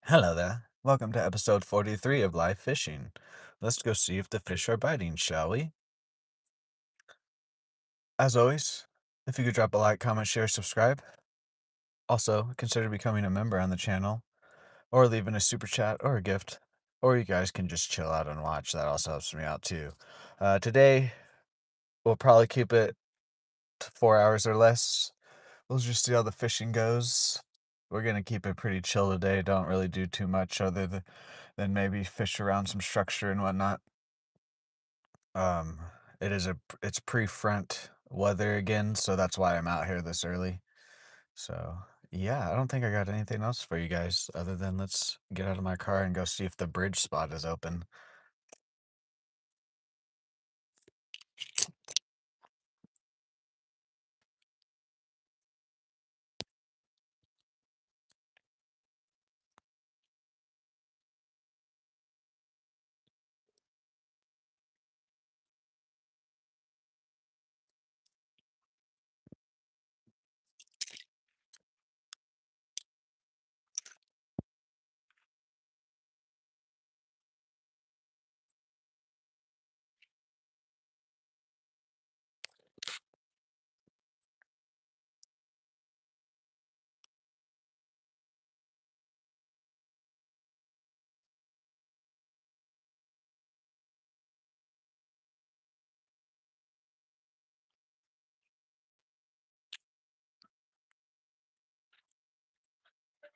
Hello there. Welcome to episode 43 of Live Fishing. Let's go see if the fish are biting, shall we? As always, if you could drop a like, comment, share, subscribe. Also, consider becoming a member on the channel, or leaving a super chat or a gift. Or you guys can just chill out and watch. That also helps me out too. Today, we'll probably keep it to 4 hours or less. We'll just see how the fishing goes. We're going to keep it pretty chill today. Don't really do too much other than maybe fish around some structure and whatnot. Um, it's pre-front weather again, so that's why I'm out here this early. So, yeah, I don't think I got anything else for you guys other than let's get out of my car and go see if the bridge spot is open.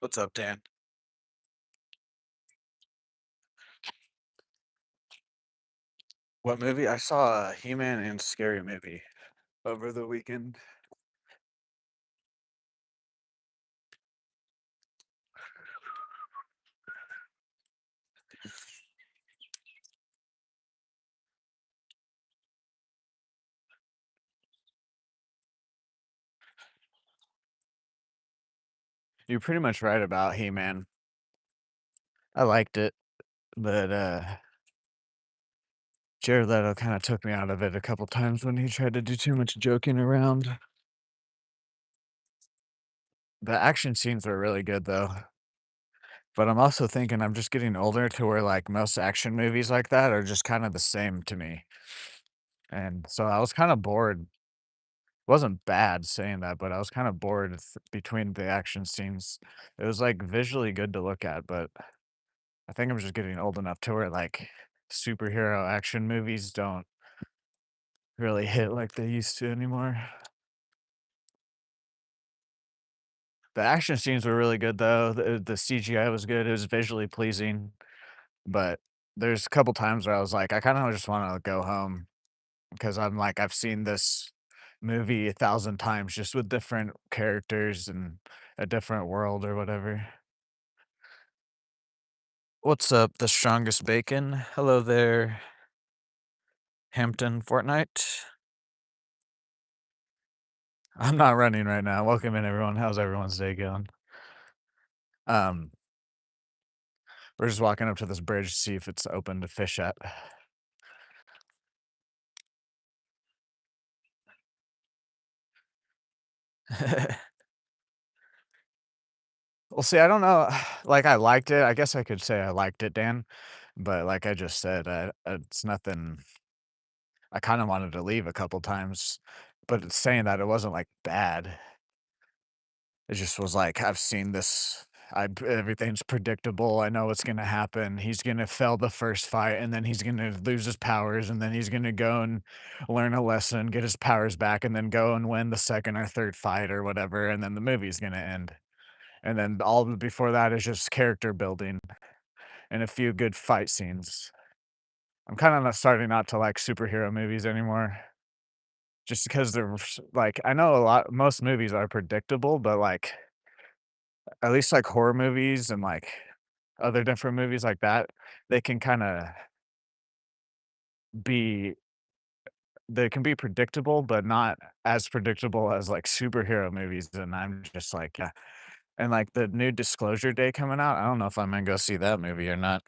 What's up, Dan? What movie? I saw a He-Man and Scary Movie over the weekend. You're pretty much right about He-Man. I liked it, but Jared Leto kind of took me out of it a couple times when he tried to do too much joking around. The action scenes were really good though. But I'm also thinking I'm just getting older to where, like, most action movies like that are just kinda the same to me, and so I was kinda bored. Wasn't bad saying that, but I was kinda bored between the action scenes. It was, like, visually good to look at, but I think I'm just getting old enough to where, like, superhero action movies don't really hit like they used to anymore. The action scenes were really good, though. The CGI was good, it was visually pleasing, but there's a couple times where I was like, "I kinda just wanna go home." Because I'm like, I've seen this movie 1,000 times just with different characters and a different world or whatever. What's up, the strongest bacon? Hello there, Hampton Fortnite. I'm not running right now. Welcome in, everyone. How's everyone's day going? Um, we're just walking up to this bridge to see if it's open to fish at. Well, see, I don't know. Like, I liked it. I guess I could say I liked it, Dan. But like I just said, it's nothing. I kinda wanted to leave a couple times, but it's saying that it wasn't, like, bad. It just was like, I've seen this. Everything's predictable. I know what's gonna happen. He's gonna fail the first fight, and then he's gonna lose his powers, and then he's gonna go and learn a lesson, get his powers back, and then go and win the second or third fight or whatever, and then the movie's gonna end. And then before that is just character building and a few good fight scenes. I'm kinda not starting not to like superhero movies anymore. Just because they're like, I know a lot most movies are predictable, but, like, at least, like, horror movies and, like, other different movies like that, they can kinda be they can be predictable, but not as predictable as, like, superhero movies, and I'm just like, yeah. And, like, the new Disclosure Day coming out, I don't know if I'm gonna go see that movie or not.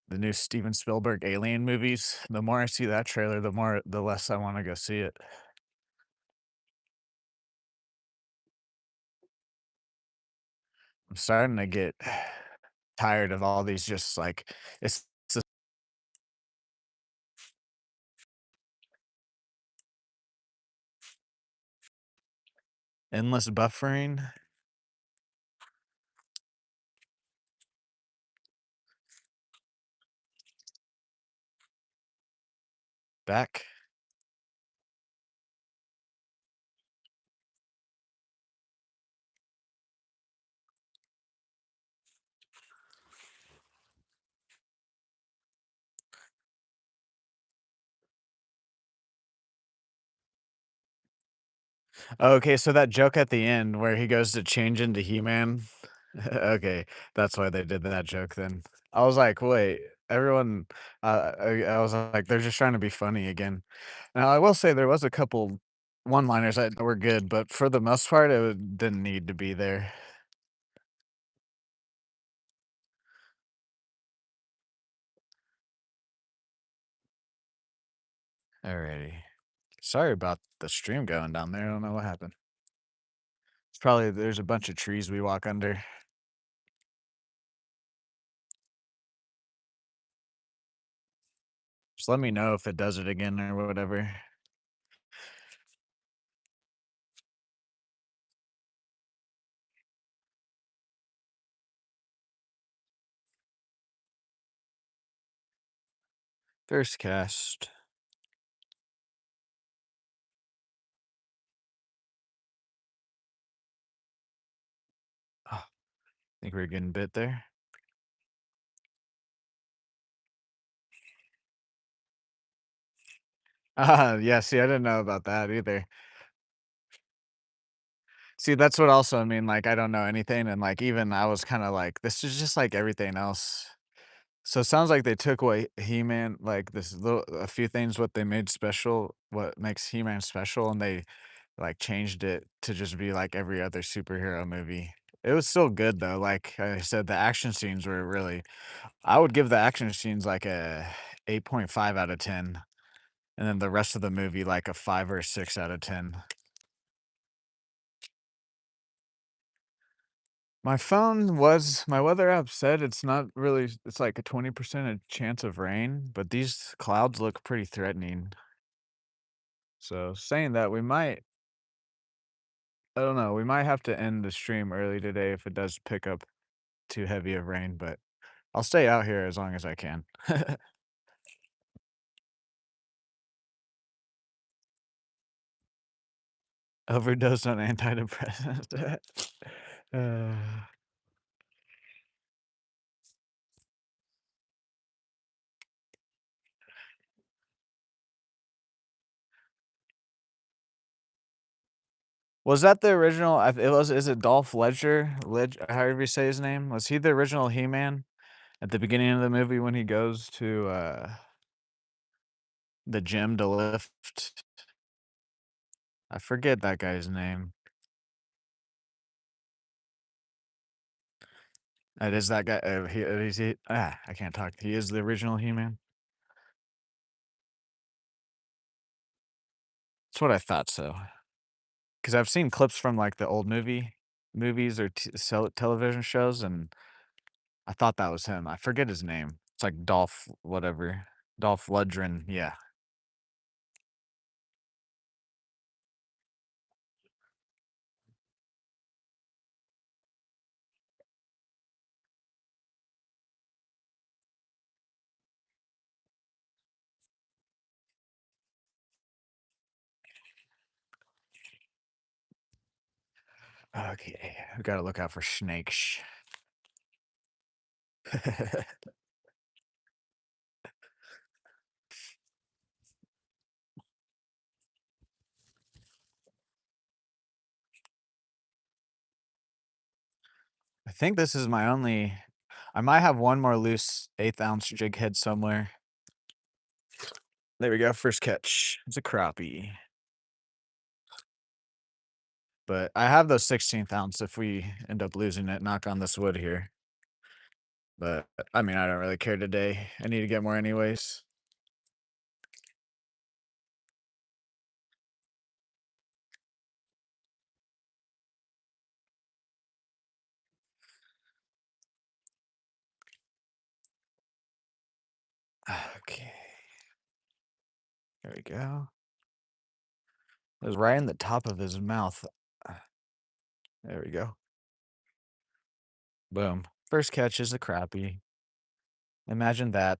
The new Steven Spielberg Alien movies, the more I see that trailer, the less I wanna go see it. I'm starting to get tired of all these just like it's endless buffering. Back. Okay, so that joke at the end where he goes to change into He-Man. Okay, that's why they did that joke then. I was like, "Wait, everyone," I was like, "They're just trying to be funny again." Now, I will say there was a couple one-liners that were good, but for the most part, didn't need to be there. Alrighty. Sorry about the stream going down there, I don't know what happened. It's probably there's a bunch of trees we walk under. Just let me know if it does it again or whatever. First cast. Oh, think we're getting bit there. Yeah, see, I didn't know about that either. See, that's what also I mean, like, I don't know anything, and, like, even I was kinda like, "This is just like everything else." So it sounds like they took away He-Man, like, this little a few things what they made special what makes He-Man special, and they, like, changed it to just be like every other superhero movie. It was still good, though, like I said, the action scenes were really I would give the action scenes, like, a 8.5 out of 10, and then the rest of the movie, like, a 5 or a 6 out of 10. My weather app said it's not really it's like a 20% a chance of rain, but these clouds look pretty threatening. So, saying that, I don't know, we might have to end the stream early today if it does pick up too heavy of rain, but I'll stay out here as long as I can. Overdose on antidepressants. Uh, was that the original it was is it Dolph however you say his name? Was he the original He-Man at the beginning of the movie when he goes to, the gym to lift? I forget that guy's name. It is that guy, I can't talk. He is the original He-Man? That's what I thought so. Because 'Cause I've seen clips from, like, the old movies or television shows, and I thought that was him. I forget his name. It's like Dolph whatever. Dolph Lundgren, yeah. Okay, we gotta look out for snakes. I think this is my only I might have one more loose 1/8 ounce jig head somewhere. There we go, first catch. It's a crappie. But I have those 16th ounce if we end up losing it, knock on this wood here. But, I mean, I don't really care today. I need to get more anyways. Okay, there we go. It was right in the top of his mouth. Uh, There we go. Boom. First catch is a crappie. Imagine that.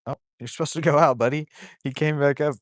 Oh, you're supposed to go out, buddy. He came back up.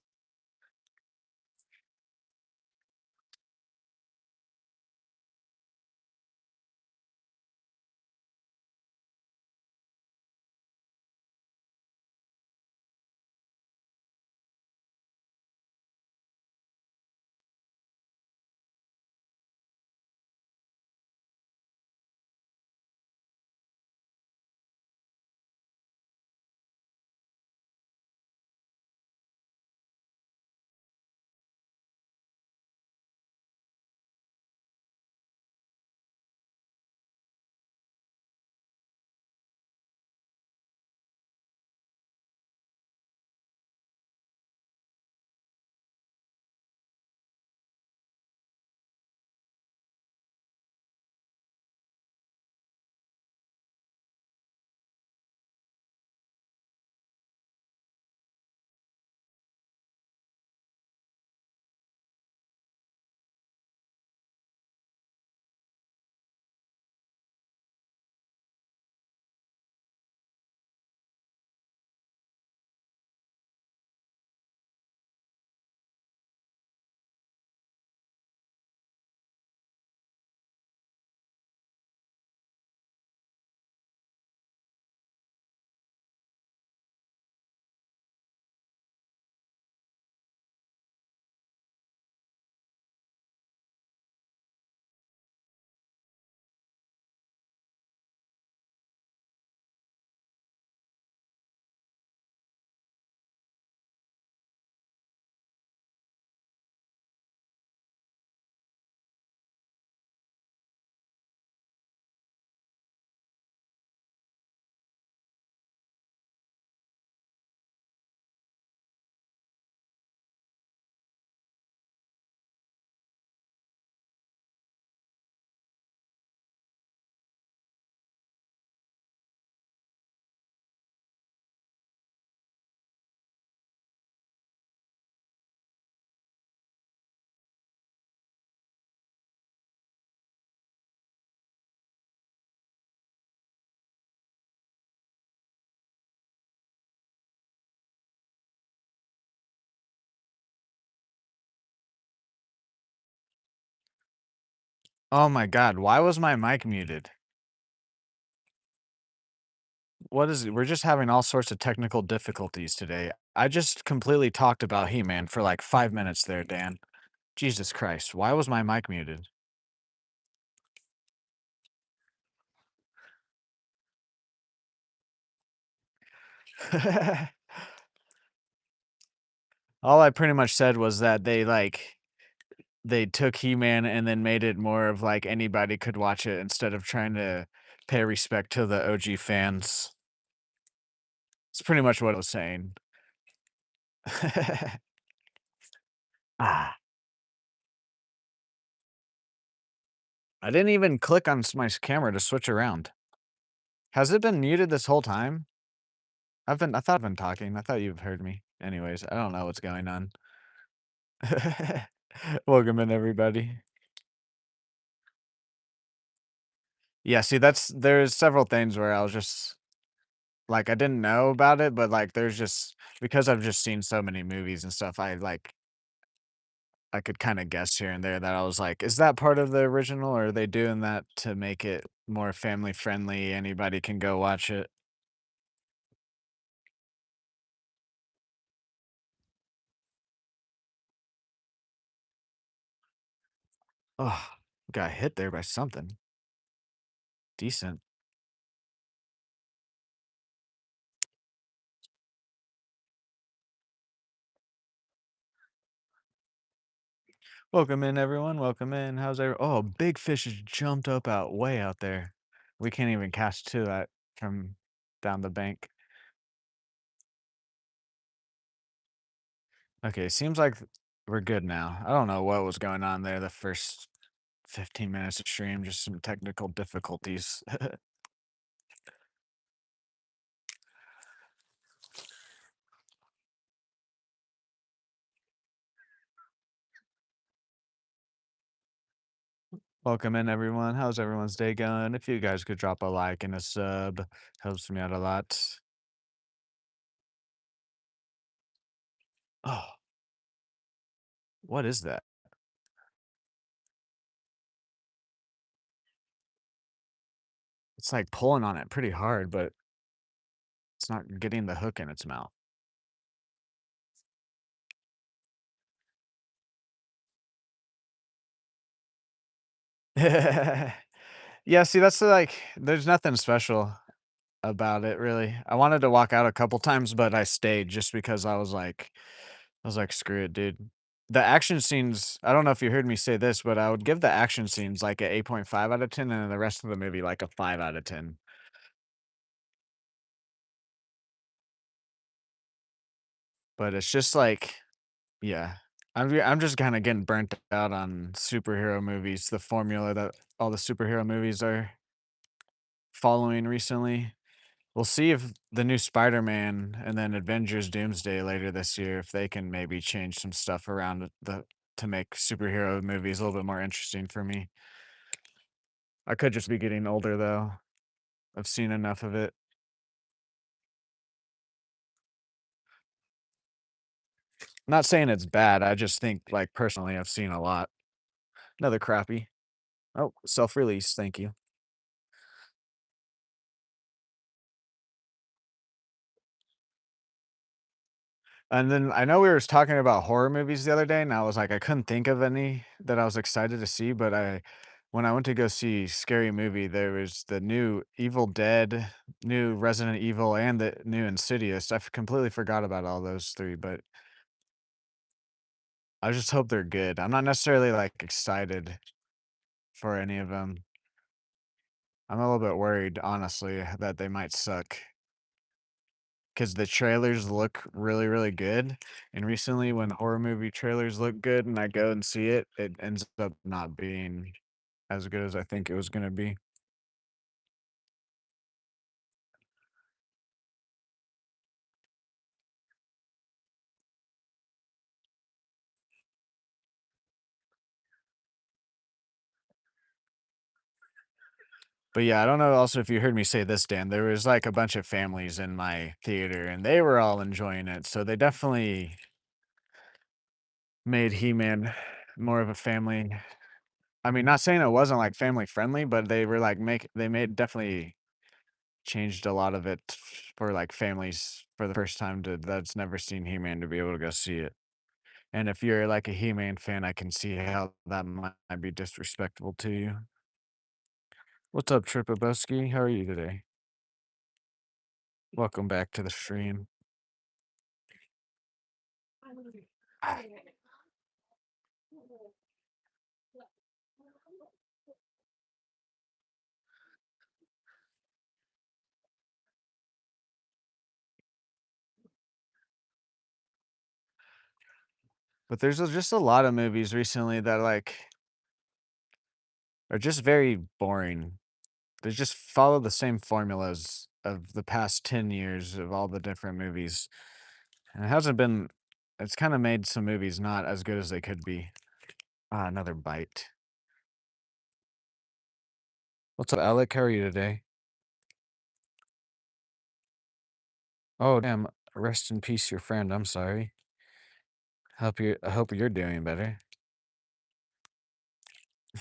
Oh my god, why was my mic muted? What is it? We're just having all sorts of technical difficulties today. I just completely talked about He-Man for like 5 minutes there, Dan. Jesus Christ, why was my mic muted? All I pretty much said was that they took He-Man and then made it more of like anybody could watch it instead of trying to pay respect to the OG fans. It's pretty much what I was saying. Ah, I didn't even click on my camera to switch around. Has it been muted this whole time? I thought I've been talking. I thought you've heard me. Anyways, I don't know what's going on. Welcome in, everybody. Yeah, see, there's several things where I was just like, I didn't know about it, but like, there's just because I've just seen so many movies and stuff, I could kind of guess here and there that I was like, is that part of the original, or are they doing that to make it more family friendly? Anybody can go watch it. Oh, got hit there by something decent. Welcome in, everyone. Welcome in. Oh, big fish has jumped up out way out there. We can't even cast to that from down the bank. Okay, seems like we're good now. I don't know what was going on there the first 15 minutes of stream, just some technical difficulties. Welcome in, everyone. How's everyone's day going? If you guys could drop a like and a sub, helps me out a lot. Oh, what is that? It's like pulling on it pretty hard, but it's not getting the hook in its mouth. Yeah, see, that's like, there's nothing special about it, really. I wanted to walk out a couple times, but I stayed just because I was like, screw it, dude. The action scenes, I don't know if you heard me say this, but I would give the action scenes like a 8.5 out of 10, and then the rest of the movie like a 5 out of 10. But it's just like, yeah. I'm just kinda getting burnt out on superhero movies, the formula that all the superhero movies are following recently. We'll see if the new Spider-Man and then Avengers Doomsday later this year, if they can maybe change some stuff around the to make superhero movies a little bit more interesting for me. I could just be getting older, though. I've seen enough of it. Not saying it's bad, I just think, like, personally, I've seen a lot. Another crappie. Oh, self-release, thank you. And then I know we were talking about horror movies the other day, and I was like, I couldn't think of any that I was excited to see, but when I went to go see Scary Movie, there was the new Evil Dead, new Resident Evil, and the new Insidious. Completely forgot about all those 3, but I just hope they're good. I'm not necessarily, like, excited for any of them. I'm a little bit worried, honestly, that they might suck. Because the trailers look really, really good, and recently when horror movie trailers look good and I go and see it, it ends up not being as good as I think it was gonna be. But yeah, I don't know also if you heard me say this, Dan, there was, like, a bunch of families in my theater, and they were all enjoying it, so they definitely made He-Man more of a family. I mean, not saying it wasn't, like, family friendly, but they were, like, they made definitely changed a lot of it for, like, families for the first time to that's never seen He-Man to be able to go see it. And if you're, like, a He-Man fan, I can see how that might be disrespectful to you. What's up, Tripabowski? How are you today? Welcome back to the stream. Ah, but there's just a lot of movies recently that, like, are just very boring. They just follow the same formulas of the past 10 years of all the different movies, and it hasn't been it's kinda made some movies not as good as they could be. Ah, another bite. What's up, Alec? How are you today? Oh, damn. Rest in peace, your friend. I'm sorry. I hope you're doing better.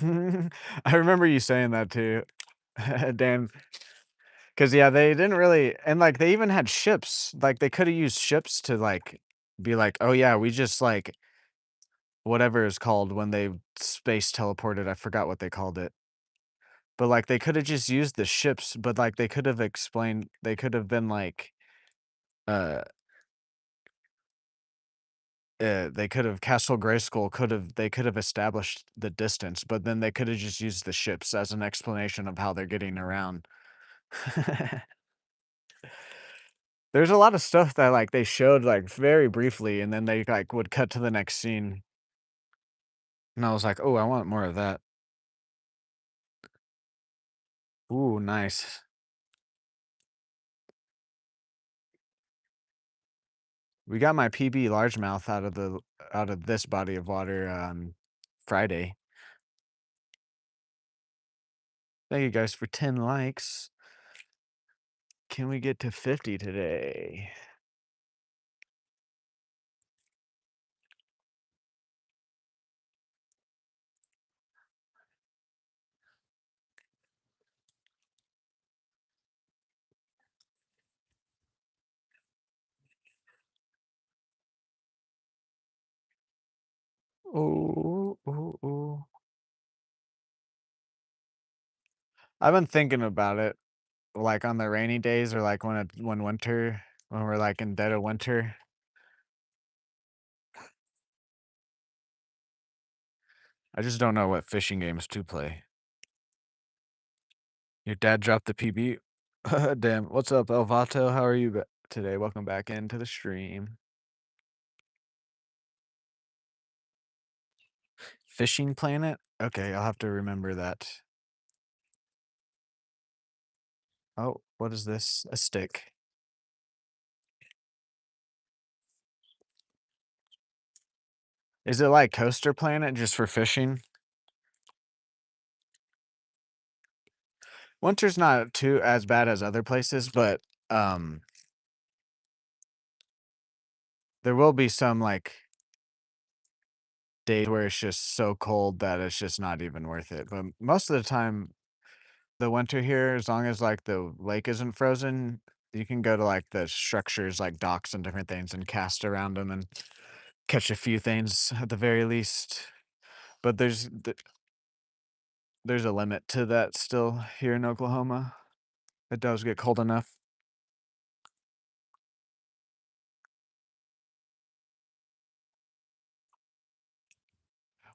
I remember you saying that too, Dan. Because yeah, they didn't really, and like they even had ships. Like they could have used ships to like be like, oh yeah, we just like whatever is called when they space teleported. I forgot what they called it. But like they could have just used the ships, but like they could have explained. They could have been like, uh, they could have Castle Grayskull could have they could have established the distance, but then they could have just used the ships as an explanation of how they're getting around. There's a lot of stuff that, like, they showed, like, very briefly, and then they, like, would cut to the next scene, and I was like, "Oh, I want more of that." Ooh, nice. We got my PB largemouth out of this body of water on Friday. Thank you guys for 10 likes. Can we get to 50 today? Oh, oh, oh. I've been thinking about it, like on the rainy days or like when we're like in dead of winter. I just don't know what fishing games to play. Your dad dropped the PB. Damn. What's up, Elvato? How are you today? Welcome back into the stream. Fishing Planet? Okay, I'll have to remember that. Oh, what is this? A stick. Is it like Coaster Planet just for fishing? Winter's not too as bad as other places, but um there will be some like days where it's just so cold that it's just not even worth it. But most of the time, the winter here, as long as like the lake isn't frozen, you can go to like the structures like docks and different things and cast around them and catch a few things at the very least. But there's a limit to that still here in Oklahoma. It does get cold enough.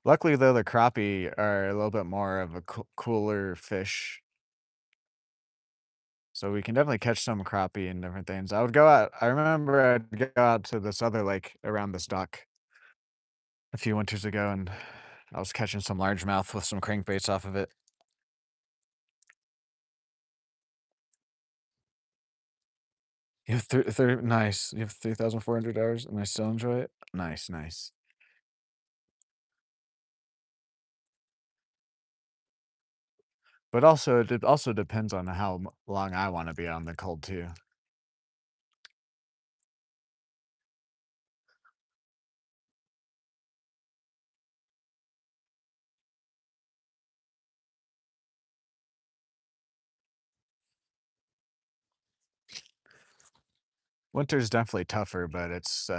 Luckily, though, the crappie are a little bit more of a cooler fish, so we can definitely catch some crappie and different things. I remember I'd go out to this other lake around this dock a few winters ago, and I was catching some largemouth with some crankbaits off of it. You have nice. You have 3,400 hours, and I still enjoy it. Nice, nice. But also, it also depends on how long I want to be on the cold too. Winter's definitely tougher, but it's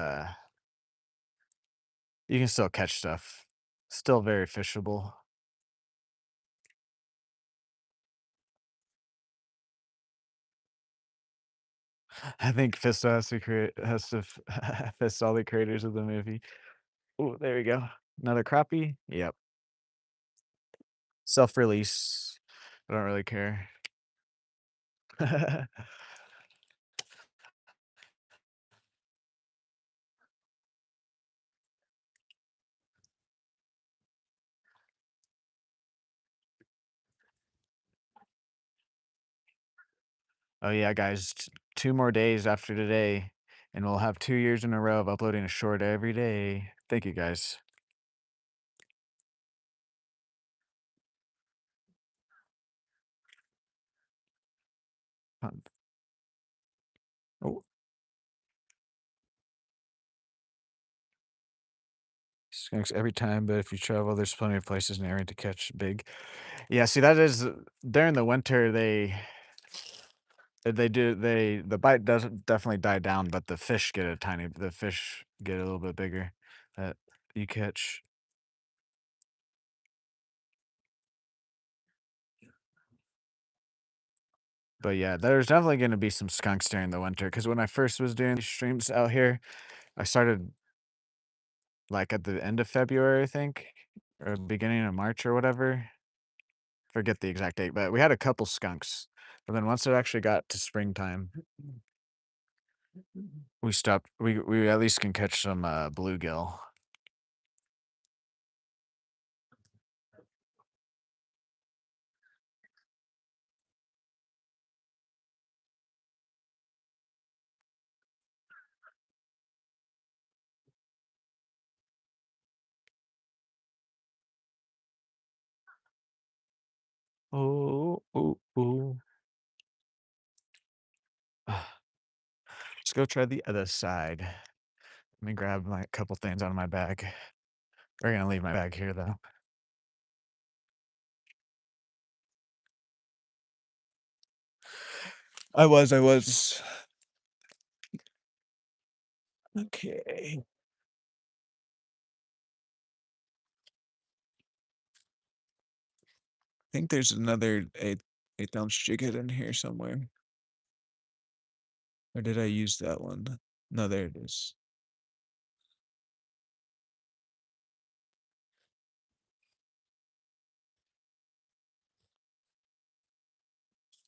you can still catch stuff. Still very fishable. I think Fisto has to fist all the creators of the movie. Oh, there we go. Another crappie? Yep. Self-release. I don't really care. Oh yeah, guys, 2 more days after today, and we'll have 2 years in a row of uploading a short every day. Thank you, guys. Um, Oh, skunks every time, but if you travel, there's plenty of places in the area to catch big. Yeah, see, that is during the winter, the bite doesn't definitely die down, but the fish get a little bit bigger that you catch. But yeah, there's definitely gonna be some skunks during the winter. Because when I first was doing these streams out here, I started, like, at the end of February, I think, or beginning of March or whatever. Forget the exact date, but we had a couple skunks. But then once it actually got to springtime, we stopped we at least can catch some, bluegill. Oh. go try the other side. Let me grab my couple things out of my bag. We're gonna leave my bag here though. I was. Okay. I think there's another eighth ounce jig head in here somewhere. Or did I use that one? No, there it is.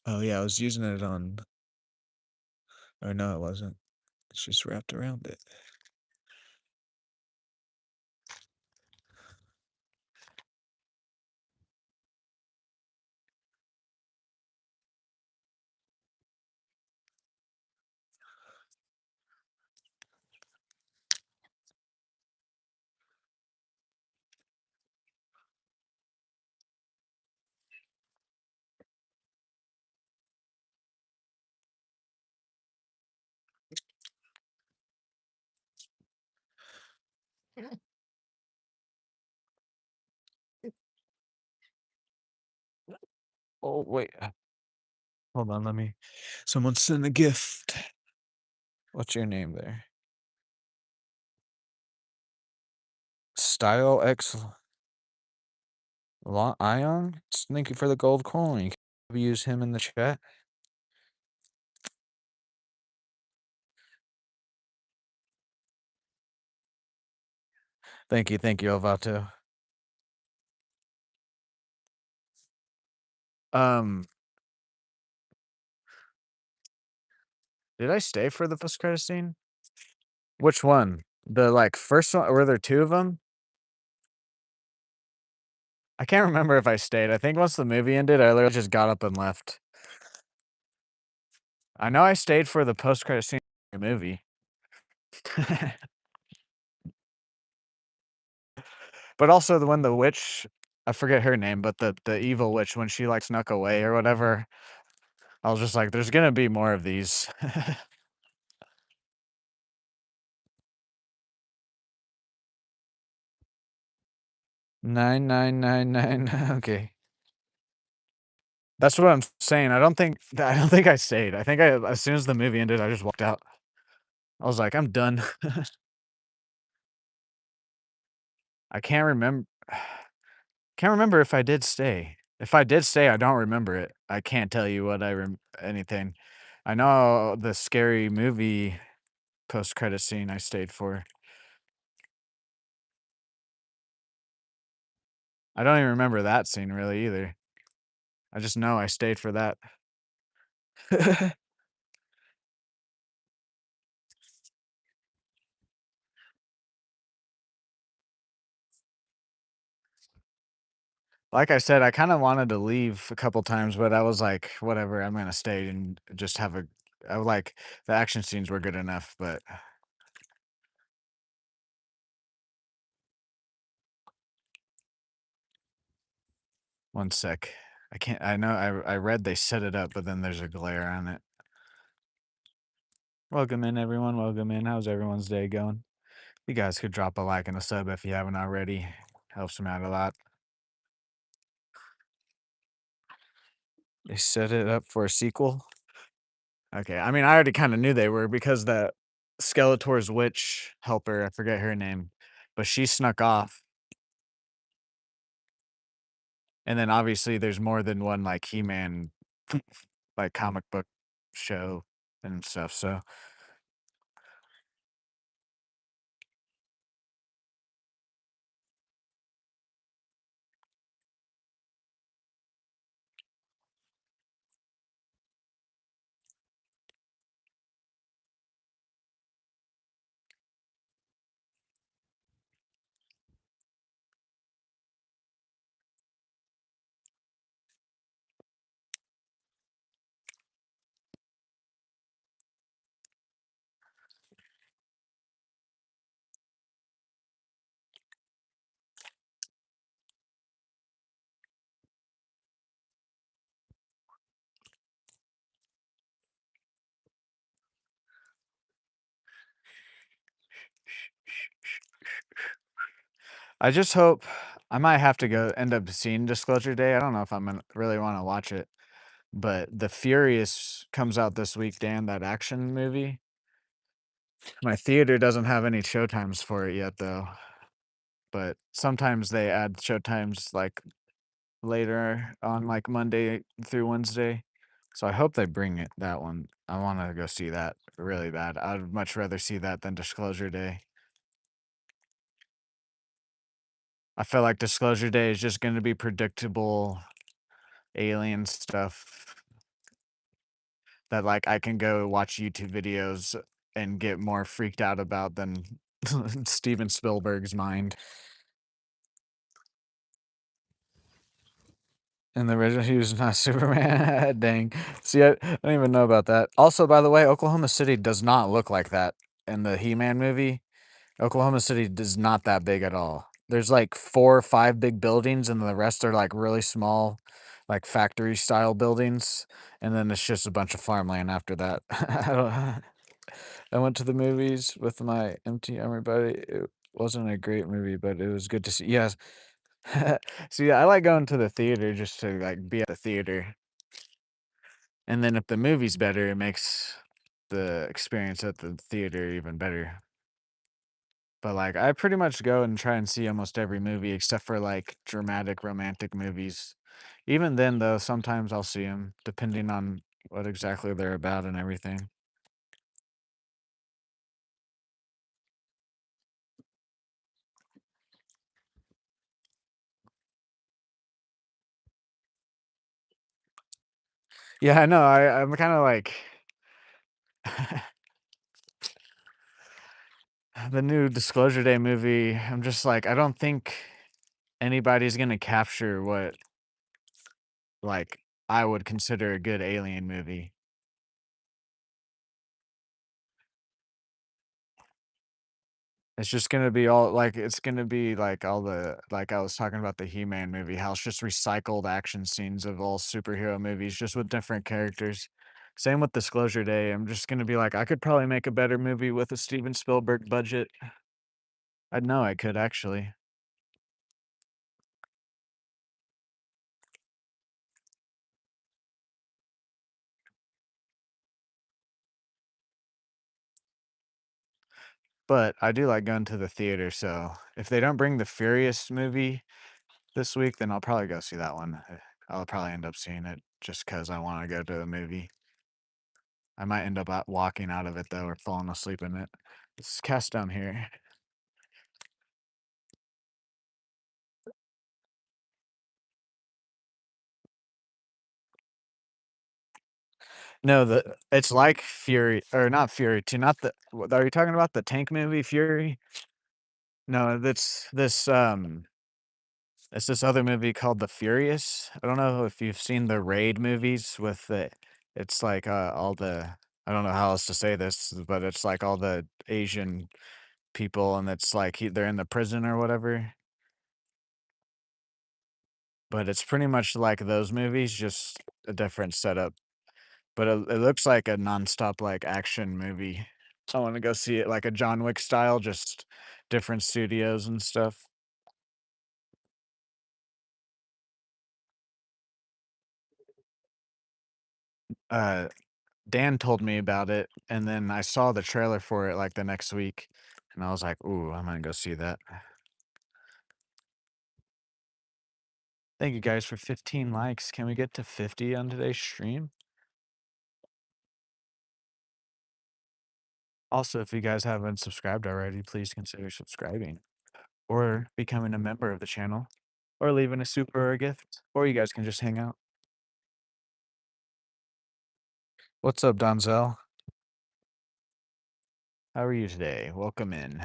Oh yeah, I was using it on. Oh no, it wasn't. It's just wrapped around it. Oh wait, hold on. Let me. Someone sent a gift. What's your name there? Style X Ion. Thank you for the gold coin. Can you use him in the chat? Thank you, Alvato. Um, did I stay for the post credit scene? Which one? The like first one? Were there two of them? I can't remember if I stayed. I think once the movie ended, I literally just got up and left. I know I stayed for the post credit scene of the movie. But also when the witch, I forget her name, but the evil witch when she like snuck away or whatever, I was just like, there's gonna be more of these. 9999. Okay. That's what I'm saying. I don't think I stayed. I think as soon as the movie ended, I just walked out. I was like, I'm done. I can't remember if I did stay. If I did stay, I don't remember it. I can't tell you what anything. I know the scary movie post-credit scene I stayed for. I don't even remember that scene really either. I just know I stayed for that. Like I said, I kinda wanted to leave a couple times, but I was like, "Whatever, I'm gonna stay and just have a." I like the action scenes were good enough, but one sec. I can't I know I read they set it up, but then there's a glare on it. Welcome in, everyone, welcome in. How's everyone's day going? You guys could drop a like and a sub if you haven't already. Helps me out a lot. They set it up for a sequel? Okay, I mean, I already kinda knew they were because that Skeletor's witch helper, I forget her name, but she snuck off, and then obviously there's more than one, like, He-Man, like, comic book show and stuff, so I just hope I might have to go end up seeing Disclosure Day. I don't know if I'm gonna really wanna watch it, but The Furious comes out this week, Dan, that action movie. My theater doesn't have any showtimes for it yet, though, but sometimes they add showtimes, like, later on, like, Monday through Wednesday. So I hope they bring it that one. I wanna go see that really bad. I'd much rather see that than Disclosure Day. I feel like Disclosure Day is just gonna be predictable alien stuff that, like, I can go watch YouTube videos and get more freaked out about than Steven Spielberg's mind. In the original, he was not Superman. Dang. See, I don't even know about that. Also, by the way, Oklahoma City does not look like that in the He-Man movie. Oklahoma City is not that big at all. There's like 4 or 5 big buildings, and the rest are like really small, like factory style buildings. And then it's just a bunch of farmland after that. I don't, I went to the movies with my MT Army buddy. It wasn't a great movie, but it was good to see. Yes. See, I like going to the theater just to like be at the theater. And then if the movie's better, it makes the experience at the theater even better. But, like, I pretty much go and try and see almost every movie except for, like, dramatic romantic movies. Even then, though, sometimes I'll see them depending on what exactly they're about and everything. Yeah, I know, I'm kinda like the new Disclosure Day movie, I'm just like, I don't think anybody's gonna capture what, like, I would consider a good alien movie. It's just gonna be all like, it's gonna be like all the like I was talking about the He-Man movie, how it's just recycled action scenes of all superhero movies, just with different characters. Same with Disclosure Day. I'm just gonna be like, I could probably make a better movie with a Steven Spielberg budget. I know I could actually. But I do like going to the theater, so if they don't bring the Furious movie this week, then I'll probably go see that one. I'll probably end up seeing it just because I want to go to a movie. I might end up walking out of it though or falling asleep in it. It's cast down here. No, it's like Fury or not Fury 2, not the are you talking about the tank movie Fury? No, that's it's this other movie called The Furious. I don't know if you've seen the Raid movies with the it's like, all the I don't know how else to say this, but it's like all the Asian people, and it's like they're in the prison or whatever, but it's pretty much like those movies, just a different setup. But it looks like a nonstop, like, action movie. I wanna go see it like a John Wick style, just different studios and stuff. Uh, Dan told me about it, and then I saw the trailer for it, like, the next week, and I was like, "Ooh, I'm gonna go see that." Thank you guys for 15 likes. Can we get to 50 on today's stream? Also, if you guys haven't subscribed already, please consider subscribing or becoming a member of the channel or leaving a super or a gift, or you guys can just hang out. What's up, Donzel? How are you today? Welcome in.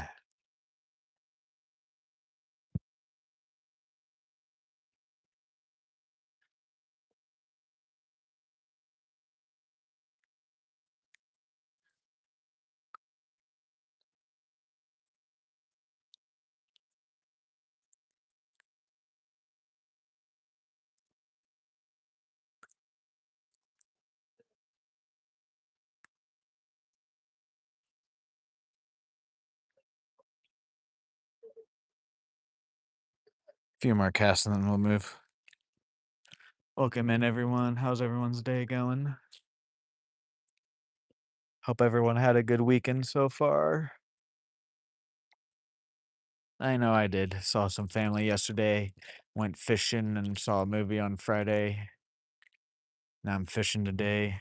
Few more casts and then we'll move. Welcome in, everyone. How's everyone's day going? Hope everyone had a good weekend so far. I know I did. Saw some family yesterday, went fishing and saw a movie on Friday. Now I'm fishing today.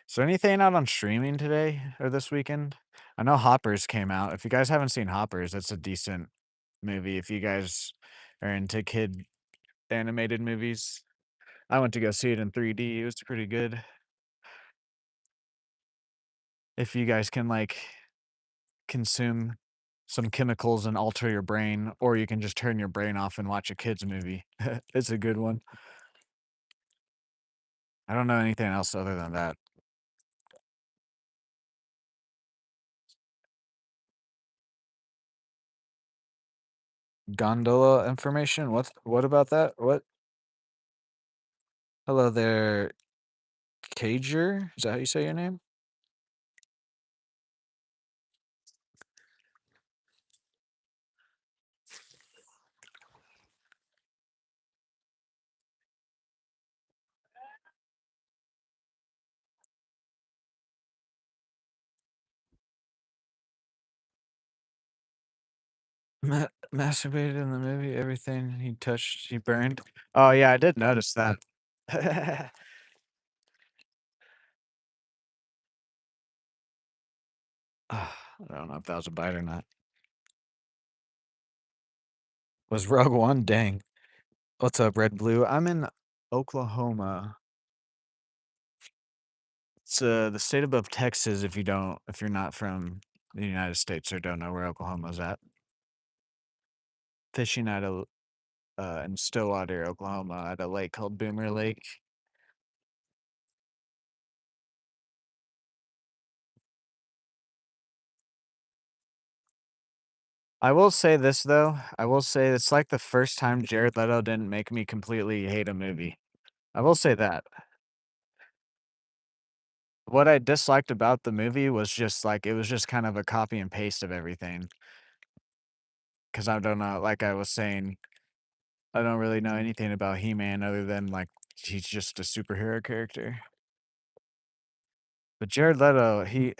Is there anything out on streaming today or this weekend? I know Hoppers came out. If you guys haven't seen Hoppers, it's a decent movie if you guys are into kid animated movies. I went to go see it in 3D. It was pretty good. If you guys can like consume some chemicals and alter your brain, or you can just turn your brain off and watch a kids movie. It's a good one. I don't know anything else other than that. Gondola information? What about that? What? Hello there, Cager? Is that how you say your name? Masturbated in the movie, everything he touched, he burned. Oh yeah, I did notice that. I don't know if that was a bite or not. Was Rogue One? Dang. What's up, Red Blue? I'm in Oklahoma. It's the state above Texas if you're not from the United States or don't know where Oklahoma's at. Fishing at a in Stillwater, Oklahoma, at a lake called Boomer Lake. I will say this though. I will say it's like the first time Jared Leto didn't make me completely hate a movie. I will say that. What I disliked about the movie was just like it was just kind of a copy and paste of everything. Cause I don't know, like I was saying, I don't really know anything about He-Man other than like he's just a superhero character. But Jared Leto, he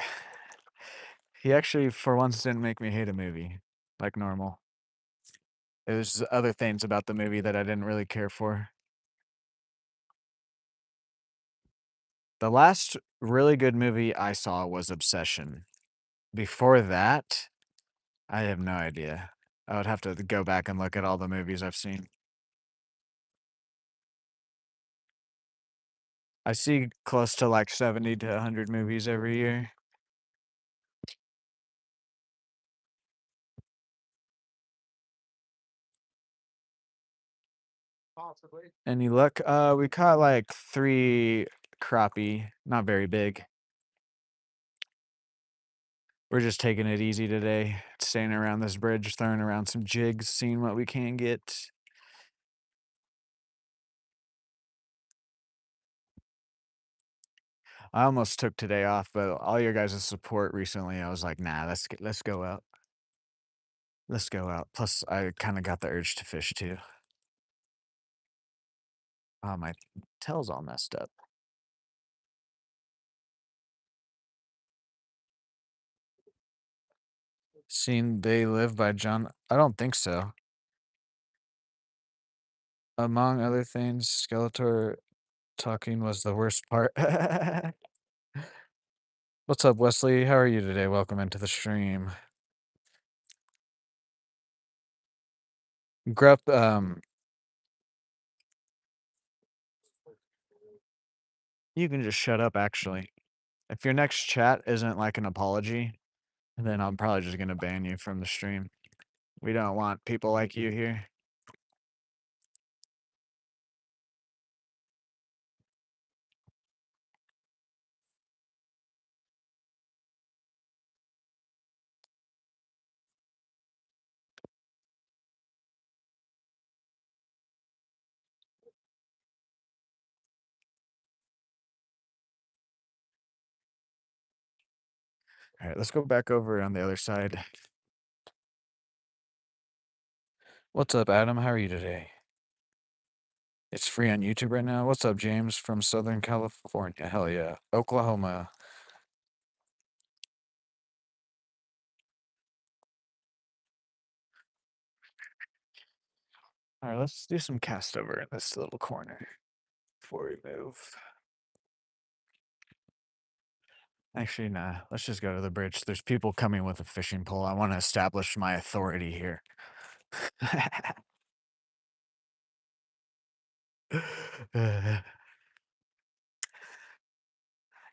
actually for once didn't make me hate a movie like normal. It was other things about the movie that I didn't really care for. The last really good movie I saw was Obsession. Before that, I have no idea. I would have to go back and look at all the movies I've seen. I see close to like 70 to 100 movies every year. Any luck? We caught like 3 crappie, not very big. We're just taking it easy today, staying around this bridge, throwing around some jigs, seeing what we can get. I almost took today off, but all your guys' support recently, I was like, nah, let's go out. Let's go out. Plus, I kind of got the urge to fish too. Oh, my tail's all messed up. Seen They Live by John? I don't think so. Among other things, Skeletor talking was the worst part. What's up, Wesley? How are you today? Welcome into the stream. Grupp, you can just shut up, actually. If your next chat isn't like an apology, then I'm probably just gonna ban you from the stream. We don't want people like you here. All right, let's go back over on the other side. What's up, Adam? How are you today? It's free on YouTube right now. What's up, James from Southern California? Hell yeah. Oklahoma. All right, let's do some cast over in this little corner before we move. Actually, nah. Let's just go to the bridge. There's people coming with a fishing pole. I want to establish my authority here.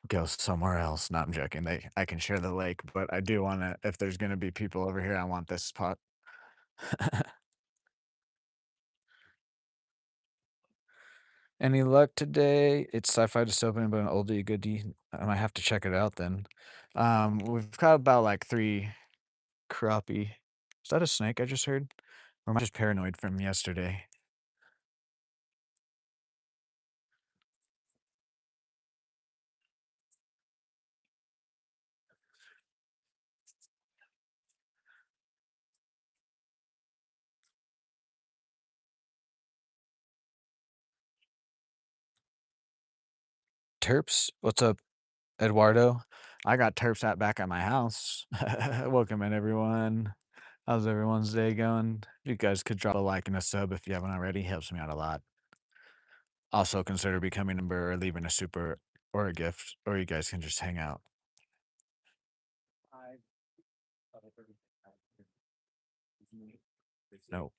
Go somewhere else. Not I'm joking. I can share the lake, but I do want to. If there's gonna be people over here, I want this spot. Any luck today? It's sci-fi dystopian, but an oldie goodie. I might have to check it out then. We've got about like 3 crappie. Is that a snake I just heard? Or am I just paranoid from yesterday? Terps? What's up, Eduardo? I got terps at back at my house. Welcome in, everyone. How's everyone's day going? You guys could drop a like and a sub if you haven't already. Helps me out a lot. Also, consider becoming a member or leaving a super or a gift, or you guys can just hang out. No.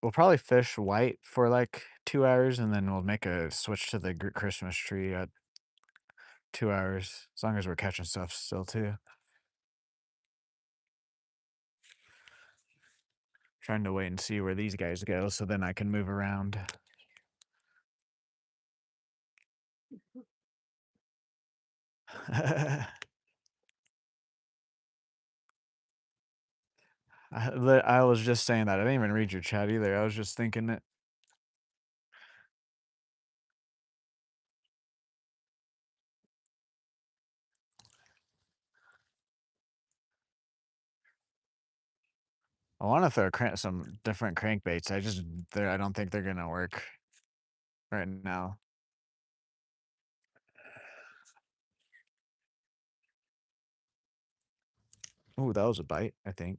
We'll probably fish white for like 2 hours, and then we'll make a switch to the Christmas tree at 2 hours, as long as we're catching stuff still too. Trying to wait and see where these guys go, so then I can move around. I was just saying that. I didn't even read your chat either. I was just thinking it. I want to throw some different crankbaits. I don't think they're gonna work right now. Ooh, that was a bite, I think.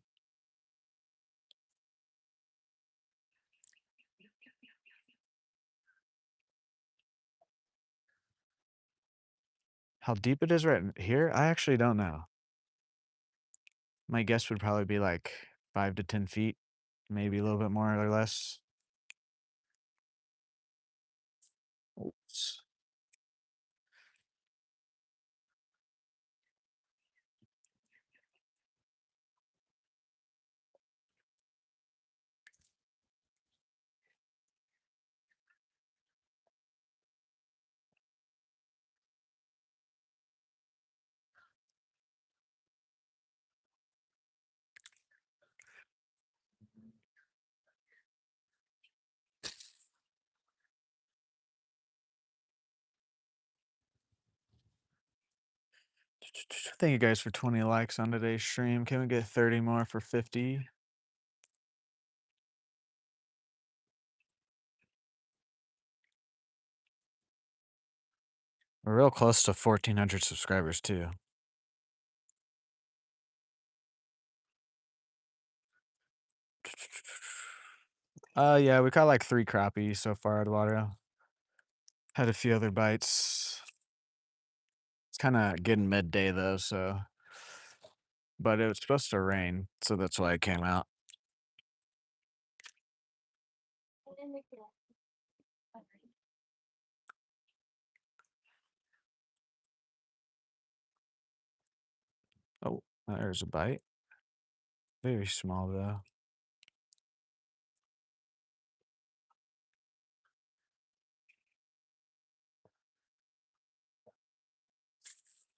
How deep it is right here? I actually don't know. My guess would probably be like 5 to 10 feet, maybe a little bit more or less. Oops. Thank you guys for 20 likes on today's stream. Can we get 30 more for 50? We're real close to 1,400 subscribers too. Yeah, we caught like 3 crappie so far at water. Had a few other bites. It's kind of getting midday though, so. But it was supposed to rain, so that's why I came out. Oh, there's a bite. Very small though.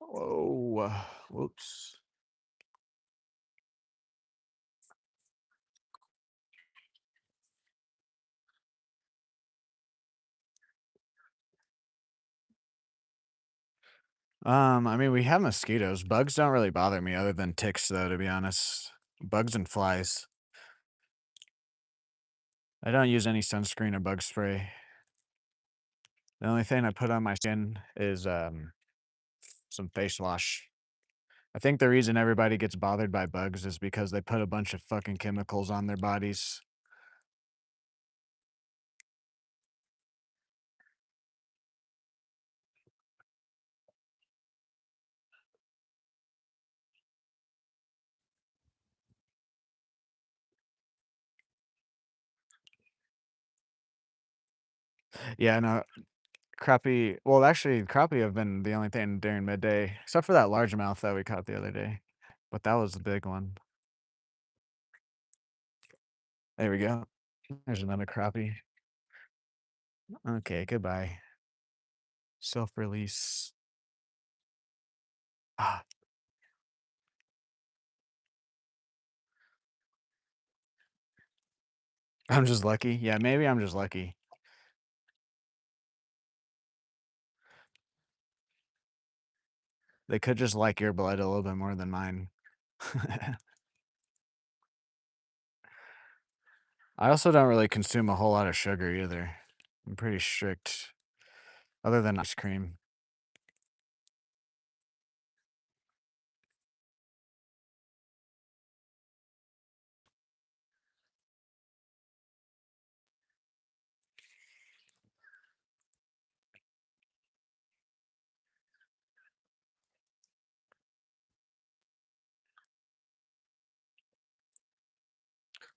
Oh, whoops. I mean, we have mosquitoes. Bugs don't really bother me other than ticks, though, to be honest. Bugs and flies. I don't use any sunscreen or bug spray. The only thing I put on my skin is some face wash. I think the reason everybody gets bothered by bugs is because they put a bunch of fucking chemicals on their bodies. Yeah, no, crappie. Well, actually, crappie have been the only thing during midday, except for that largemouth that we caught the other day. But that was the big one. There we go. There's another crappie. Okay, goodbye. Self-release. Ah, I'm just lucky. Yeah, maybe I'm just lucky. They could just like your blood a little bit more than mine. I also don't really consume a whole lot of sugar either. I'm pretty strict, other than ice cream.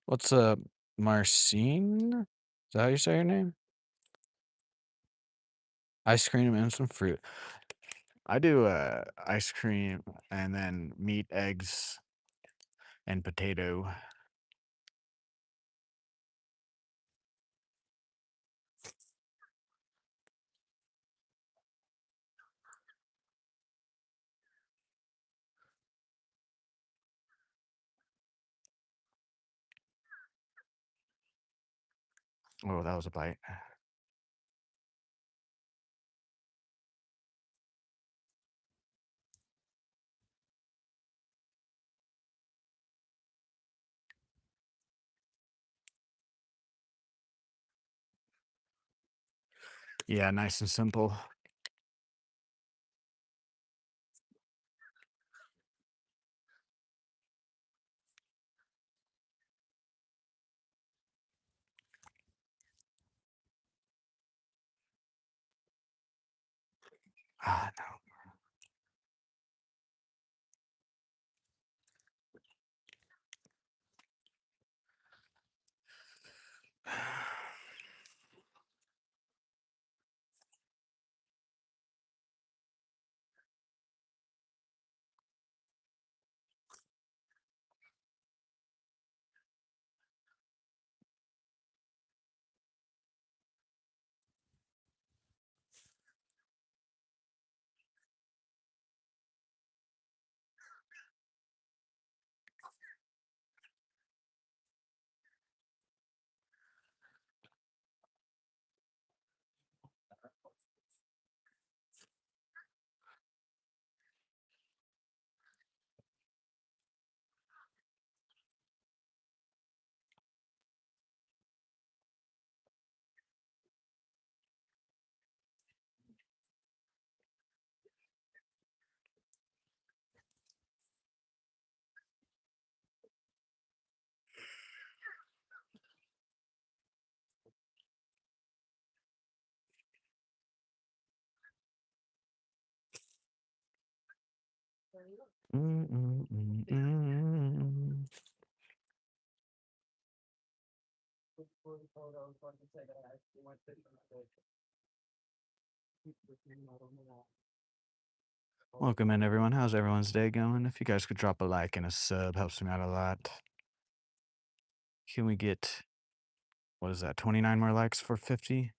What's up, Marcine? Is that how you say your name? Ice cream and some fruit. I do ice cream and then meat, eggs, and potato. Oh, that was a bite. Yeah, nice and simple. Ah, no. Mm, mm, mm, mm. Welcome in, everyone. How's everyone's day going? If you guys could drop a like and a sub, helps me out a lot. Can we get, what is that, 29 more likes for 50?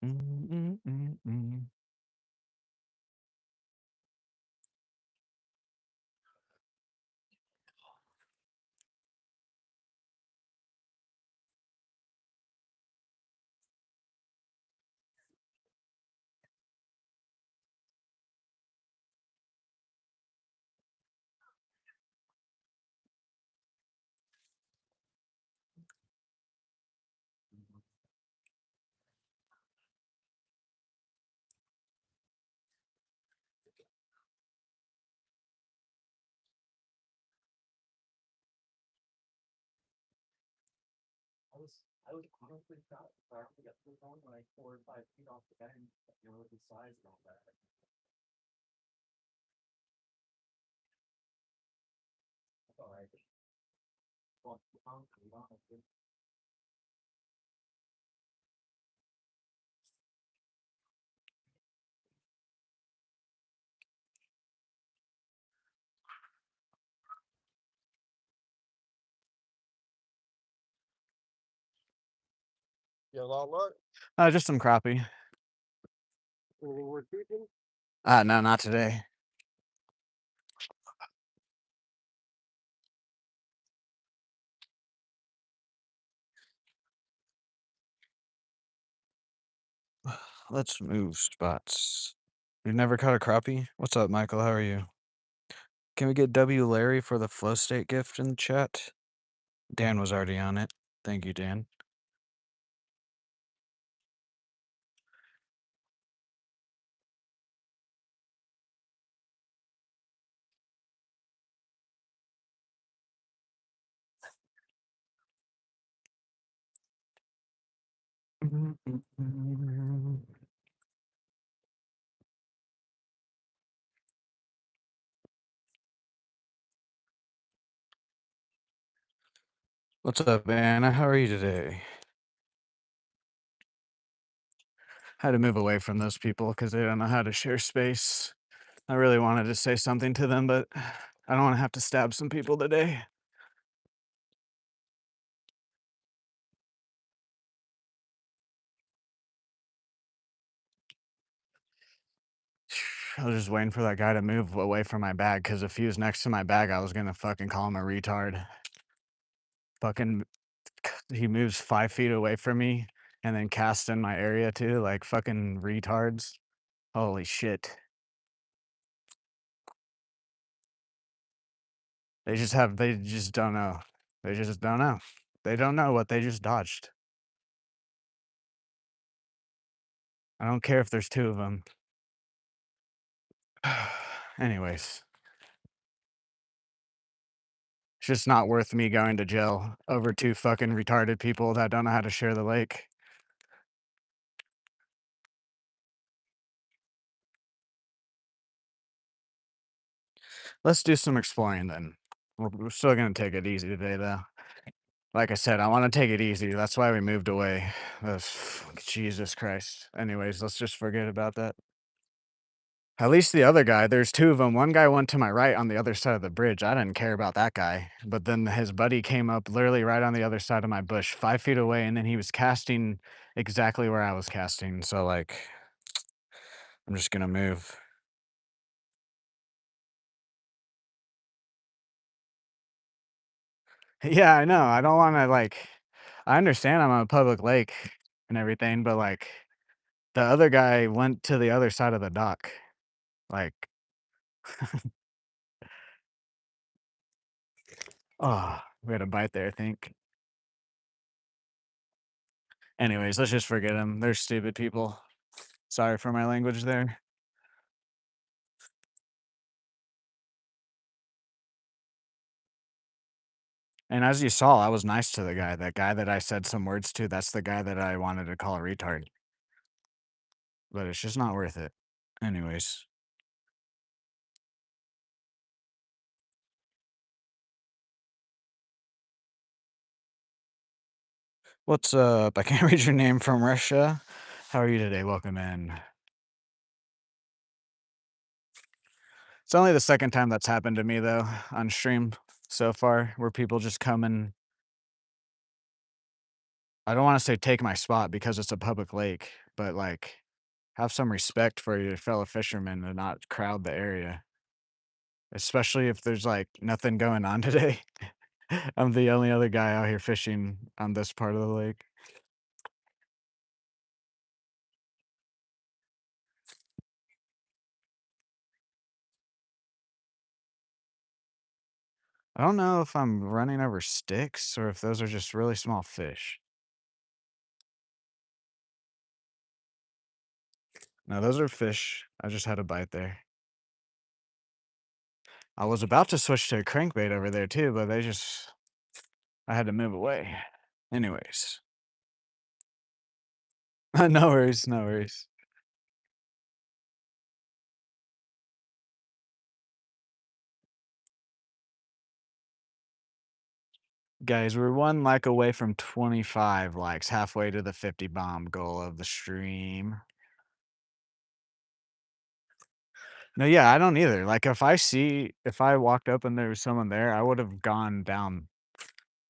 Mm, mm, mm, mm. Just some crappie. No, not today. Let's move spots. You've never caught a crappie? What's up, Michael? How are you? Can we get W. Larry for the flow state gift in the chat? Dan was already on it. Thank you, Dan. What's up, Anna? How are you today? Had to move away from those people because they don't know how to share space. I really wanted to say something to them, but I don't want to have to stab some people today. I was just waiting for that guy to move away from my bag because if he was next to my bag, I was gonna fucking call him a retard. Fucking, he moves 5 feet away from me and then casts in my area too, like fucking retards. Holy shit. They just don't know. They just don't know. They don't know what they just dodged. I don't care if there's two of them. Anyways, it's just not worth me going to jail over two fucking retarded people that don't know how to share the lake. Let's do some exploring then. We're still gonna take it easy today, though. Like I said, I want to take it easy. That's why we moved away. Jesus Christ. Anyways, let's just forget about that. At least the other guy, there's two of them. One guy went to my right on the other side of the bridge. I didn't care about that guy. But then his buddy came up literally right on the other side of my bush, 5 feet away, and then he was casting exactly where I was casting. So, like, I'm just gonna move. Yeah, I know. I don't want to, like, I understand I'm on a public lake and everything, but, like, the other guy went to the other side of the dock. Like, oh, we had a bite there, I think. Anyways, let's just forget them. They're stupid people. Sorry for my language there. And as you saw, I was nice to the guy. That guy that I said some words to, that's the guy that I wanted to call a retard. But it's just not worth it. Anyways, what's up? I can't read your name from Russia. How are you today? Welcome in. It's only the second time that's happened to me though on stream so far, where people just come and I don't wanna say take my spot because it's a public lake, but, like, have some respect for your fellow fishermen and not crowd the area, especially if there's, like, nothing going on today. I'm the only other guy out here fishing on this part of the lake. I don't know if I'm running over sticks or if those are just really small fish. No, those are fish. I just had a bite there. I was about to switch to a crankbait over there too, but they just I had to move away. Anyways. No worries, no worries. Guys, we're 1 like away from 25 likes, halfway to the 50 bomb goal of the stream. No, yeah, I don't either. Like, if I walked up and there was someone there, I would've gone down.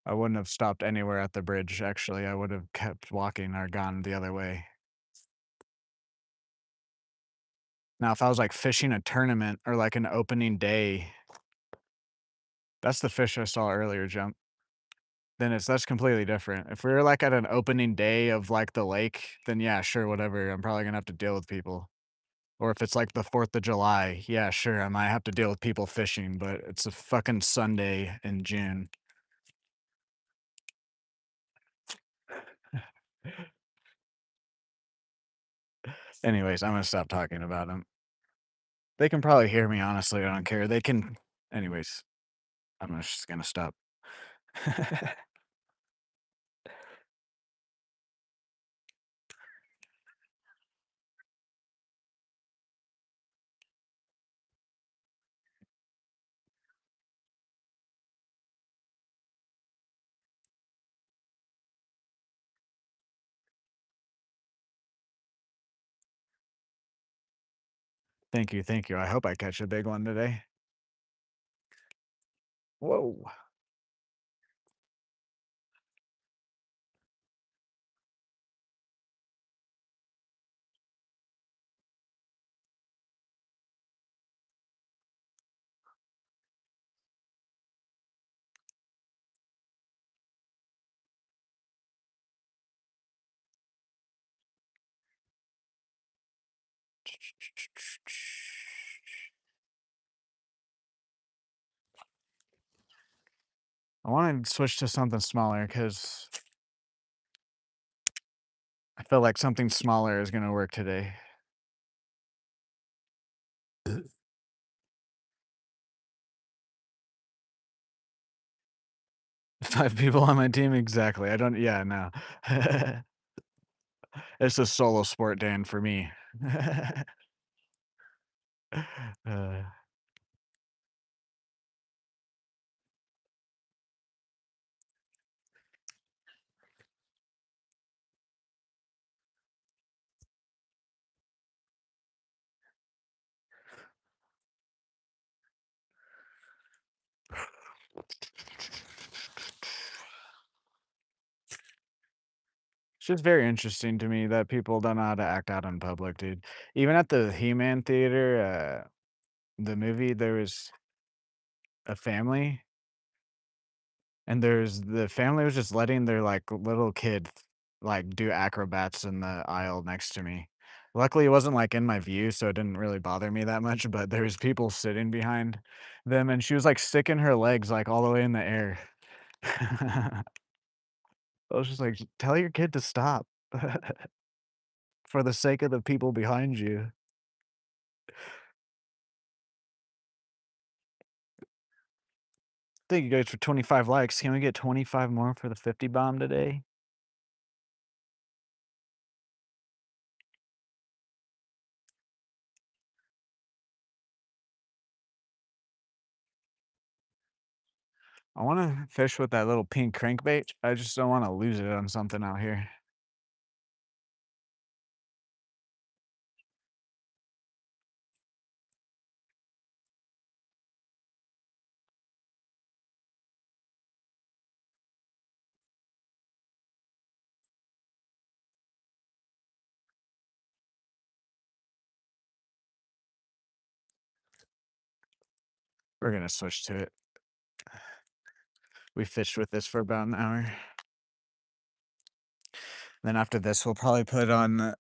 I wouldn't have stopped anywhere at the bridge, actually. I would've kept walking or gone the other way. Now, if I was, like, fishing a tournament or, like, an opening day, that's the fish I saw earlier jump, then that's completely different. If we were, like, at an opening day of, like, the lake, then yeah, sure, whatever, I'm probably gonna have to deal with people. Or if it's, like, the 4th of July, yeah, sure, I might have to deal with people fishing, but it's a fucking Sunday in June. Anyways, I'm gonna stop talking about them. They can probably hear me, honestly, I don't care. They can anyways, I'm just gonna stop. Thank you, thank you. I hope I catch a big one today. Whoa. I wanna switch to something smaller because I feel like something smaller is gonna work today. 5 people on my team? Exactly. I don't yeah, no. It's a solo sport, Dan, for me. Uh, it's just very interesting to me that people don't know how to act out in public, dude. Even at the He-Man theater, the movie, there was a family, and the family was just letting their, like, little kid, like, do acrobats in the aisle next to me. Luckily, it wasn't, like, in my view, so it didn't really bother me that much, but there was people sitting behind them, and she was, like, sticking her legs, like, all the way in the air. I was just like, "Tell your kid to stop for the sake of the people behind you." Thank you guys for 25 likes. Can we get 25 more for the 50 bomb today? I wanna fish with that little pink crankbait. I just don't wanna lose it on something out here. We're gonna switch to it. We fished with this for about an hour. Then after this, we'll probably put on a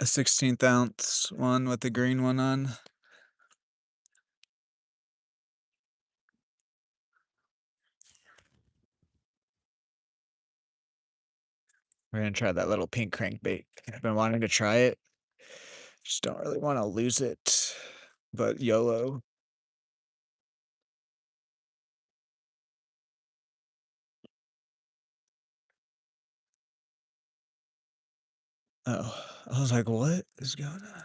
16th ounce one with the green one on. We're gonna try that little pink crankbait. I've been wanting to try it. Just don't really want to lose it. But YOLO. Oh, I was like, what is going on?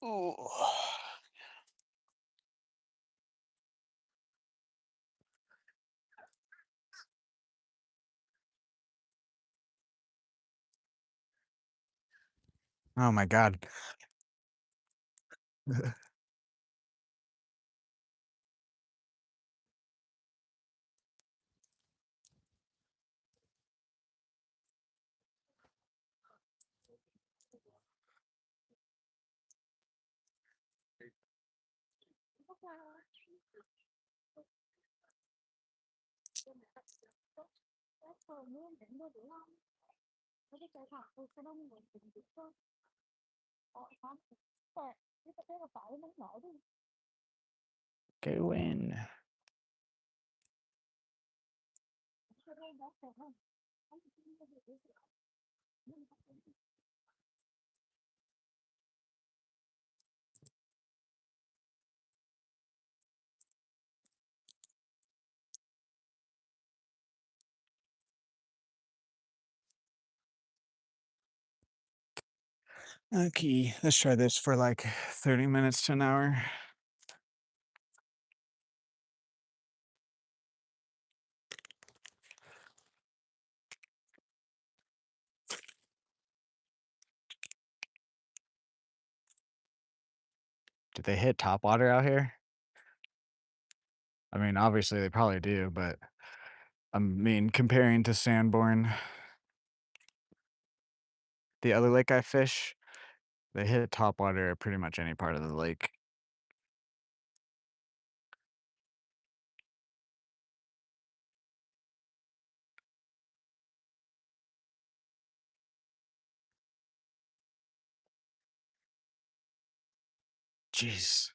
Oh, oh my God. Go in. Okay, let's try this for like 30 minutes to an hour. Do they hit top water out here? I mean, obviously they probably do, but I mean, comparing to Sanborn, the other lake I fish, they hit top water at pretty much any part of the lake. Jeez.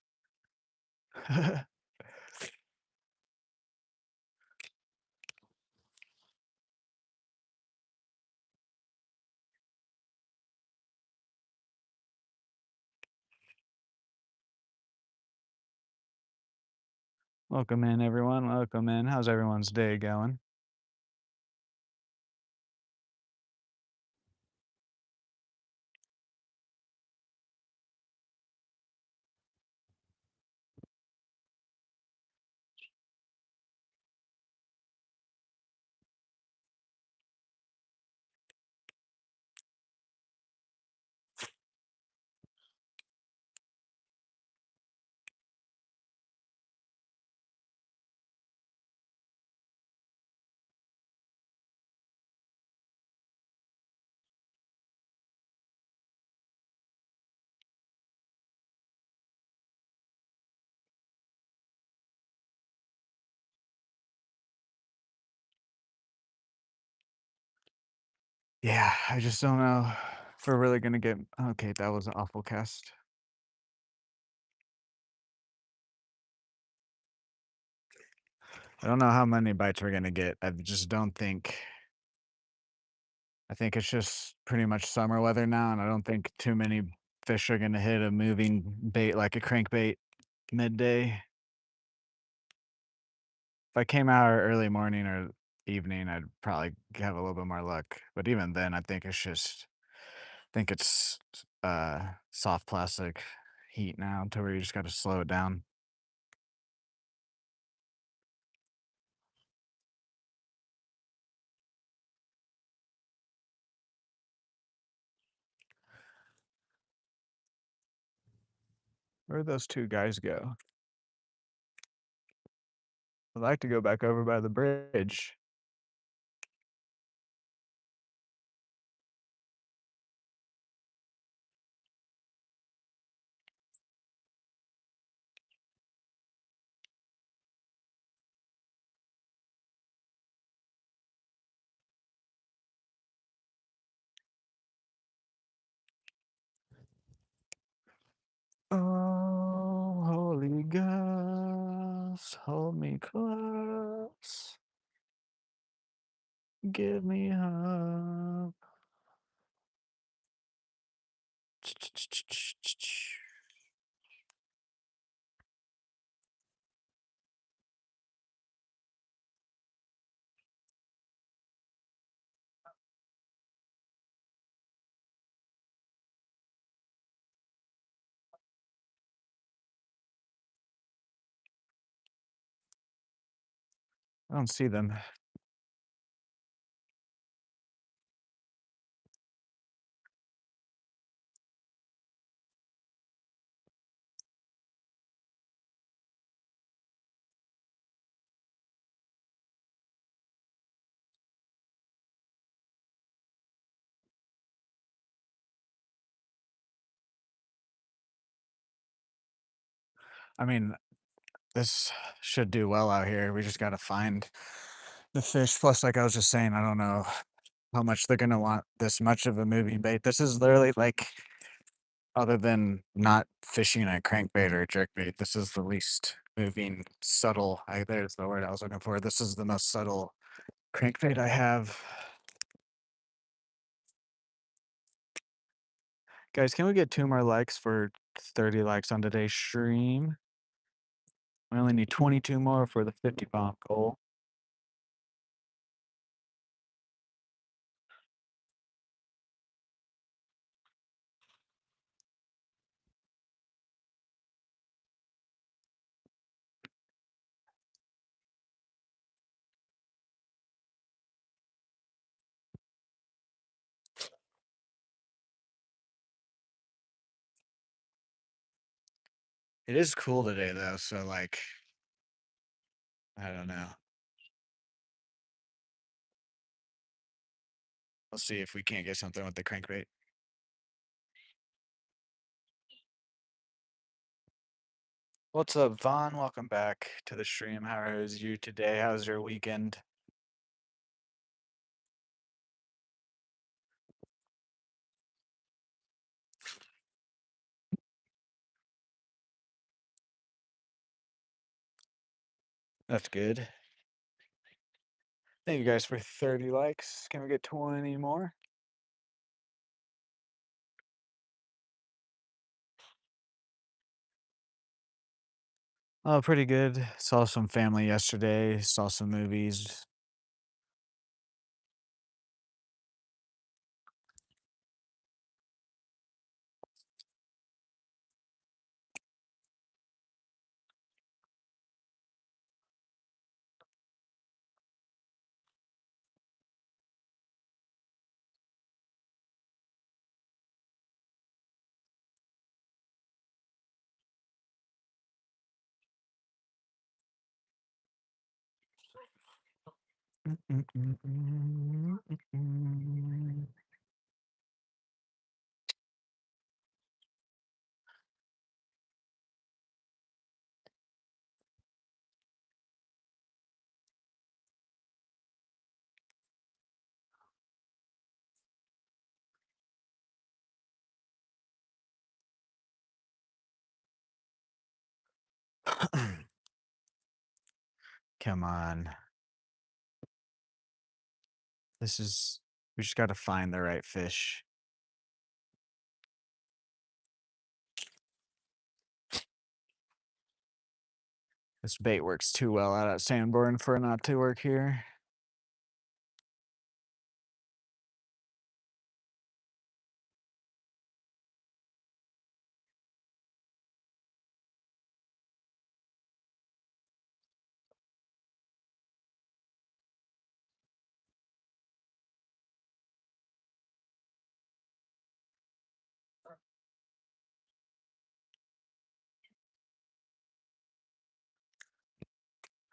Welcome in, everyone. Welcome in. How's everyone's day going? Yeah, I just don't know if we're really gonna get. Okay, that was an awful cast. I don't know how many bites we're gonna get. I just don't think. I think it's just pretty much summer weather now, and I don't think too many fish are gonna hit a moving bait like a crankbait midday. If I came out early morning or evening, I'd probably have a little bit more luck. But even then, I think it's soft plastic heat now to where you just gotta slow it down. Where'd those 2 guys go? I'd like to go back over by the bridge. Oh, Holy Ghost, hold me close, give me hope. I don't see them. I mean, this should do well out here. We just gotta find the fish. Plus, like I was just saying, I don't know how much they're gonna want this much of a moving bait. This is literally like, other than not fishing a crankbait or a jerkbait, this is the least moving, subtle. There's the word I was looking for. This is the most subtle crankbait I have. Guys, can we get 2 more likes for 30 likes on today's stream? We only need 22 more for the 50-pound goal. It is cool today though, so like, I don't know. Let's see if we can't get something with the crankbait. What's up, Vaughn? Welcome back to the stream. How is you today? How's your weekend? That's good. Thank you guys for 30 likes. Can we get 20 more? Oh, pretty good. Saw some family yesterday, saw some movies. Come on. This is we just gotta find the right fish. This bait works too well out at Sanborn for it not to work here.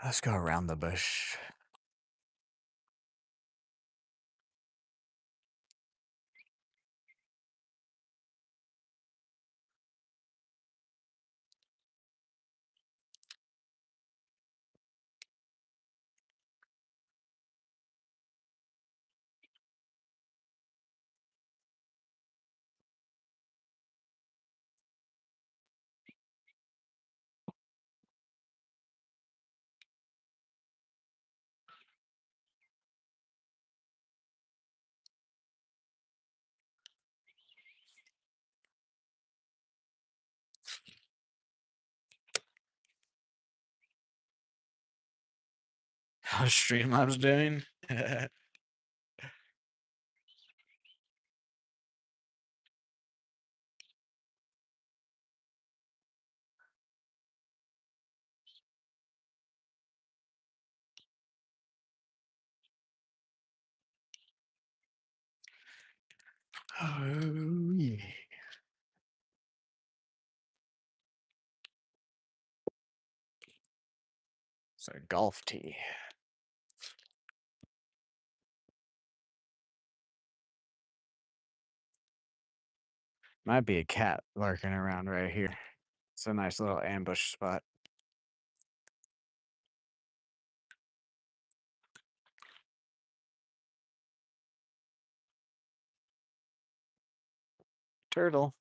Let's go around the bush. How Streamlabs doing? Oh yeah. It's a golf tee. Might be a cat lurking around right here. It's a nice little ambush spot. Turtle.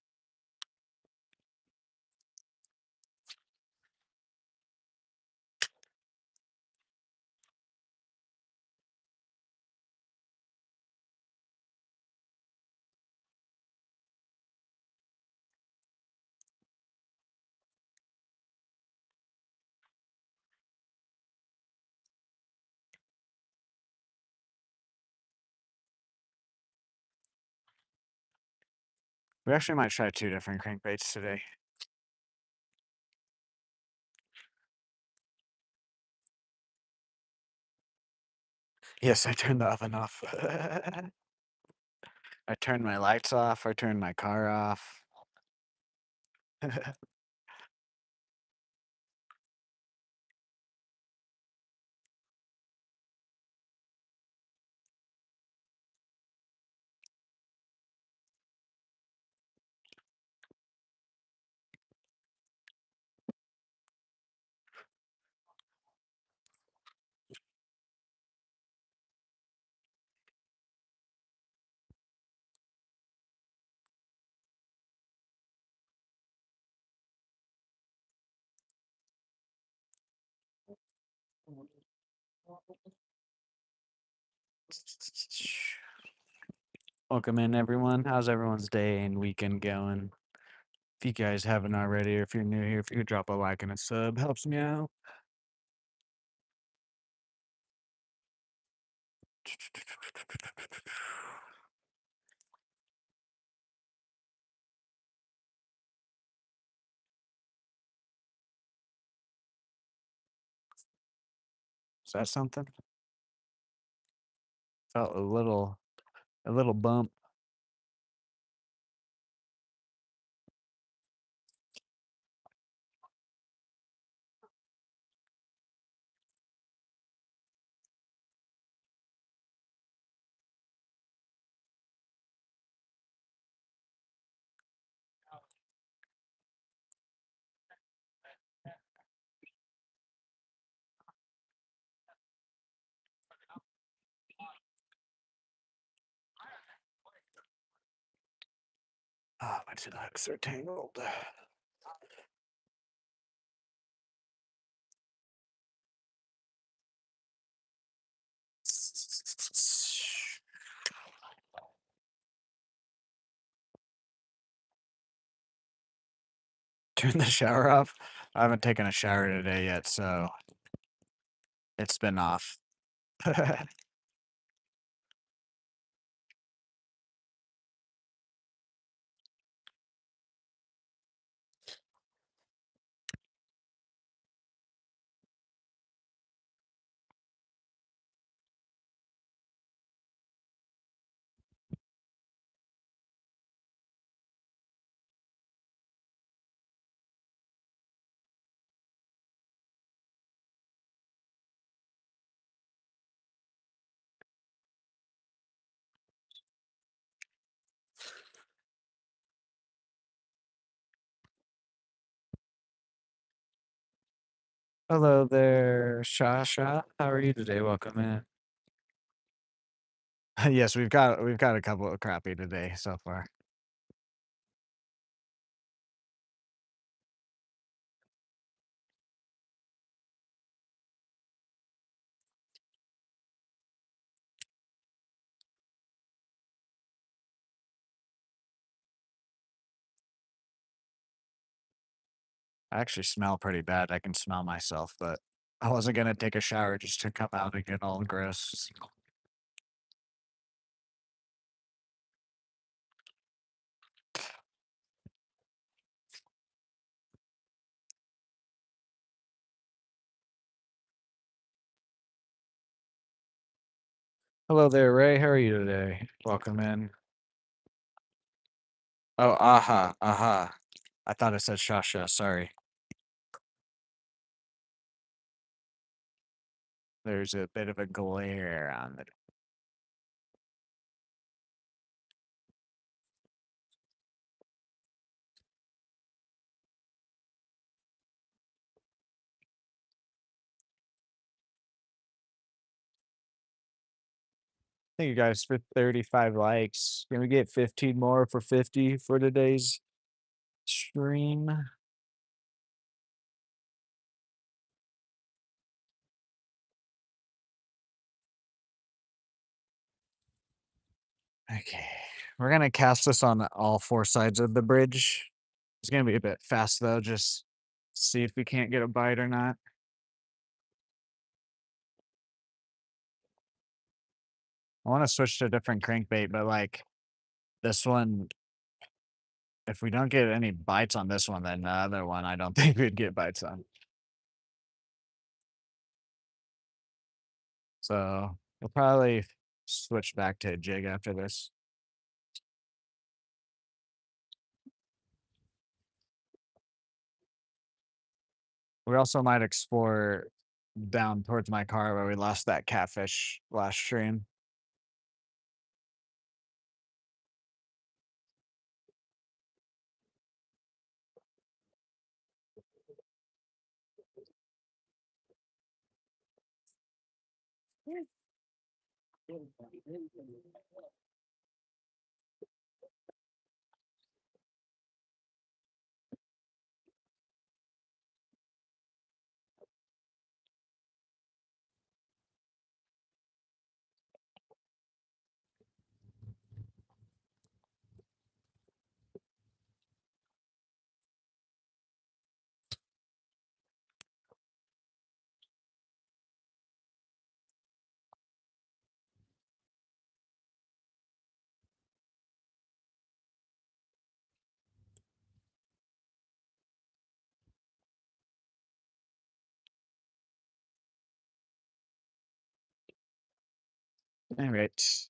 We actually might try 2 different crankbaits today. Yes, I turned the oven off. I turned my lights off. I turned my car off. Welcome in, everyone. How's everyone's day and weekend going? If you guys haven't already, or if you're new here, if you could drop a like and a sub, helps me out. Is that something? Felt a little bump. Ah, my two hooks are tangled. Turn the shower off. I haven't taken a shower today yet, so it's been off. Hello there, Shasha. How are you today? Welcome in. Yes, we've got a couple of crappie today so far. I actually smell pretty bad. I can smell myself, but I wasn't gonna take a shower just to come out and get all gross. Hello there, Ray. How are you today? Welcome in. Oh, aha, aha. I thought it said Shasha. Sorry. There's a bit of a glare on the. Thank you guys for 35 likes. Can we get 15 more for 50 for today's stream? Okay. We're gonna cast this on all four sides of the bridge. It's gonna be a bit fast though, just see if we can't get a bite or not. I want to switch to a different crankbait, but like this one, if we don't get any bites on this one, then the other one I don't think we'd get bites on. So we'll probably switch back to a jig after this. We also might explore down towards my car where we lost that catfish last stream. All right.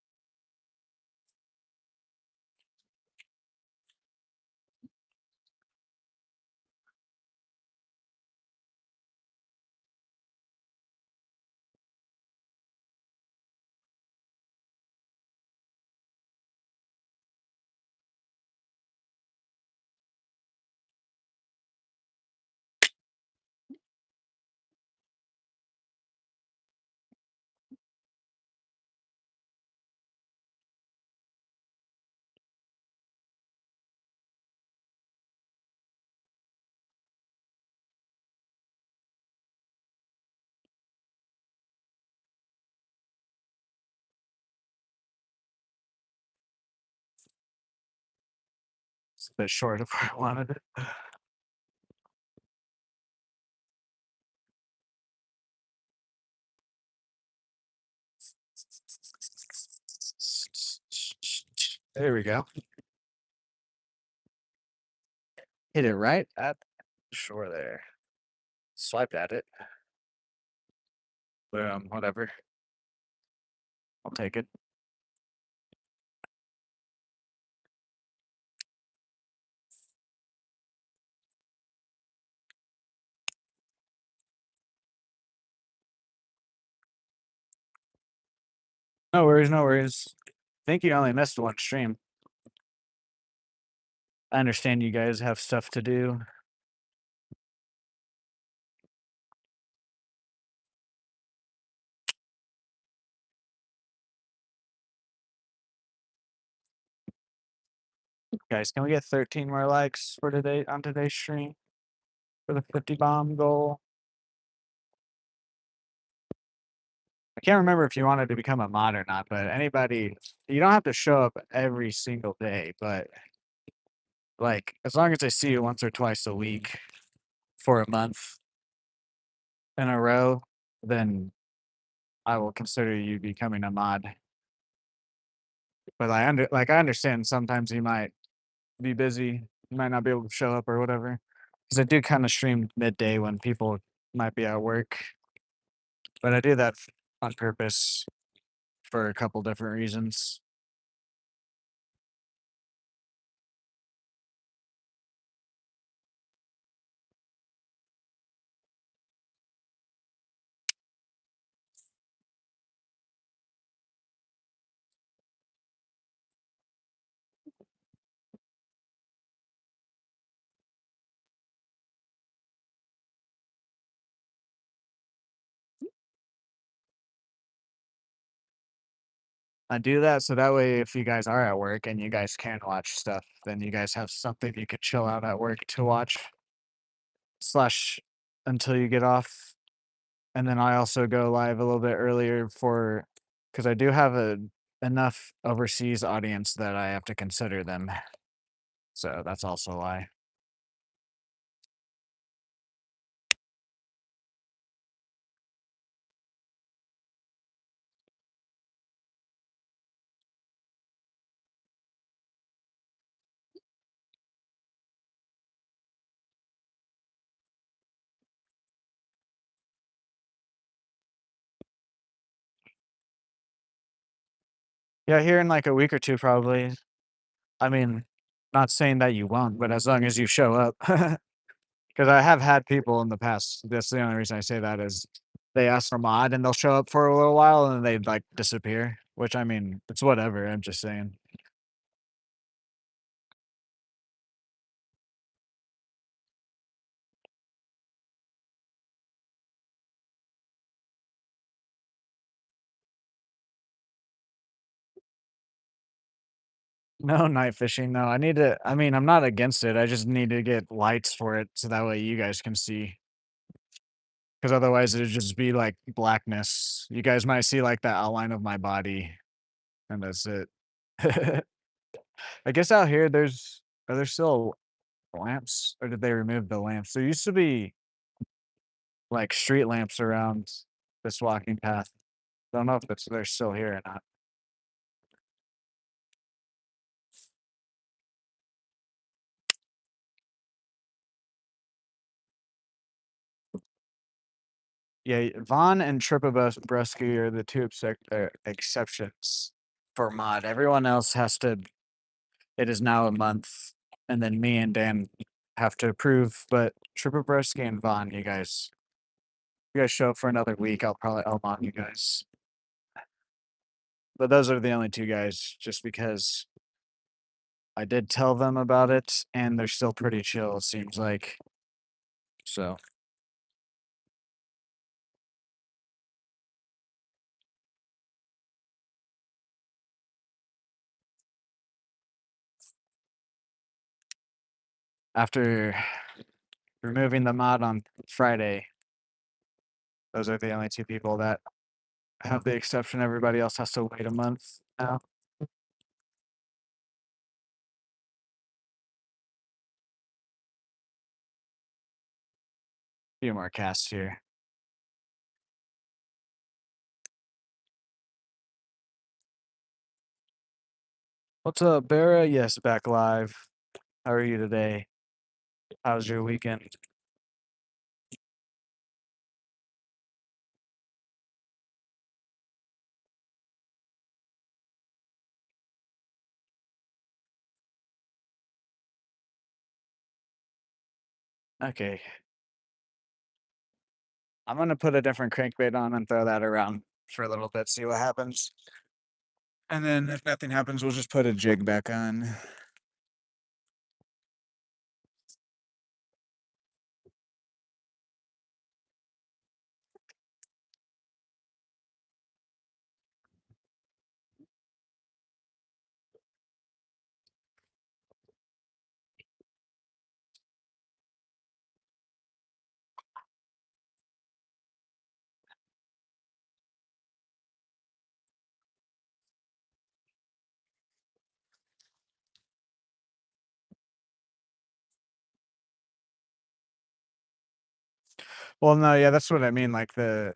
It's a bit short of where I wanted it. There we go. Hit it right at the shore there. Swiped at it. Boom, whatever. I'll take it. No worries, no worries. Think you only missed one stream. I understand you guys have stuff to do. Guys, can we get 13 more likes for today on today's stream for the 50 bomb goal? I can't remember if you wanted to become a mod or not, but anybody, you don't have to show up every single day, but like as long as I see you once or twice a week for a month in a row, then I will consider you becoming a mod. But I understand sometimes you might be busy, you might not be able to show up or whatever. Because I do kind of stream midday when people might be at work, but I do that on purpose for a couple different reasons. I do that so that way if you guys are at work and you guys can watch stuff, then you guys have something you could chill out at work to watch slash until you get off. And then I also go live a little bit earlier for because I do have a enough overseas audience that I have to consider them. So that's also why. Yeah, here in like a week or two, probably. I mean, not saying that you won't, but as long as you show up. Because I have had people in the past. That's the only reason I say that is they ask for mod and they'll show up for a little while and then they like disappear. Which I mean, it's whatever. I'm just saying. No night fishing. No, I need to. I mean, I'm not against it. I just need to get lights for it so that way you guys can see. Because otherwise, it'd just be like blackness. You guys might see like the outline of my body, and that's it. I guess out here, are there still lamps, or did they remove the lamps? There used to be like street lamps around this walking path. Don't know if they're still here or not. Yeah, Vaughn and Brusky are the two exceptions for mod. Everyone else has to. It is now a month, and then me and Dan have to approve. But Brusky and Vaughn, you guys show up for another week. I'll mod you guys. But those are the only two guys, just because I did tell them about it, and they're still pretty chill. It seems like so. After removing the mod on Friday, those are the only two people that have the exception. Everybody else has to wait a month now. Few more casts here. What's up, Bera? Yes, back live. How are you today? How's your weekend? Okay. I'm gonna put a different crankbait on and throw that around for a little bit, see what happens. And then if nothing happens, we'll just put a jig back on. Well, no, yeah, that's what I mean, like, the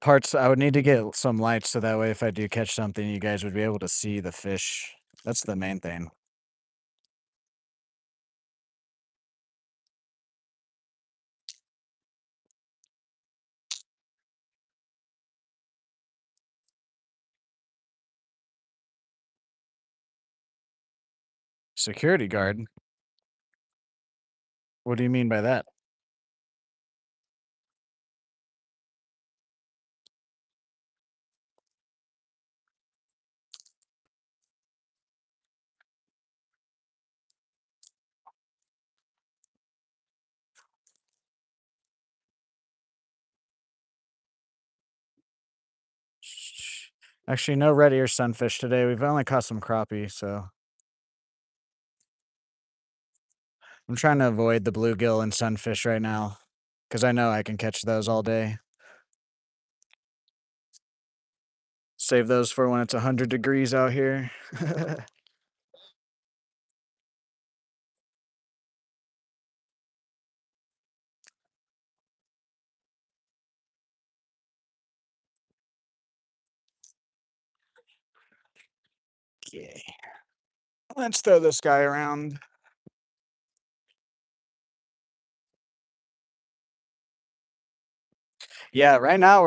parts I would need to get some lights so that way if I do catch something, you guys would be able to see the fish. That's the main thing. Security guard? What do you mean by that? Actually, no red ear sunfish today. We've only caught some crappie, so I'm trying to avoid the bluegill and sunfish right now because I know I can catch those all day. Save those for when it's 100 degrees out here. Okay, let's throw this guy around. Yeah, right now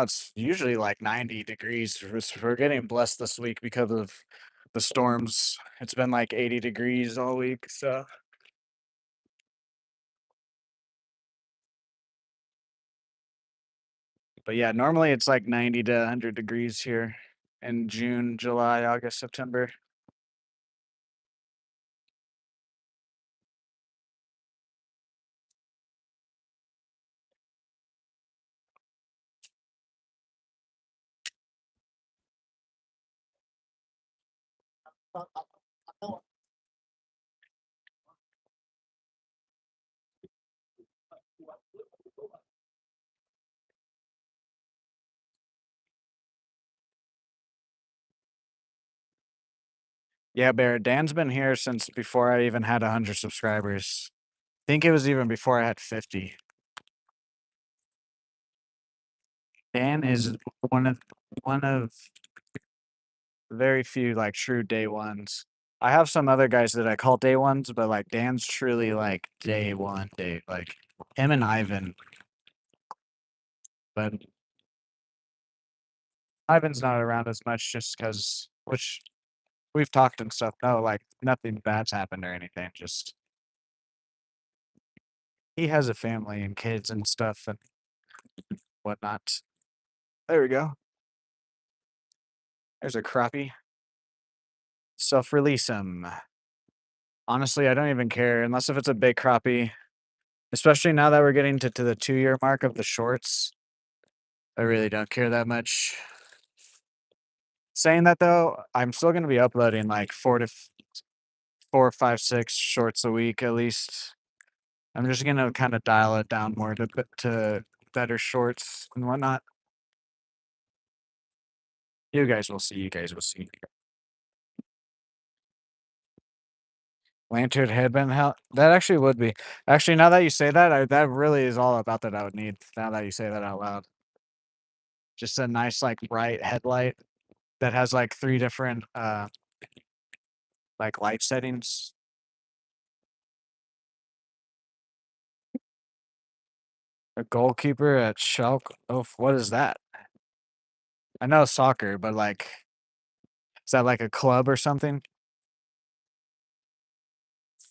it's usually like 90 degrees. We're getting blessed this week because of the storms. It's been like 80 degrees all week, so but yeah, normally it's like 90 to 100 degrees here in June, July, August, September. Yeah, Bear, Dan's been here since before I even had 100 subscribers. Think it was even before I had 50. Dan is one of one of very few like true day ones. I have some other guys that I call day ones, but like Dan's truly like day one, day like him and Ivan. But Ivan's not around as much just because, which we've talked and stuff. No, like nothing bad's happened or anything. Just he has a family and kids and stuff and whatnot. There we go. There's a crappie. Self-release him. Honestly, I don't even care unless if it's a big crappie, especially now that we're getting to the 2-year mark of the shorts. I really don't care that much. Saying that though, I'm still gonna be uploading like 4, 5, 6 shorts a week at least. I'm just gonna kind of dial it down more to better shorts and whatnot. You guys will see. You guys will see. Lantern headband, how that actually would be. Actually, now that you say that, that really is all about that I would need. Now that you say that out loud, just a nice like bright headlight that has like 3 different like light settings. A goalkeeper at Schalke. Oh, what is that? I know soccer, but like, is that like a club or something?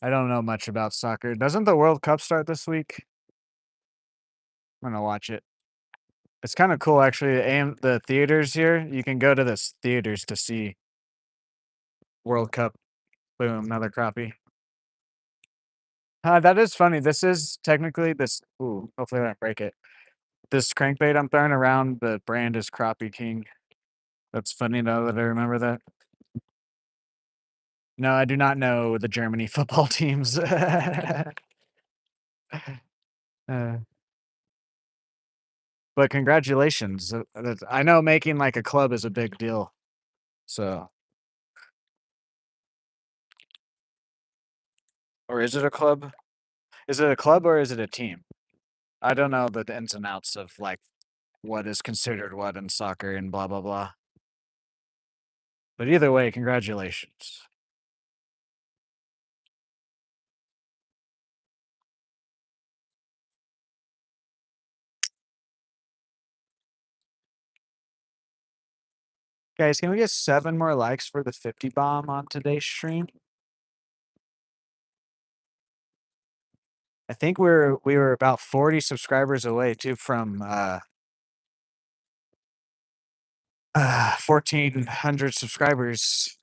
I don't know much about soccer. Doesn't the World Cup start this week? I'm gonna watch it. It's kind of cool, actually. The theaters here, you can go to this theaters to see World Cup. Boom, another crappie. That is funny. This is technically this. Ooh, hopefully I don't break it. This crankbait I'm throwing around, the brand is Crappie King. That's funny though that I remember that. No, I do not know the Germany football teams. Uh, but congratulations. I know making like a club is a big deal. So, or is it a club? Is it a club or is it a team? I don't know the ins and outs of like what is considered what in soccer and blah blah blah. But either way, congratulations. Guys, can we get 7 more likes for the 50 bomb on today's stream? I think we were about 40 subscribers away too from 1,400 subscribers.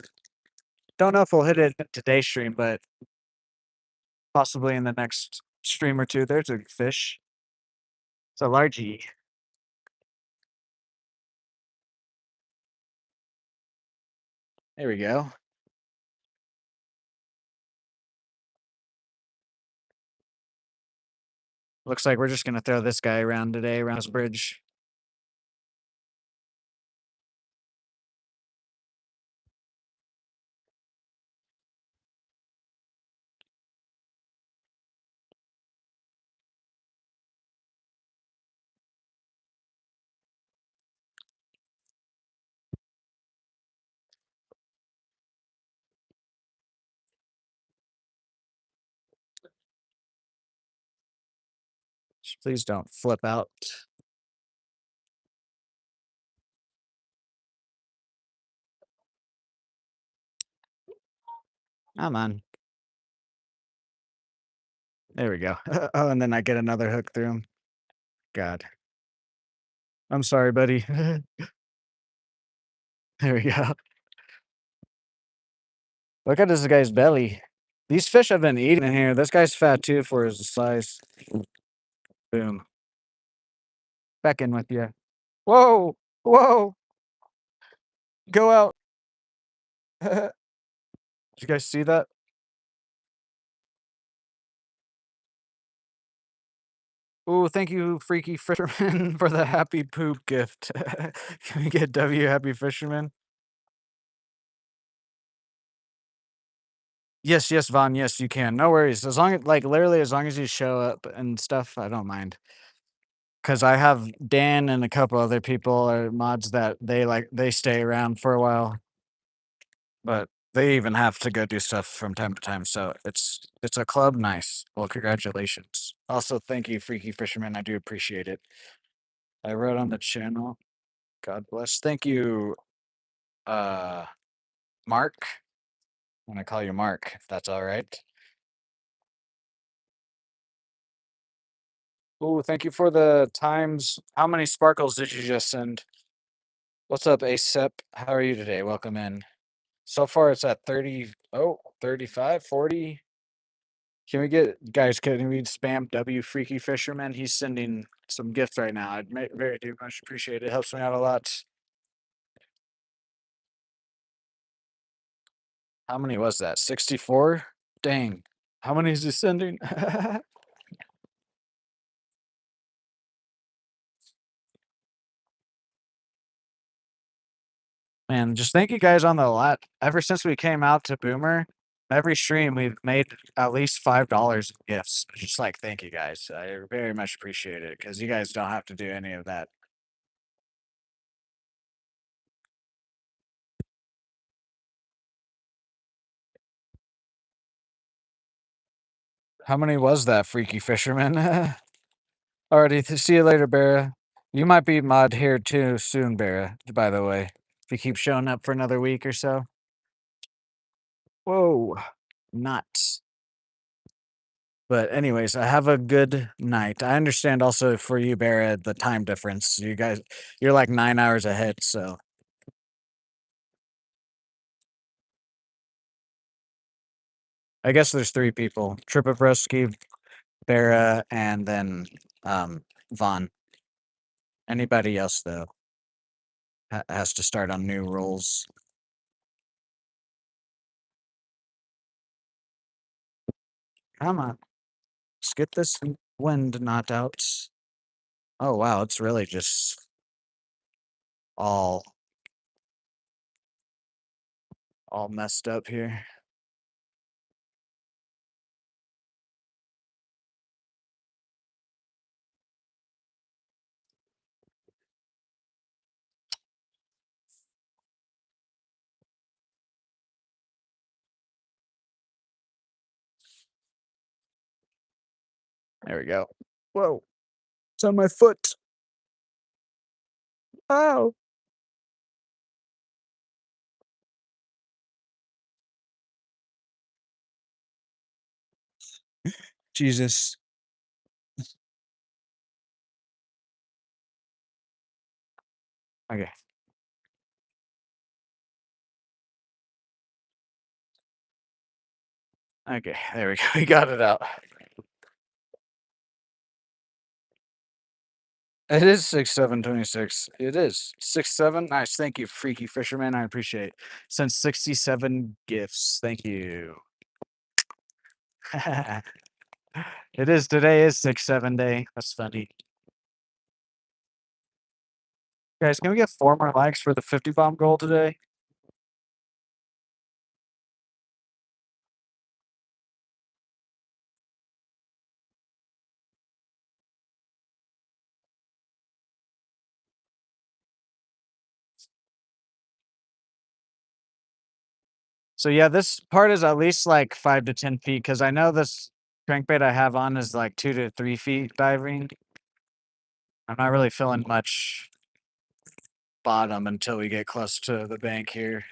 Don't know if we'll hit it in today's stream, but possibly in the next stream or two. There's a fish. It's a largie. There we go. Looks like we're just gonna throw this guy around today, around this bridge. Just please don't flip out. Come on. There we go. Oh, and then I get another hook through him. God. I'm sorry, buddy. There we go. Look at this guy's belly. These fish have been eating in here. This guy's fat too for his size. Boom. Back in with you. Whoa! Whoa! Go out. Did you guys see that? Oh, thank you, Freaky Fisherman, for the happy poop gift. Can we get W Happy Fisherman? Yes, yes, Vaughn. Yes, you can. No worries. As long as, like, literally, as long as you show up and stuff, I don't mind. Cause I have Dan and a couple other people or mods that they stay around for a while, but they even have to go do stuff from time to time. So it's a club. Nice. Well, congratulations. Also, thank you, Freaky Fisherman. I do appreciate it. I wrote on the channel. God bless. Thank you, uh, Mark. I'm gonna call you Mark, if that's all right. Oh, thank you for the times. How many sparkles did you just send? What's up, ASEP? How are you today? Welcome in. So far, it's at 30. Oh, 35, 40. Can we get, guys, can we spam W Freaky Fisherman? He's sending some gifts right now. I'd very do much appreciate it. Helps me out a lot. How many was that? 64? Dang. How many is he sending? Man, just thank you guys on the lot. Ever since we came out to Boomer, every stream we've made at least $5 in gifts. Just like thank you guys. I very much appreciate it because you guys don't have to do any of that. How many was that, Freaky Fisherman? Alrighty, see you later, Bera. You might be mod here too soon, Bera, by the way. If you keep showing up for another week or so. Whoa. Nuts. But anyways, I have a good night. I understand also for you, Bera, the time difference. You guys, you're like 9 hours ahead, so. I guess there's 3 people. Tripabroski, Bera, and then Vaughn. Anybody else though has to start on new rules. Come on. Let's get this wind knocked out. Oh wow, it's really just all all messed up here. There we go. Whoa, it's on my foot. Ow. Jesus. Okay. Okay, there we go. We got it out. It is 6/7/26. It is 6/7. Nice. Thank you, freaky fisherman. I appreciate. Sent 67 gifts. Thank you. It is today is 6/7 day. That's funny. Guys, can we get 4 more likes for the 50 bomb goal today? So yeah, this part is at least like 5 to 10 feet because I know this crankbait I have on is like 2 to 3 feet diving. I'm not really feeling much bottom until we get close to the bank here.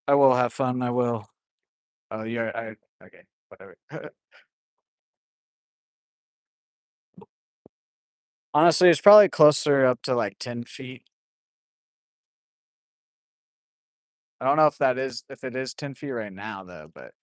I will have fun. I will. Oh, you're okay. Whatever. Honestly, it's probably closer up to like 10 feet. I don't know if it is 10 feet right now though, but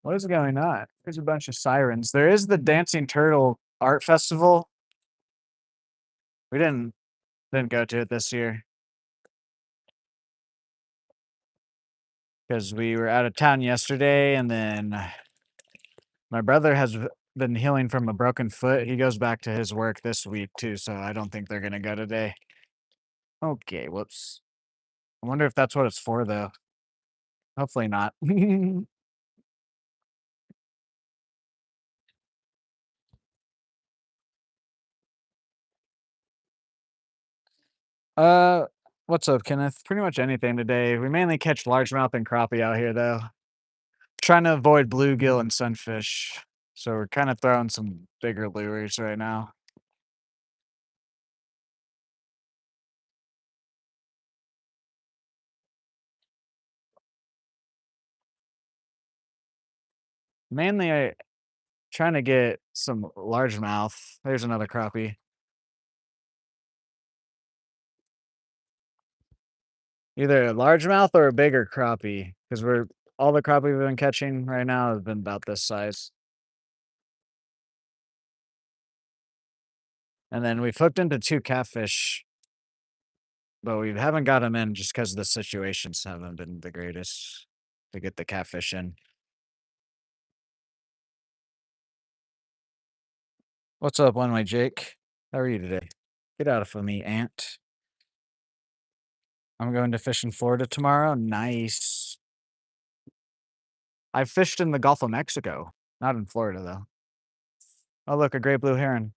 what is going on? There's a bunch of sirens. There is the Dancing Turtle Art Festival. We didn't go to it this year because we were out of town yesterday, and then my brother has been healing from a broken foot. He goes back to his work this week too, so I don't think they're gonna go today. Okay, whoops. I wonder if that's what it's for though. Hopefully not. Uh, what's up, Kenneth? Pretty much anything today. We mainly catch largemouth and crappie out here, though. Trying to avoid bluegill and sunfish, so we're kind of throwing some bigger lures right now. Mainly, I trying to get some largemouth. There's another crappie. Either a largemouth or a bigger crappie, because we're all the crappie we've been catching right now has been about this size. And then we've hooked into 2 catfish, but we haven't got them in just because the situations haven't been the greatest to get the catfish in. What's up, one way Jake? How are you today? Get out of me, Ant. I'm going to fish in Florida tomorrow. Nice. I've fished in the Gulf of Mexico, not in Florida though. Oh, look, a great blue heron.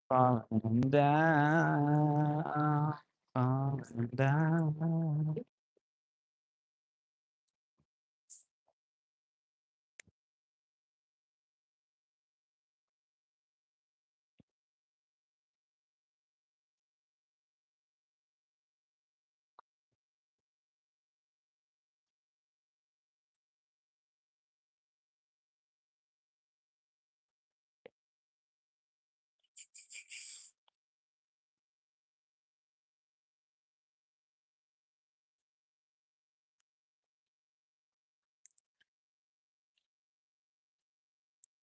Falling down, falling down.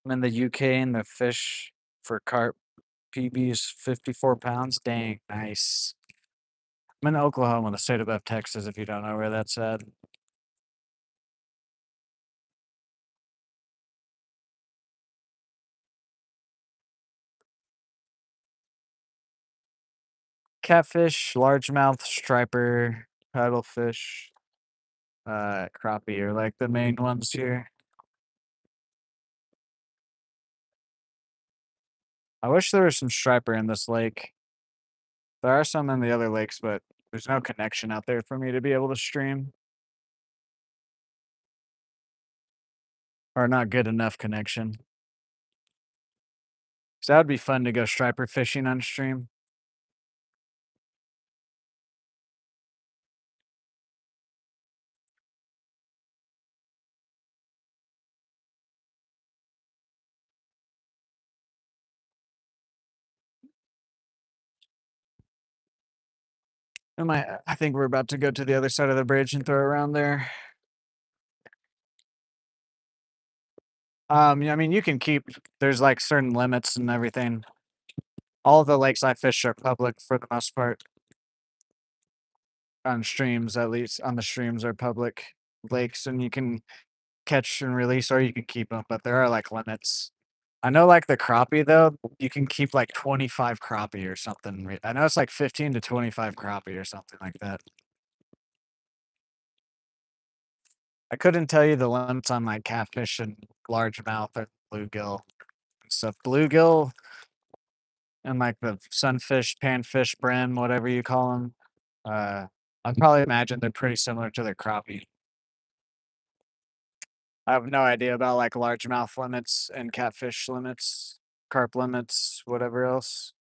I'm in the UK and the fish for carp PB is 54 pounds. Dang, nice. I'm in Oklahoma, the state above Texas, if you don't know where that's at. Catfish, largemouth, striper, paddlefish, crappie are like the main ones here. I wish there was some striper in this lake. There are some in the other lakes, but there's no connection out there for me to be able to stream. Or not good enough connection. So that would be fun to go striper fishing on stream. I think we're about to go to the other side of the bridge and throw around there. Yeah, I mean, you can keep. There's like certain limits and everything. All of the lakes I fish are public for the most part. On streams, at least on the streams, are public lakes, and you can catch and release, or you can keep them. But there are like limits. I know, like the crappie though, you can keep like 25 crappie or something. I know it's like 15 to 25 crappie or something like that. I couldn't tell you the limits on like catfish and largemouth or bluegill and stuff. Bluegill and like the sunfish, panfish, brim, whatever you call them. I'd probably imagine they're pretty similar to the crappie. I have no idea about like largemouth limits and catfish limits, carp limits, whatever else.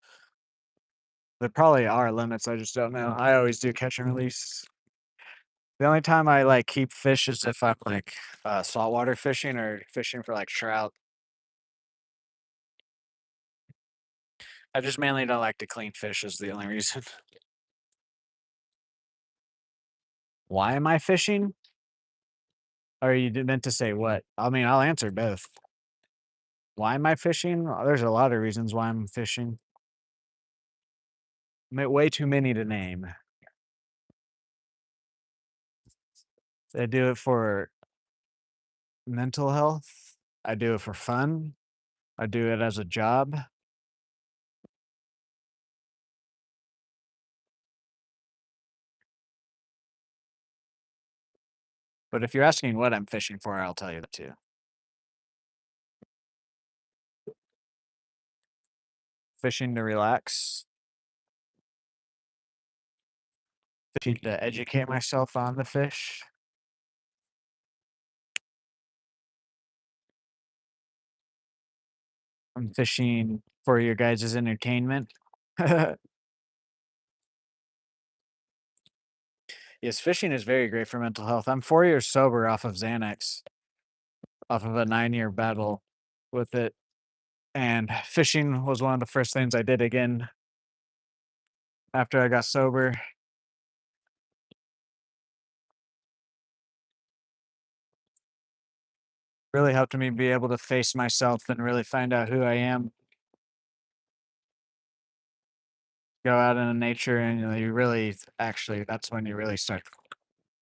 There probably are limits. I just don't know. I always do catch and release. The only time I like keep fish is if I'm like saltwater fishing or fishing for like trout. I just mainly don't like to clean fish is the only reason. Why am I fishing? Or you meant to say what? I mean, I'll answer both. Why am I fishing? There's a lot of reasons why I'm fishing. Way too many to name. I do it for mental health. I do it for fun. I do it as a job. But if you're asking what I'm fishing for, I'll tell you that too. Fishing to relax, fishing to educate myself on the fish. I'm fishing for your guys' entertainment. Yes, fishing is very great for mental health. I'm 4 years sober off of Xanax, off of a 9-year battle with it. And fishing was one of the first things I did again after I got sober. Really helped me be able to face myself and really find out who I am. Go out in nature and you really actually that's when you really start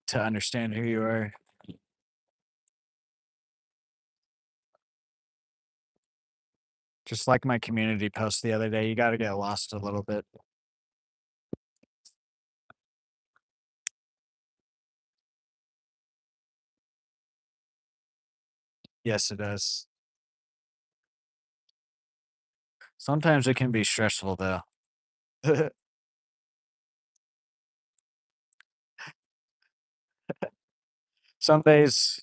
to understand who you are. Just like my community post the other day, you gotta get lost a little bit. Yes, it does. Sometimes it can be stressful though. Some days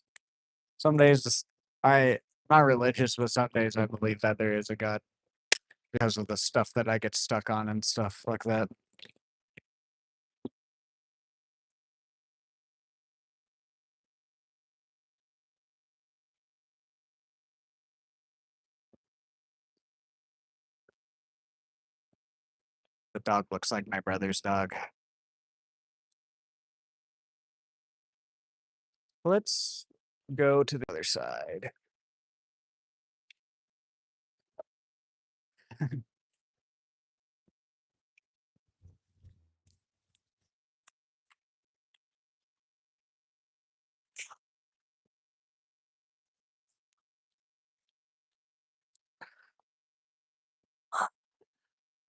some days I not religious, but some days I believe that there is a God because of the stuff that I get stuck on and stuff like that. The dog looks like my brother's dog. Let's go to the other side.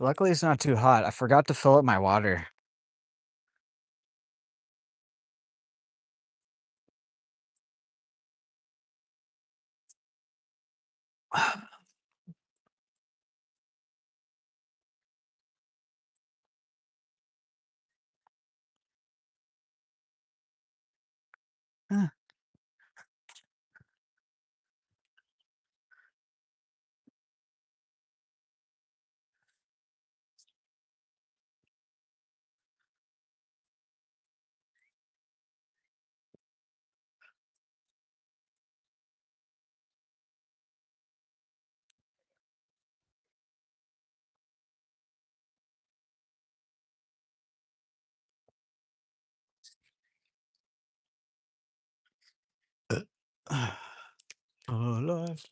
Luckily, it's not too hot. I forgot to fill up my water. Alive.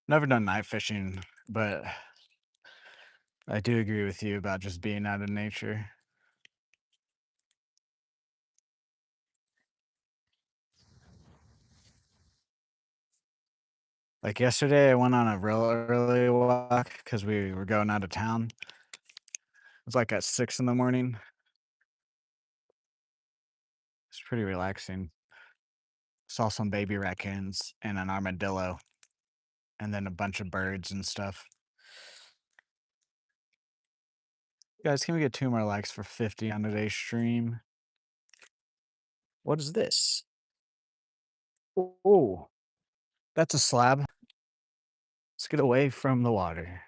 Never done night fishing, but I do agree with you about just being out in nature. Like yesterday, I went on a real early walk because we were going out of town. It was like at 6 in the morning. It's pretty relaxing. Saw some baby raccoons and an armadillo, and then a bunch of birds and stuff. Guys, can we get 2 more likes for 50 on today's stream? What is this? Oh, that's a slab. Let's get away from the water.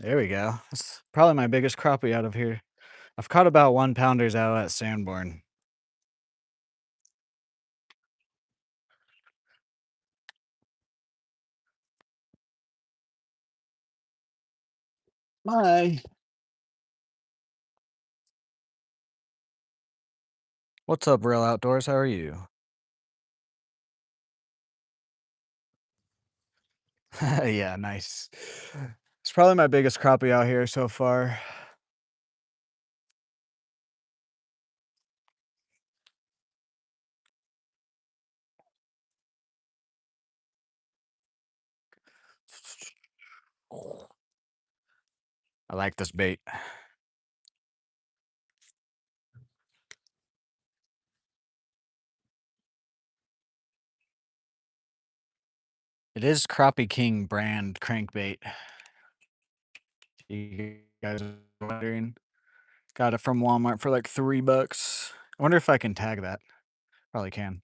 There we go. That's probably my biggest crappie out of here. I've caught about 1 pounders out at Sanborn. My. What's up, Real Outdoors? How are you? Yeah, nice. It's probably my biggest crappie out here so far. I like this bait. It is Crappie King brand crankbait. You guys are wondering. Got it from Walmart for like $3. I wonder if I can tag that. Probably can.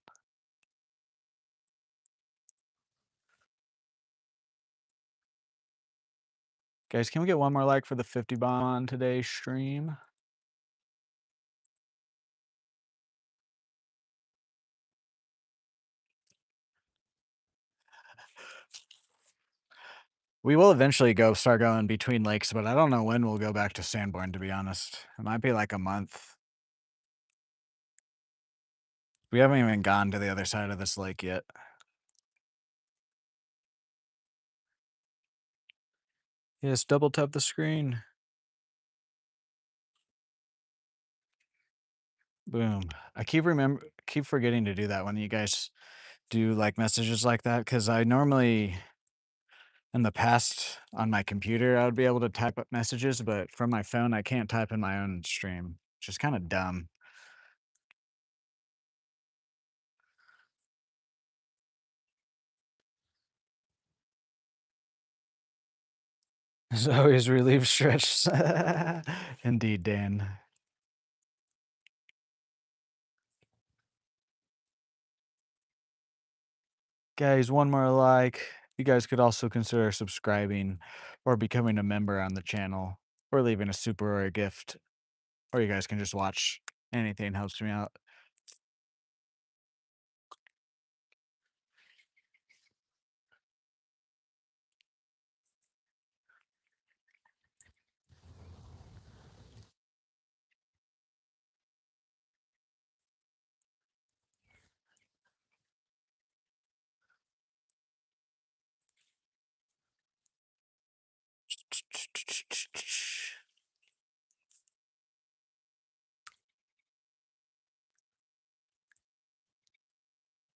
Guys, can we get 1 more like for the 50 bomb on today's stream? We will eventually start going between lakes, but I don't know when we'll go back to Sanborn, to be honest. It might be like a month. We haven't even gone to the other side of this lake yet. Yes, double tap the screen. Boom. I keep forgetting to do that when you guys do like messages like that because I normally in the past on my computer I would be able to type up messages, but from my phone I can't type in my own stream, which is kind of dumb. Zoe's relief stretch. Indeed, Dan. Guys, 1 more like. You guys could also consider subscribing or becoming a member on the channel or leaving a super or a gift, or you guys can just watch. Anything helps me out.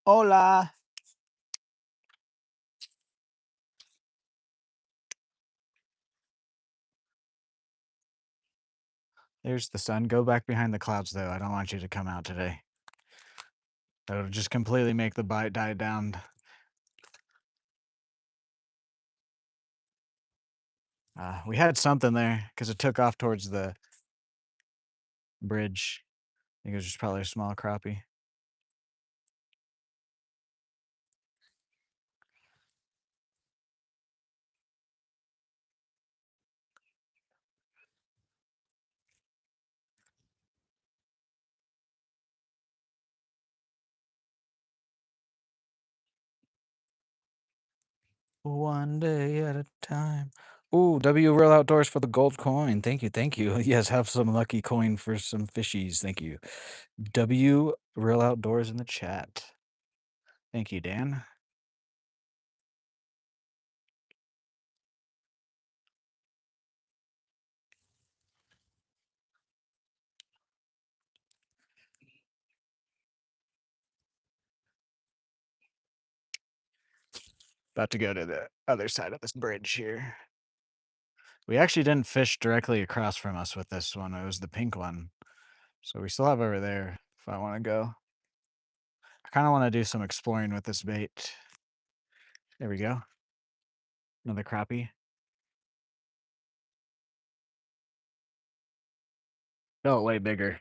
Hola. There's the sun. Go back behind the clouds, though. I don't want you to come out today. That'll just completely make the bite die down. We had something there because it took off towards the bridge. I think it was just probably a small crappie. One day at a time. Ooh, W Real Outdoors for the gold coin. Thank you, thank you. Yes, have some lucky coin for some fishies. Thank you. W Real Outdoors in the chat. Thank you, Dan. About to go to the other side of this bridge here. We actually didn't fish directly across from us with this one. It was the pink one. So we still have over there if I want to go. I kind of want to do some exploring with this bait. There we go. Another crappie. Oh, way bigger.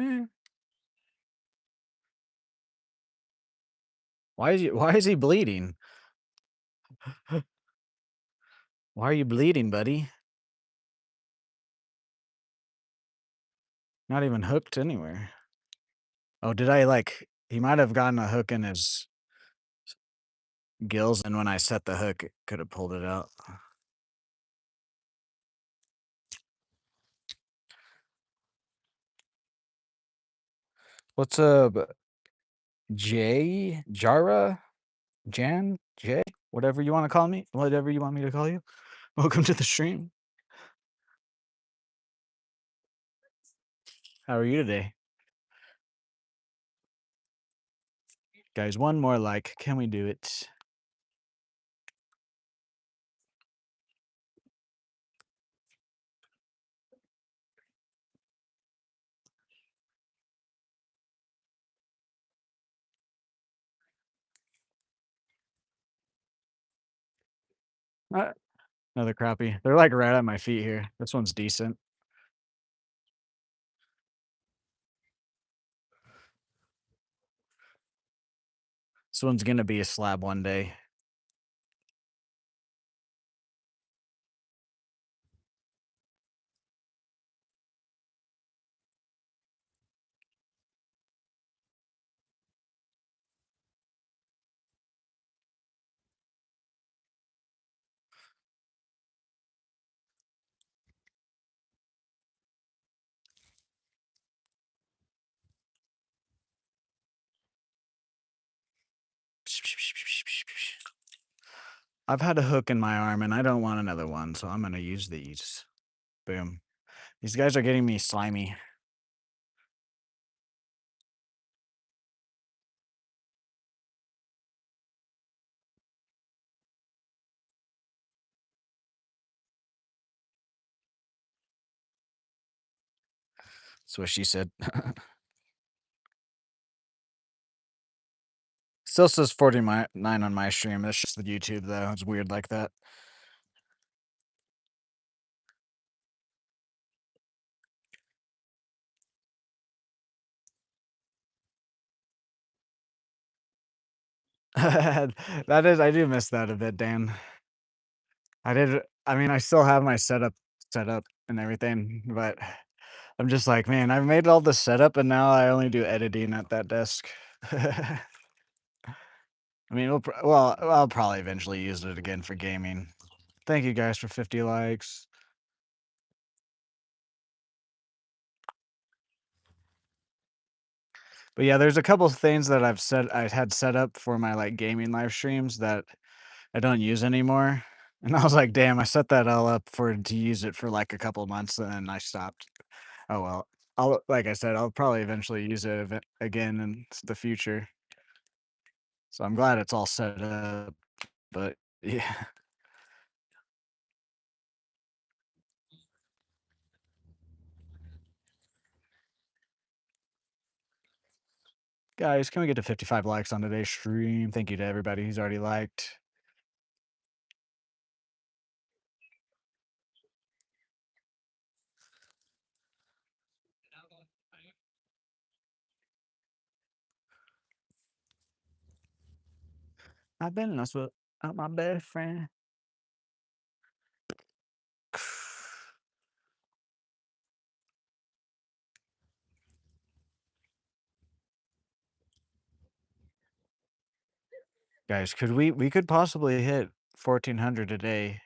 Eh. Why is he bleeding? Why are you bleeding, buddy? Not even hooked anywhere. Oh, did I like he might have gotten a hook in his gills, and when I set the hook, it could have pulled it out. What's up, Jay? Jara? Jan? Jay? Whatever you want to call me? Whatever you want me to call you? Welcome to the stream. How are you today? Guys, one more like. Can we do it? Uh, Another crappie. They're like right at my feet here. This one's decent. This one's gonna be a slab one day. I've had a hook in my arm and I don't want another one, so I'm gonna use these. Boom. These guys are getting me slimy. That's what she said. Still says 49 on my stream. That's just the YouTube though. It's weird like that. That is, I do miss that a bit, Dan. I mean, I still have my setup set up and everything, but I'm just like, man, I've made all the setup and now I only do editing at that desk. I mean, well, I'll probably eventually use it again for gaming. Thank you guys for 50 likes. But yeah, there's a couple of things that I had set up for my, like, gaming live streams that I don't use anymore, and I was like, "Damn, I set that all up for to use it for, like, a couple months, and then I stopped." Oh, well. I'll like I said, I'll probably eventually use it again in the future, so I'm glad it's all set up, but yeah. Guys, can we get to 55 likes on today's stream? Thank you to everybody who's already liked. I've been lost without my best friend. Guys, we could possibly hit 1,400 a day.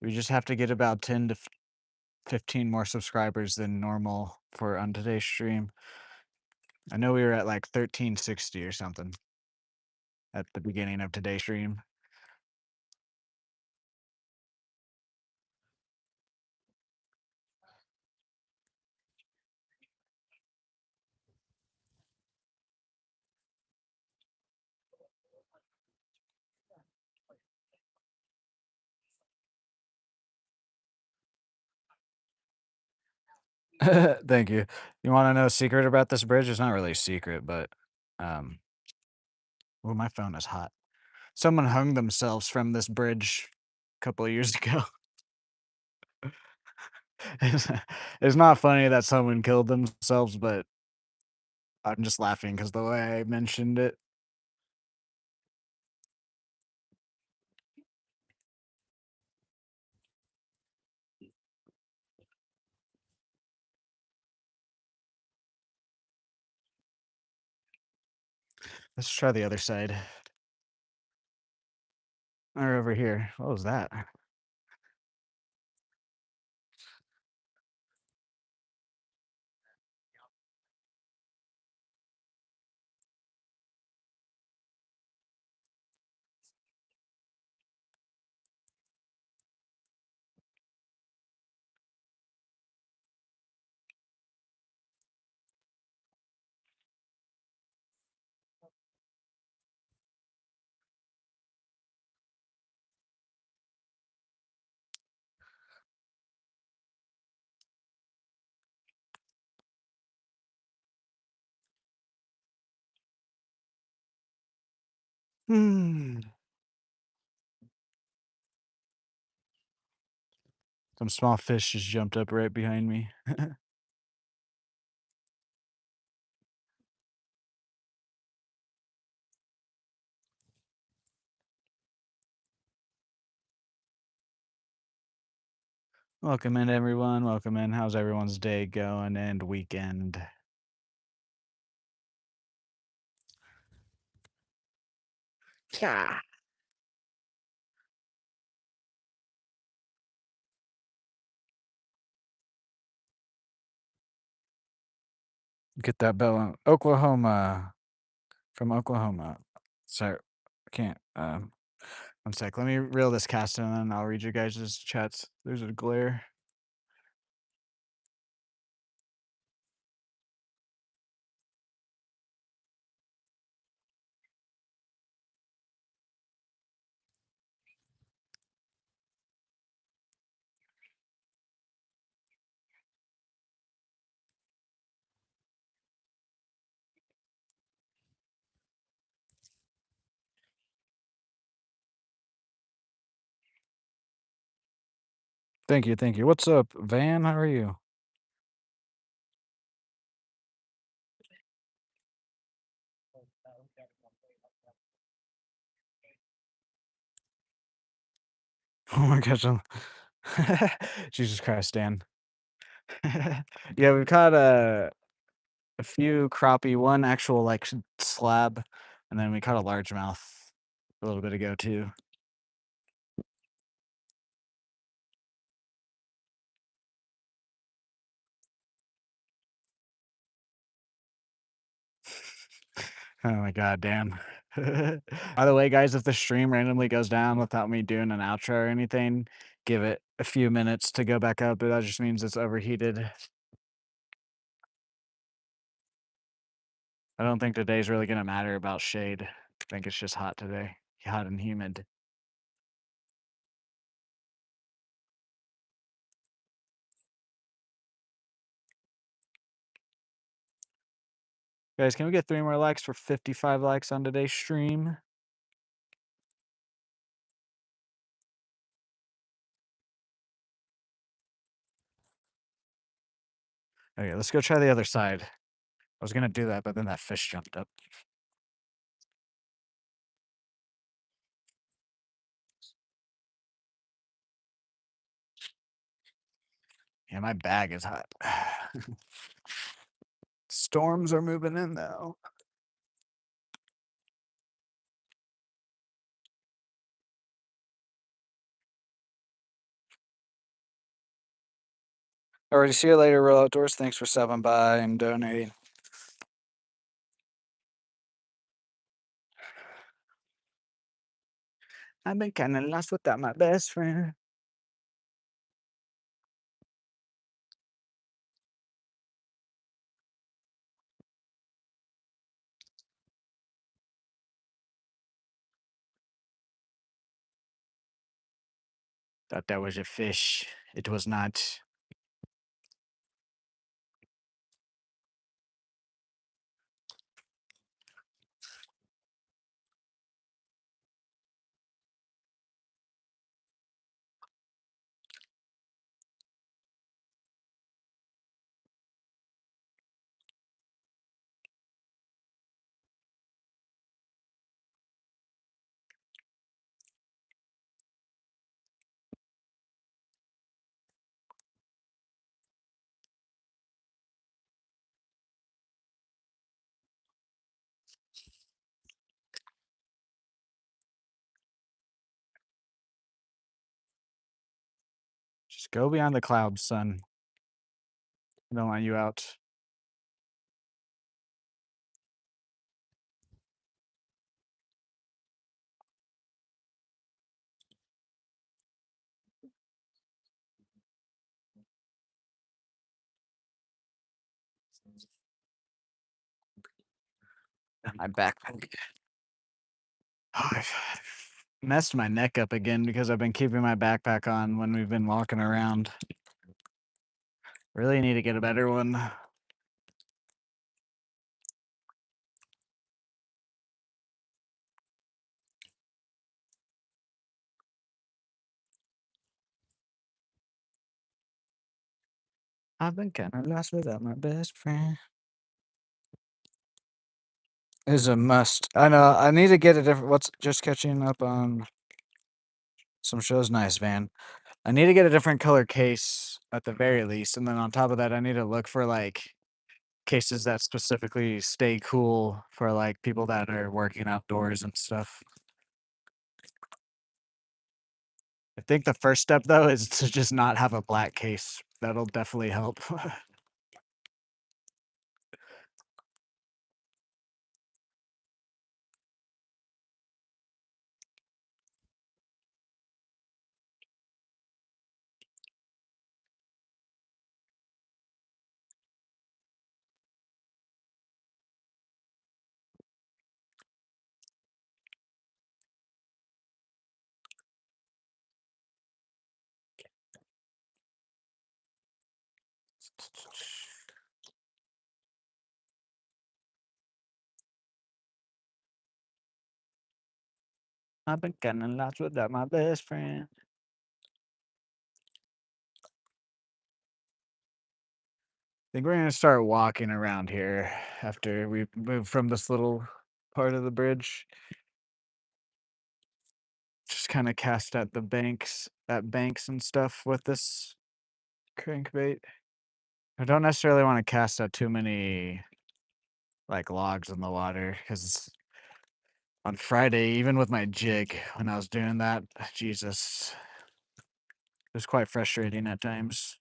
We just have to get about 10 to 15 more subscribers than normal for on today's stream. I know we were at like 1360 or something at the beginning of today's stream. Thank you. You wanna know a secret about this bridge? It's not really a secret, but, um oh, my phone is hot. Someone hung themselves from this bridge a couple of years ago. It's it's not funny that someone killed themselves, but I'm just laughing because the way I mentioned it. Let's try the other side. Or over here. What was that? Hmm. Some small fish just jumped up right behind me. Welcome in, everyone. Welcome in. How's everyone's day going and weekend? Yeah. Get that bell on Oklahoma. From Oklahoma. Sorry, I can't. 1 sec. Let me reel this cast in and then I'll read your guys' chats. There's a glare. Thank you, thank you. What's up, Van? How are you? Oh my gosh. Jesus Christ, Dan. Yeah, we've caught a few crappie, one actual like slab, and then we caught a largemouth a little bit ago too. Oh my god, damn. By the way, guys, if the stream randomly goes down without me doing an outro or anything, give it a few minutes to go back up, but that just means it's overheated. I don't think today's really gonna matter about shade. I think it's just hot today. Hot and humid. Guys, can we get 3 more likes for 55 likes on today's stream? Okay, let's go try the other side. I was gonna do that, but then that fish jumped up. Yeah, my bag is hot. Storms are moving in though. Alrighty, see you later, Real Outdoors. Thanks for stopping by and donating. I've been kinda lost without my best friend. Thought that was a fish. It was not. Just go beyond the clouds, son. I don't want you out. My backpack. Oh, I've messed my neck up again because I've been keeping my backpack on when we've been walking around. Really need to get a better one. I've been kinda lost without my best friend. Is a must. I know. I need to get a different. What's just catching up on some shows? Nice, man. I need to get a different color case at the very least, and then on top of that, I need to look for like cases that specifically stay cool for like people that are working outdoors and stuff. I think the first step though is to just not have a black case. That'll definitely help. I've been kinda lost without my best friend. Think we're gonna start walking around here after we move from this little part of the bridge. Just kind of cast at banks and stuff with this crankbait. I don't necessarily want to cast at too many like logs in the water because on Friday, even with my jig, when I was doing that, Jesus, it was quite frustrating at times.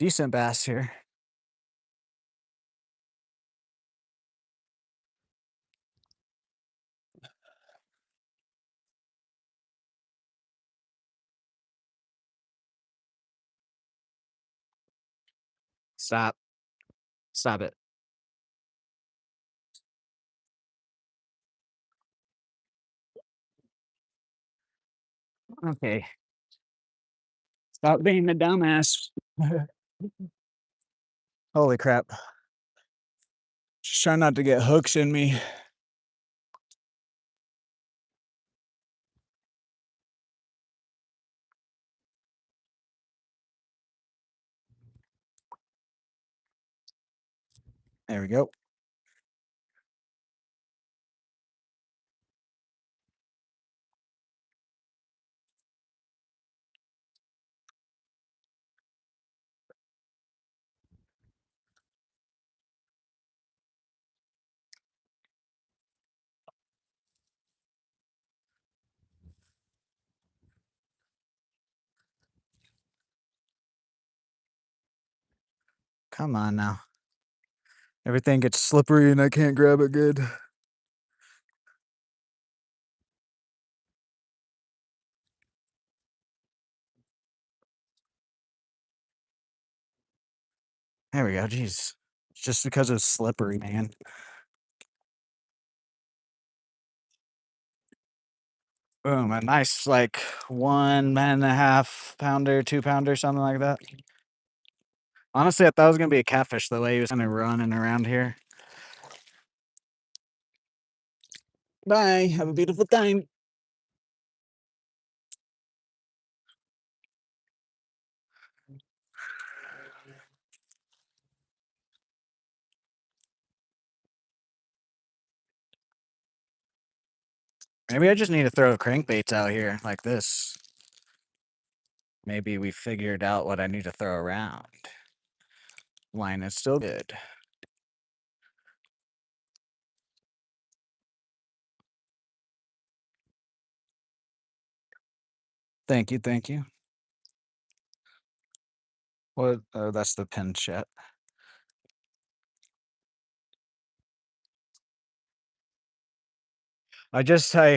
decent bass here. Stop. Stop it. Okay. Stop being a dumbass. Holy crap. Just try not to get hooks in me. There we go. Come on now. Everything gets slippery and I can't grab it good. There we go. Jeez. It's just because it's slippery, man. Boom. A nice, like, 1.5 pounder, 2 pounder, something like that. Honestly, I thought it was going to be a catfish the way he was kind of running around here. Bye. Have a beautiful time. Maybe I just need to throw crankbaits out here like this. Maybe we figured out what I need to throw around. Line is still good. Thank you, thank you. What? Oh, that's the pin chat. I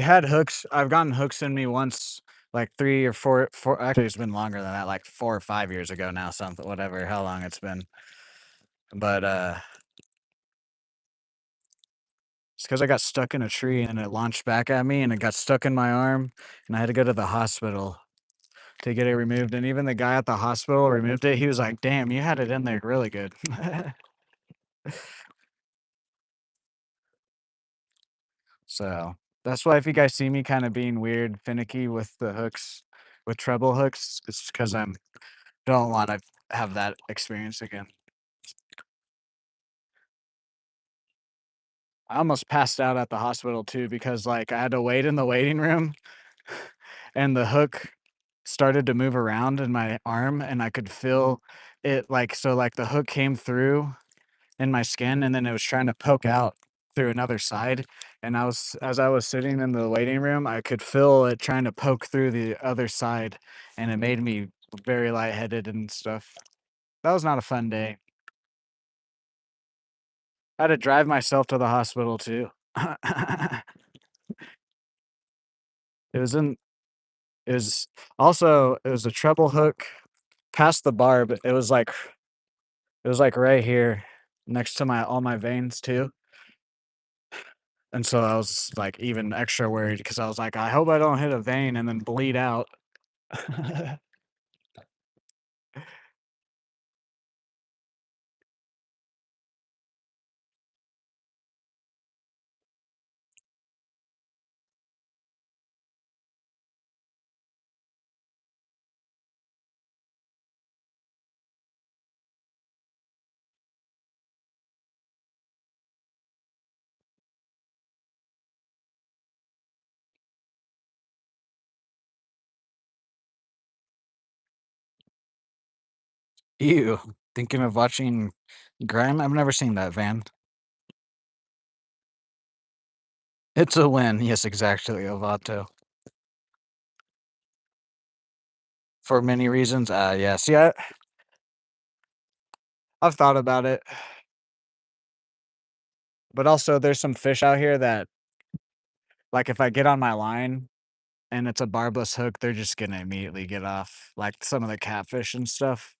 had hooks. I've gotten hooks in me once, like 3 or 4. Actually, it's been longer than that, like 4 or 5 years ago now. Something, whatever, how long it's been. But it's because I got stuck in a tree and it launched back at me and it got stuck in my arm and I had to go to the hospital to get it removed. And even the guy at the hospital removed it. He was like, "Damn, you had it in there really good." So that's why if you guys see me kind of being weird, finicky with the hooks, with treble hooks, it's because I'm don't want to have that experience again. I almost passed out at the hospital too because like I had to wait in the waiting room and the hook started to move around in my arm and I could feel it like so like the hook came through in my skin and then it was trying to poke out through another side and I was as I was sitting in the waiting room I could feel it trying to poke through the other side and it made me very lightheaded and stuff. That was not a fun day. I had to drive myself to the hospital too. It was in it was also it was a treble hook past the barb. It was like right here next to my all my veins too. And so I was like even extra worried because I was like, I hope I don't hit a vein and then bleed out. Ew. Thinking of watching Grime? I've never seen that, Van. It's a win. Yes, exactly, Avato. For many reasons. Yeah. See, I've thought about it, but also there's some fish out here that, like, if I get on my line and it's a barbless hook, they're just gonna immediately get off, like some of the catfish and stuff.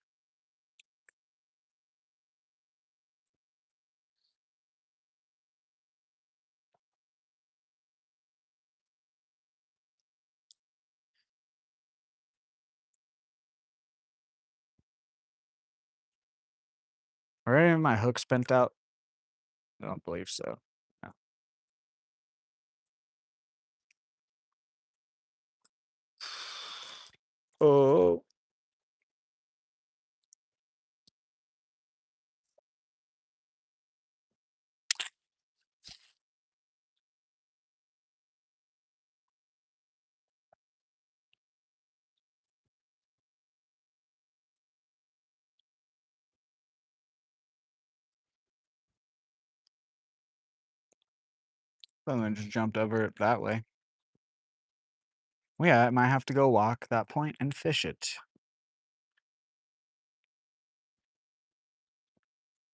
Are any of my hooks bent out? I don't believe so. No. Oh, someone just jumped over it that way. Well, yeah, I might have to go walk that point and fish it.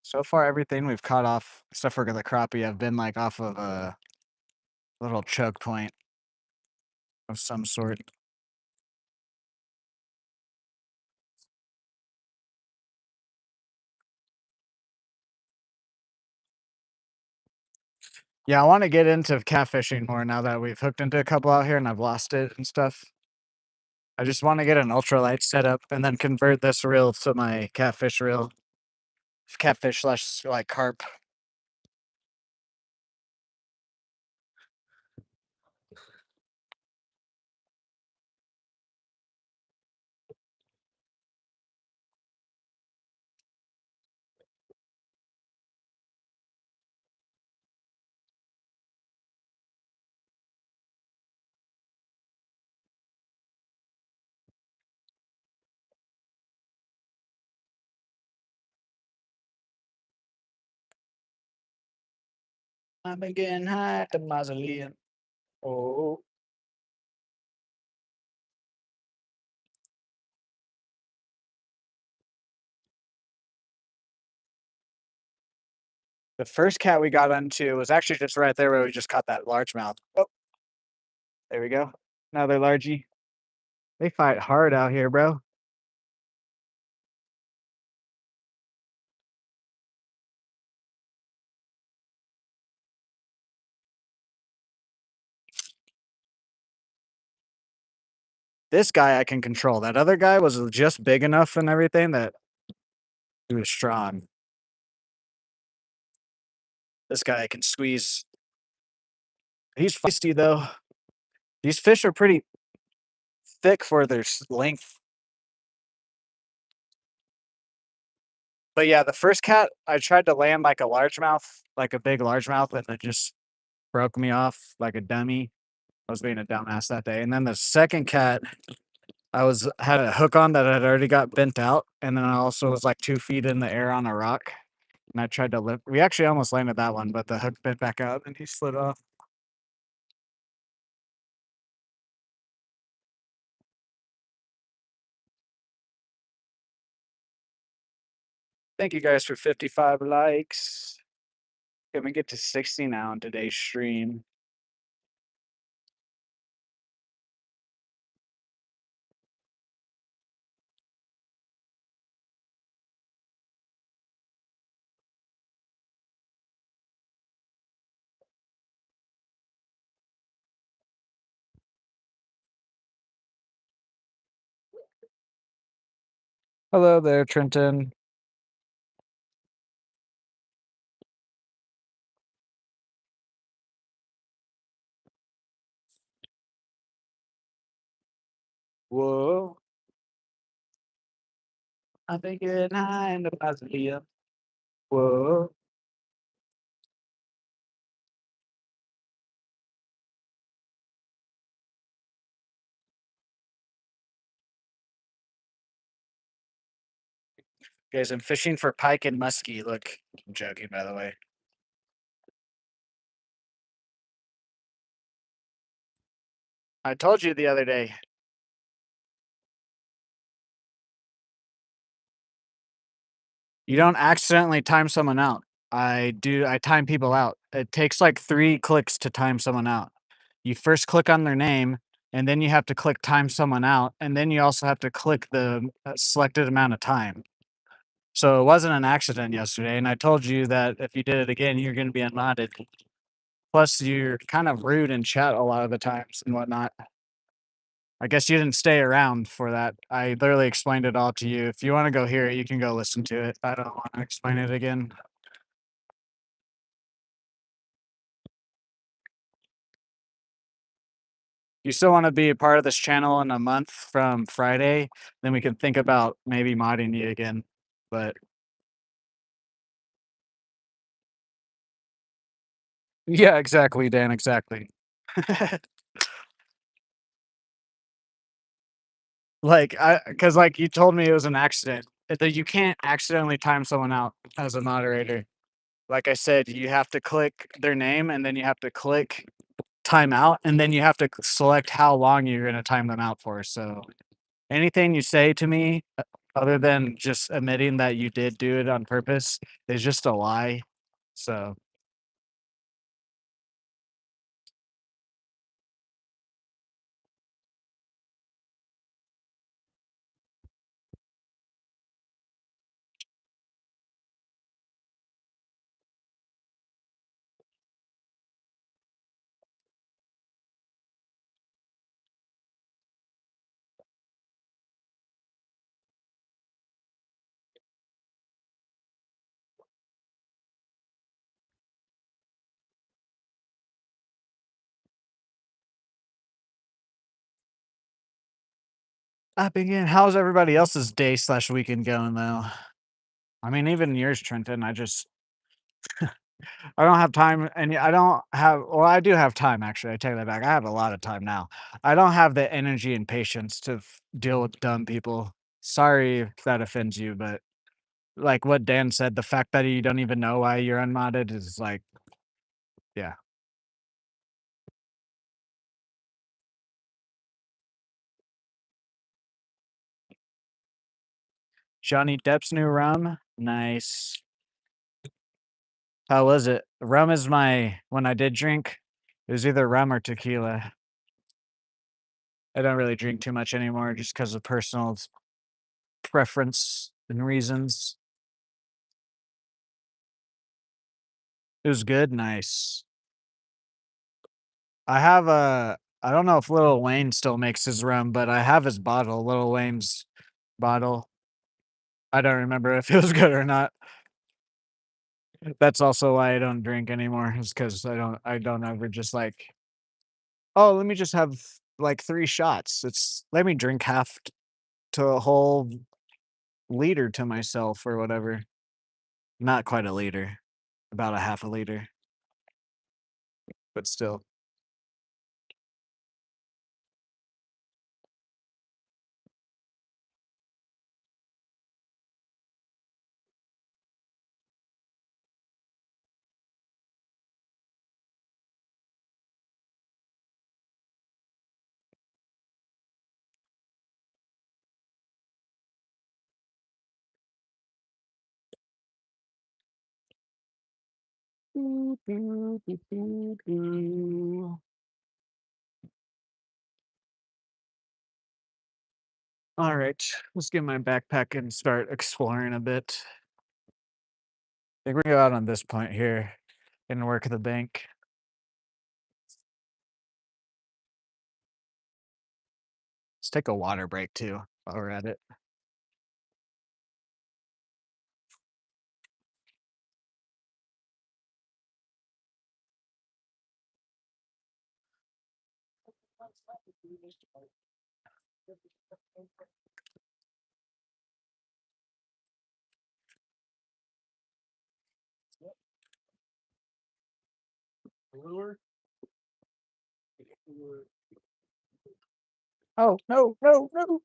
So far, everything we've caught off, except for the crappie, have been like off of a little choke point of some sort. Yeah, I want to get into catfishing more now that we've hooked into a couple out here and I've lost it and stuff. I just want to get an ultralight set up and then convert this reel to my catfish reel. Catfish slash like carp. I've been getting high at the mausoleum. Oh, the first cat we got onto was actually just right there where we just caught that largemouth. Oh, there we go. Another largie. They fight hard out here, bro. This guy I can control. That other guy was just big enough and everything that he was strong. This guy I can squeeze. He's feisty though. These fish are pretty thick for their length. But yeah, the first cat I tried to land like a largemouth, like a big largemouth, and it just broke me off like a dummy. I was being a dumbass that day. And then the second cat, I was had a hook on that had already got bent out, and then I also was like 2 feet in the air on a rock, and I tried to lift. We actually almost landed that one, but the hook bent back out and he slid off. Thank you guys for 55 likes. Can we get to 60 now in today's stream? Hello there, Trenton. Whoa. I've been getting high in the mausoleum. Whoa. Guys, I'm fishing for pike and muskie. Look, I'm joking, by the way. I told you the other day. You don't accidentally time someone out. I time people out. It takes like 3 clicks to time someone out. You first click on their name, and then you have to click time someone out, and then you also have to click the, selected amount of time. So it wasn't an accident yesterday, and I told you that if you did it again, you're gonna be unmodded. Plus, you're kind of rude in chat a lot of the times and whatnot. I guess you didn't stay around for that. I literally explained it all to you. If you wanna go hear it, you can go listen to it. I don't wanna explain it again. You still wanna be a part of this channel in a month from Friday, then we can think about maybe modding you again. But yeah, exactly, Dan, exactly. Like, cause like, you told me it was an accident, that you can't accidentally time someone out as a moderator. Like I said, you have to click their name, and then you have to click time out, and then you have to select how long you're gonna time them out for, so anything you say to me, other than just admitting that you did do it on purpose is just a lie, so I begin how's everybody else's day/weekend going, though? I mean, even yours, Trenton, I don't have time, and I don't have well, I do have time, actually, I take that back, I have a lot of time now. I don't have the energy and patience to deal with dumb people. Sorry if that offends you, but like what Dan said, the fact that you don't even know why you're unmodded is like yeah. Johnny Depp's new rum? Nice. How was it? Rum is my when I did drink, it was either rum or tequila. I don't really drink too much anymore just because of personal preference and reasons. It was good, nice. I don't know if Lil Wayne still makes his rum, but I have his bottle, Lil Wayne's bottle. I don't remember if it was good or not. That's also why I don't drink anymore, is because I don't ever just like, "Oh, let me just have, like, 3 shots." It's let me drink half to a whole liter to myself or whatever. Not quite a liter, about a half a liter, but still. Alright, let's get my backpack and start exploring a bit. I think we go out on this point here and work at the bank. Let's take a water break too while we're at it. Oh, no, no, no.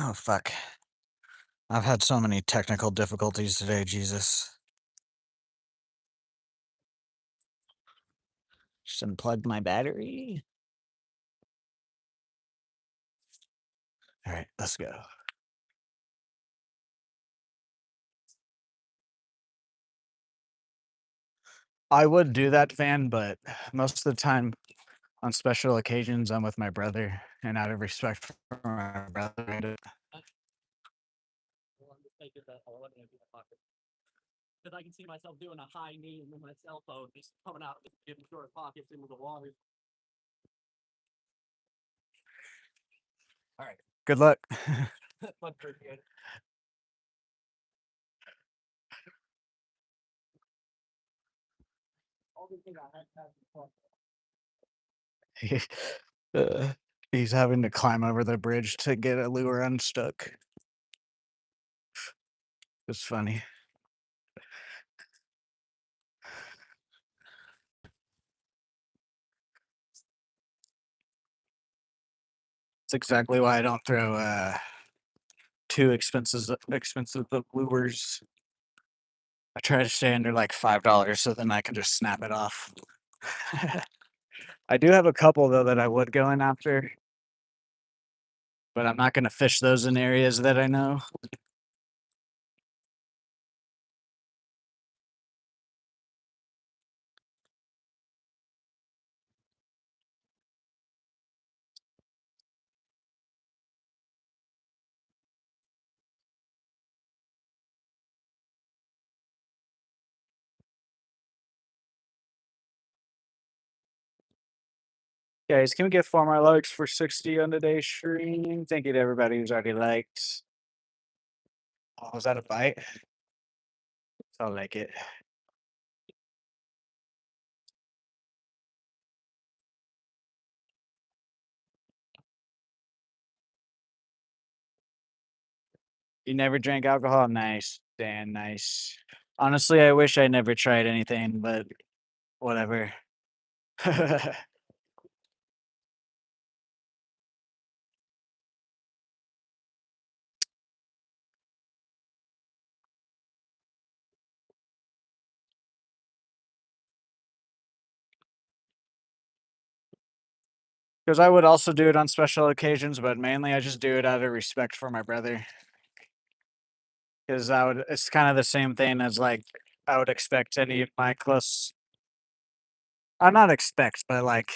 Oh, fuck. I've had so many technical difficulties today, Jesus. Just unplugged my battery. All right, let's go. I would do that, Van, but most of the time on special occasions, I'm with my brother, and out of respect for my brother, I do. Because I can see myself doing a high knee and then my cell phone just coming out, getting short pockets into the water. All right. Good luck. Look pretty good. uh, he's having to climb over the bridge to get a lure unstuck. It's funny. It's exactly why I don't throw too expensive lures. I try to stay under like $5 so then I can just snap it off. I do have a couple though that I would go in after, but I'm not gonna fish those in areas that I know. Guys, can we get 4 more likes for 60 on today's stream? Thank you to everybody who's already liked. Oh, was that a bite? Sound like it. You never drank alcohol? Nice, Dan, nice. Honestly, I wish I never tried anything, but whatever. Because I would also do it on special occasions, but mainly I just do it out of respect for my brother. Because it's kind of the same thing as like I would expect any of my close. I not expect, but like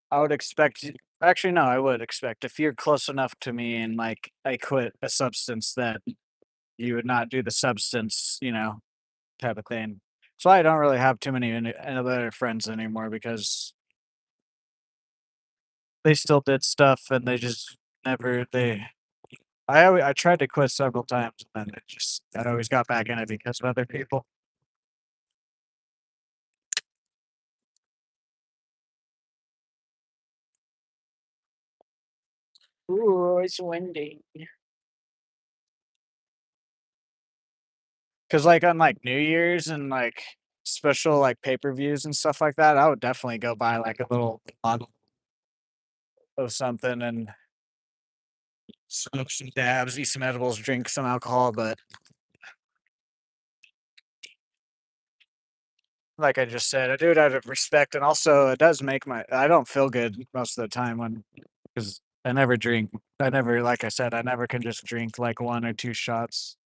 I would expect. Actually, no, I would expect if you're close enough to me and like I quit a substance that you would not do the substance, type of thing. So I don't really have too many other friends anymore because they still did stuff and they just never they. I tried to quit several times and then I always got back in it because of other people. Ooh, it's windy. Cause like on like New Year's and like special like pay-per-views and stuff like that, I would definitely go buy like a little bottle of something and smoke some dabs, eat some edibles, drink some alcohol, but like I just said, I do it out of respect, and also it does make I don't feel good most of the time because I never drink. I never, like I said, I never can just drink like 1 or 2 shots.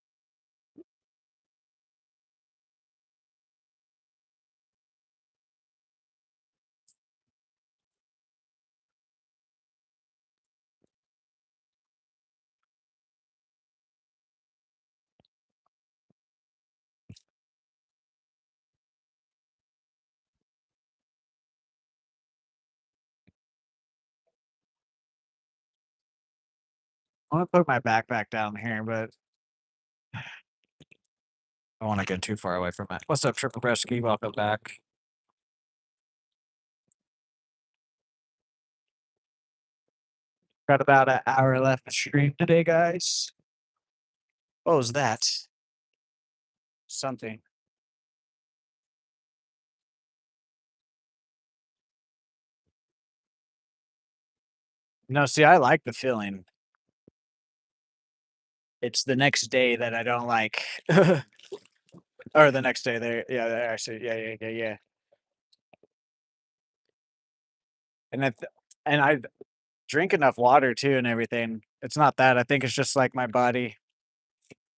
I want to put my backpack down here, but I don't want to get too far away from it. What's up, Triple Bresky? Welcome back. Got about an hour left to stream today, guys. What was that? Something. No, see, I like the feeling. It's the next day that I don't like. Or the next day there yeah, there actually yeah, yeah, yeah, yeah. And I drink enough water too and everything. It's not that, I think it's just, like, my body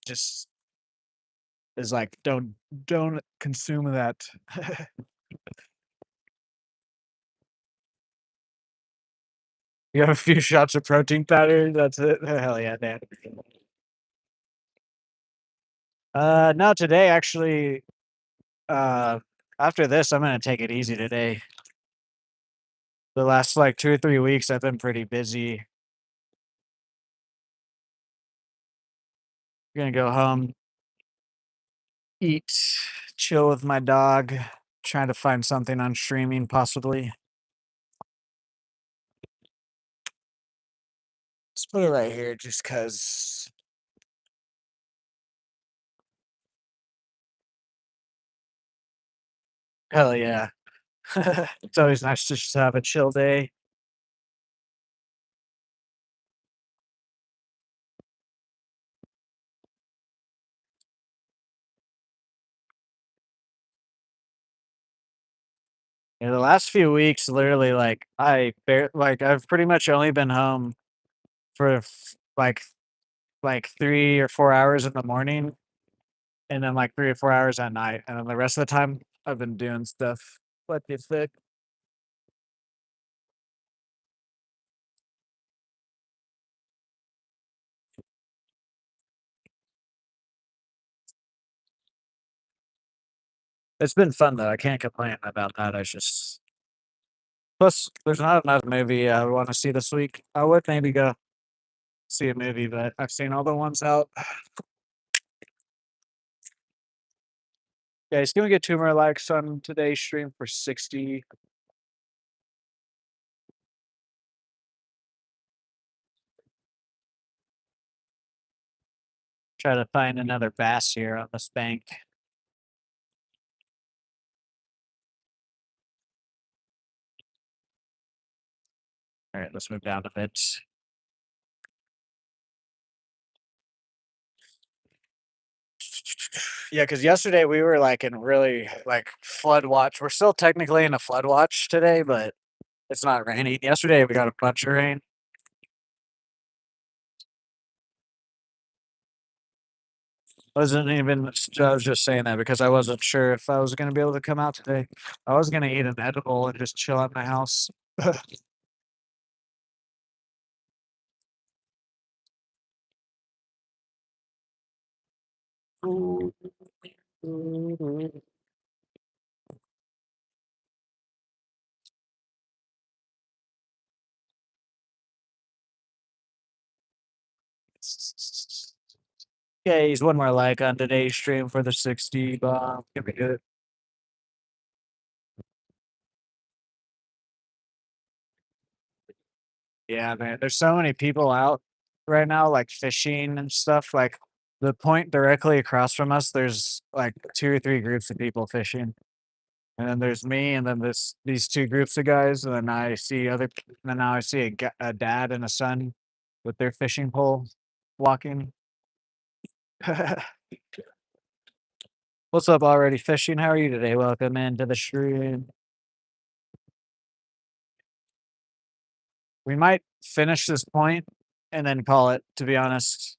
just is like, don't consume that." You have a few shots of protein powder, that's it? Hell yeah, man. No, today, actually, uh, after this, I'm gonna take it easy today. The last, like, 2 or 3 weeks, I've been pretty busy. Gonna go home, eat, chill with my dog, trying to find something on streaming possibly. Let's put it right here just 'cause hell yeah. It's always nice to just have a chill day. Yeah, the last few weeks, literally, like, I've pretty much only been home for like 3 or 4 hours in the morning, and then, like, 3 or 4 hours at night, and then the rest of the time, I've been doing stuff. What the fuck? It's been fun, though, I can't complain about that, I just plus, there's not another movie I wanna see this week. I would maybe go see a movie, but I've seen all the ones out. Guys, can we get 2 more likes on today's stream for 60? Try to find another bass here on this bank. Alright, let's move down a bit. Yeah, because yesterday we were, like, in really, like, flood watch. We're still technically in a flood watch today, but it's not raining. Yesterday, we got a bunch of rain. Wasn't even I was just saying that because I wasn't sure if I was gonna be able to come out today. I was gonna eat an edible and just chill at my house. Okay, he's one more like on today's stream for the 60 bomb. Give me good. Yeah, man. There's so many people out right now, like fishing and stuff. Like the point directly across from us, there's like 2 or 3 groups of people fishing. And then there's me, and then these 2 groups of guys, and then I see and then now I see a dad and a son with their fishing pole walking. What's up already fishing? How are you today? Welcome into the stream. We might finish this point and then call it, to be honest,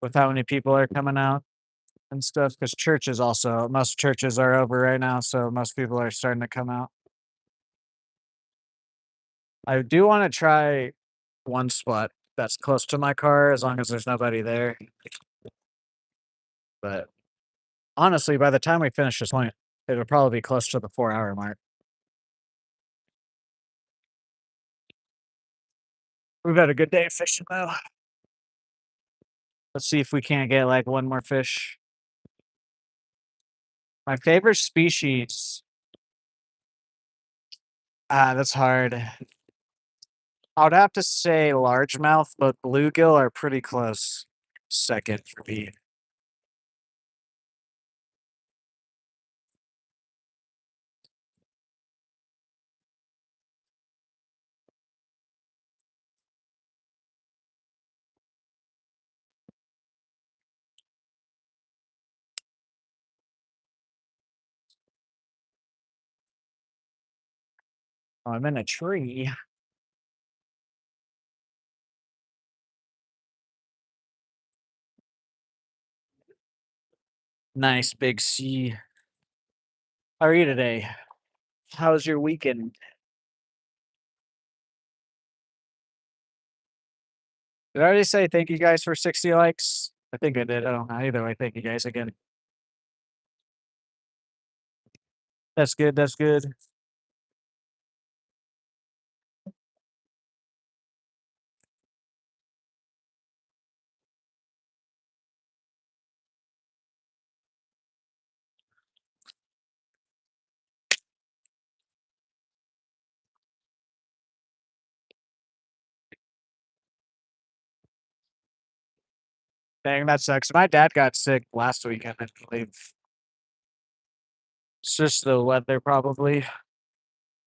with how many people are coming out and stuff. Because churches also, most churches are over right now, so most people are starting to come out. I do want to try one spot that's close to my car as long as there's nobody there. But honestly, by the time we finish this point, it'll probably be close to the 4-hour mark. We've had a good day of fishing though. Let's see if we can't get like one more fish. My favorite species. That's hard. I would have to say largemouth, but bluegill are pretty close. Second for me. Oh, I'm in a tree. Nice big sea. How are you today? How's your weekend? Did I already say thank you guys for 60 likes? I think I did. I don't know. Either way, thank you guys again. That's good. That's good. Dang, that sucks. My dad got sick last weekend, I believe. It's just the weather, probably.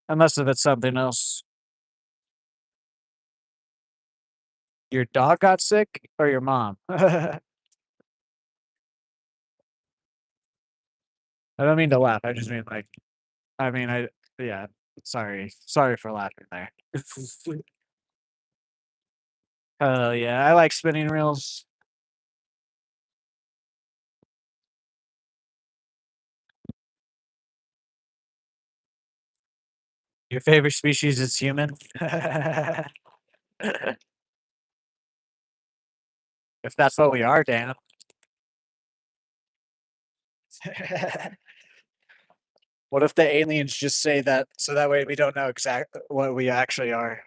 Unless if it's something else. Your dog got sick or your mom? I don't mean to laugh. I just mean like, I mean, I, yeah, sorry. Sorry for laughing there. Oh, yeah. I like spinning reels. Your favorite species is human? If that's what we are, Dan. What if the aliens just say that so that way we don't know exactly what we actually are?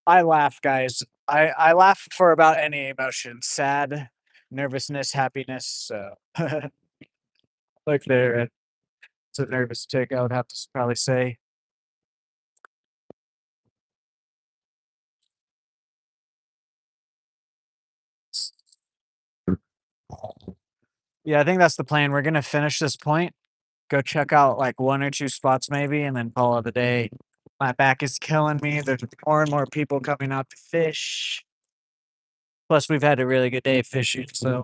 I laugh, guys. I laugh for about any emotion, sad, nervousness, happiness. So, like there, it's a nervous tick. I would have to probably say. Yeah, I think that's the plan. We're gonna finish this point, go check out like one or two spots maybe, and then call it a day. My back is killing me. There's more and more people coming out to fish. Plus, we've had a really good day fishing, so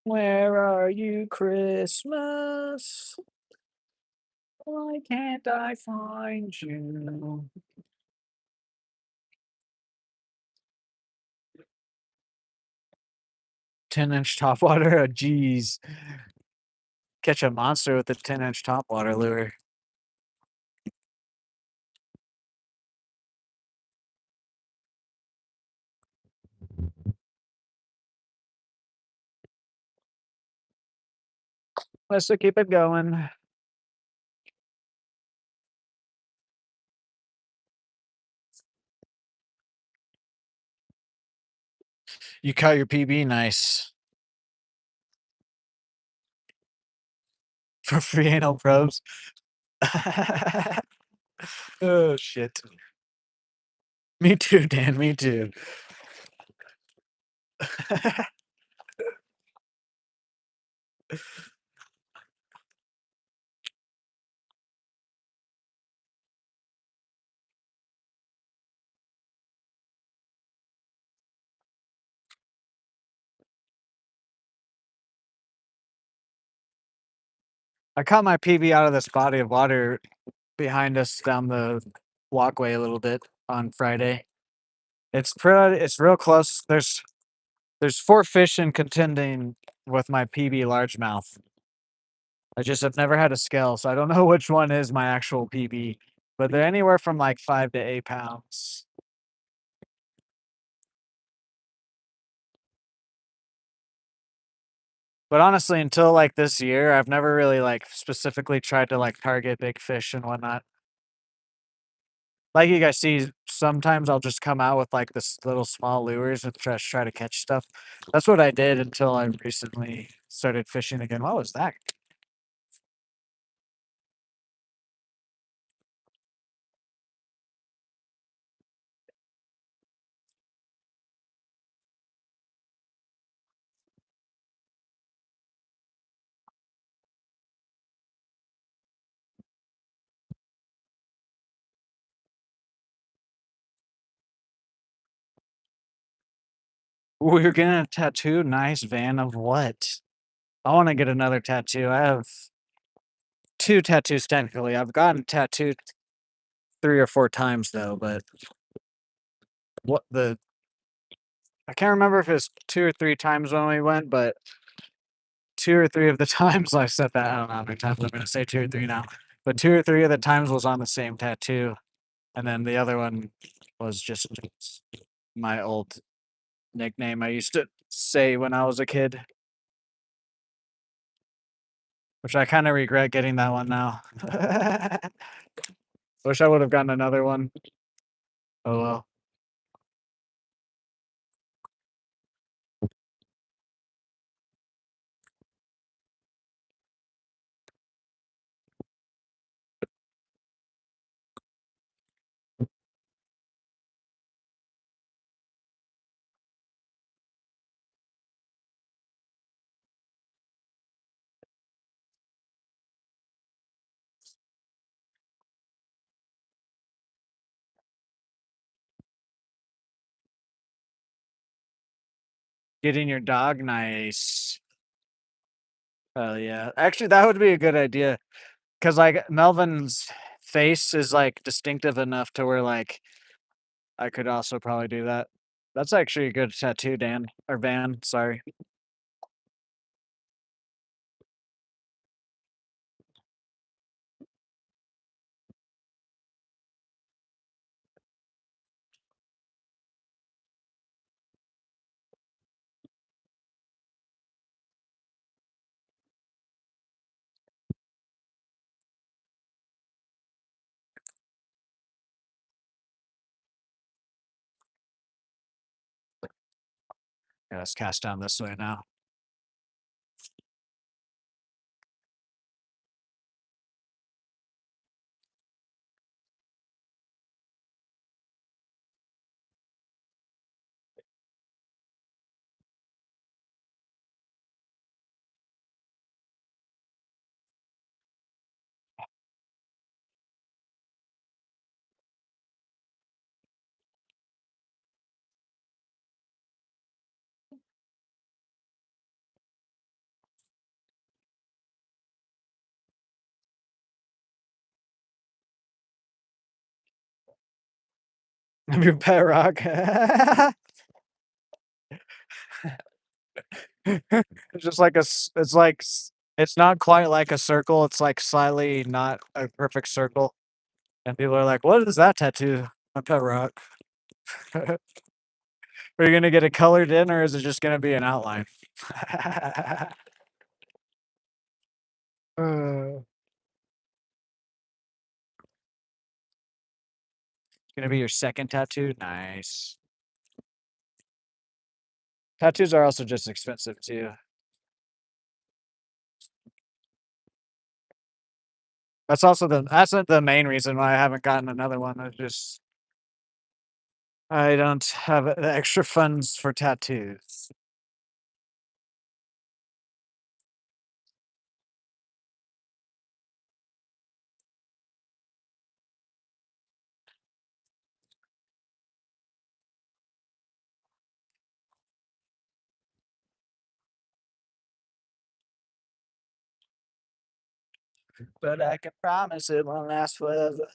where are you, Christmas? Why can't I find you? 10-inch topwater? Oh, jeez. Catch a monster with a 10-inch topwater lure. Let's keep it going. You caught your PB, nice. For free anal probes. Oh, shit. Me too, Dan, me too. I caught my PB out of this body of water behind us down the walkway a little bit on Friday. It's real close. There's 4 fish in contending with my PB largemouth. I just have never had a scale, so I don't know which one is my actual PB, but they're anywhere from like 5 to 8 pounds. But honestly, until like this year, I've never really like specifically tried to like target big fish and whatnot. Like you guys see, sometimes I'll just come out with like this little small lures and try to catch stuff. That's what I did until I recently started fishing again. What was that? Ooh, you're getting a tattoo? Nice, Van. Of what? I want to get another tattoo. I have two tattoos technically. I've gotten tattooed 3 or 4 times though, but what the I can't remember if it's 2 or 3 times when we went, but 2 or 3 of the times I said that. I don't know how many times I'm gonna say 2 or 3 now, but 2 or 3 of the times was on the same tattoo, and then the other one was just my old nickname I used to say when I was a kid, which I kind of regret getting that one now. Wish I would have gotten another one. Oh well. Getting your dog nice. Oh yeah. Actually, that would be a good idea. Cause like Melvin's face is like distinctive enough to where like I could also probably do that. That's actually a good tattoo, Dan or Van. Sorry. Yeah, let's cast down this way now. Your pet rock. It's just like it's like it's not quite like a circle. It's like slightly not a perfect circle. And people are like, "What is that tattoo?" A pet rock. Are you gonna get it colored in, or is it just gonna be an outline? Uh, Gonna be your second tattoo? Nice. Tattoos are also just expensive too. That's the main reason why I haven't gotten another one. It's just I don't have the extra funds for tattoos. But I can promise it won't last forever.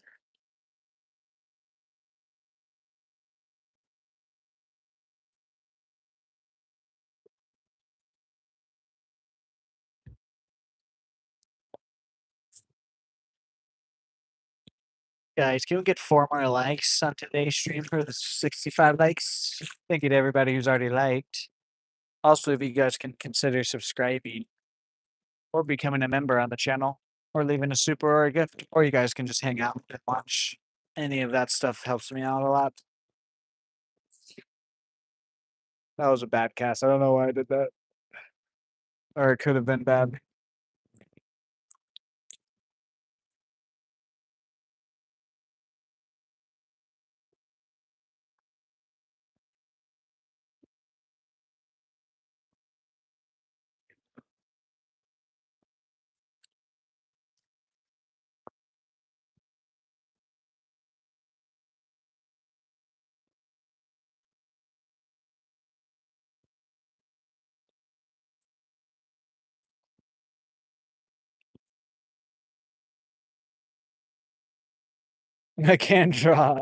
Guys, can we get 4 more likes on today's stream for the 65 likes? Thank you to everybody who's already liked. Also, if you guys can consider subscribing or becoming a member on the channel or leaving a super or a gift, or you guys can just hang out and watch. any of that stuff helps me out a lot. That was a bad cast. I don't know why I did that. Or it could have been bad. I can't draw.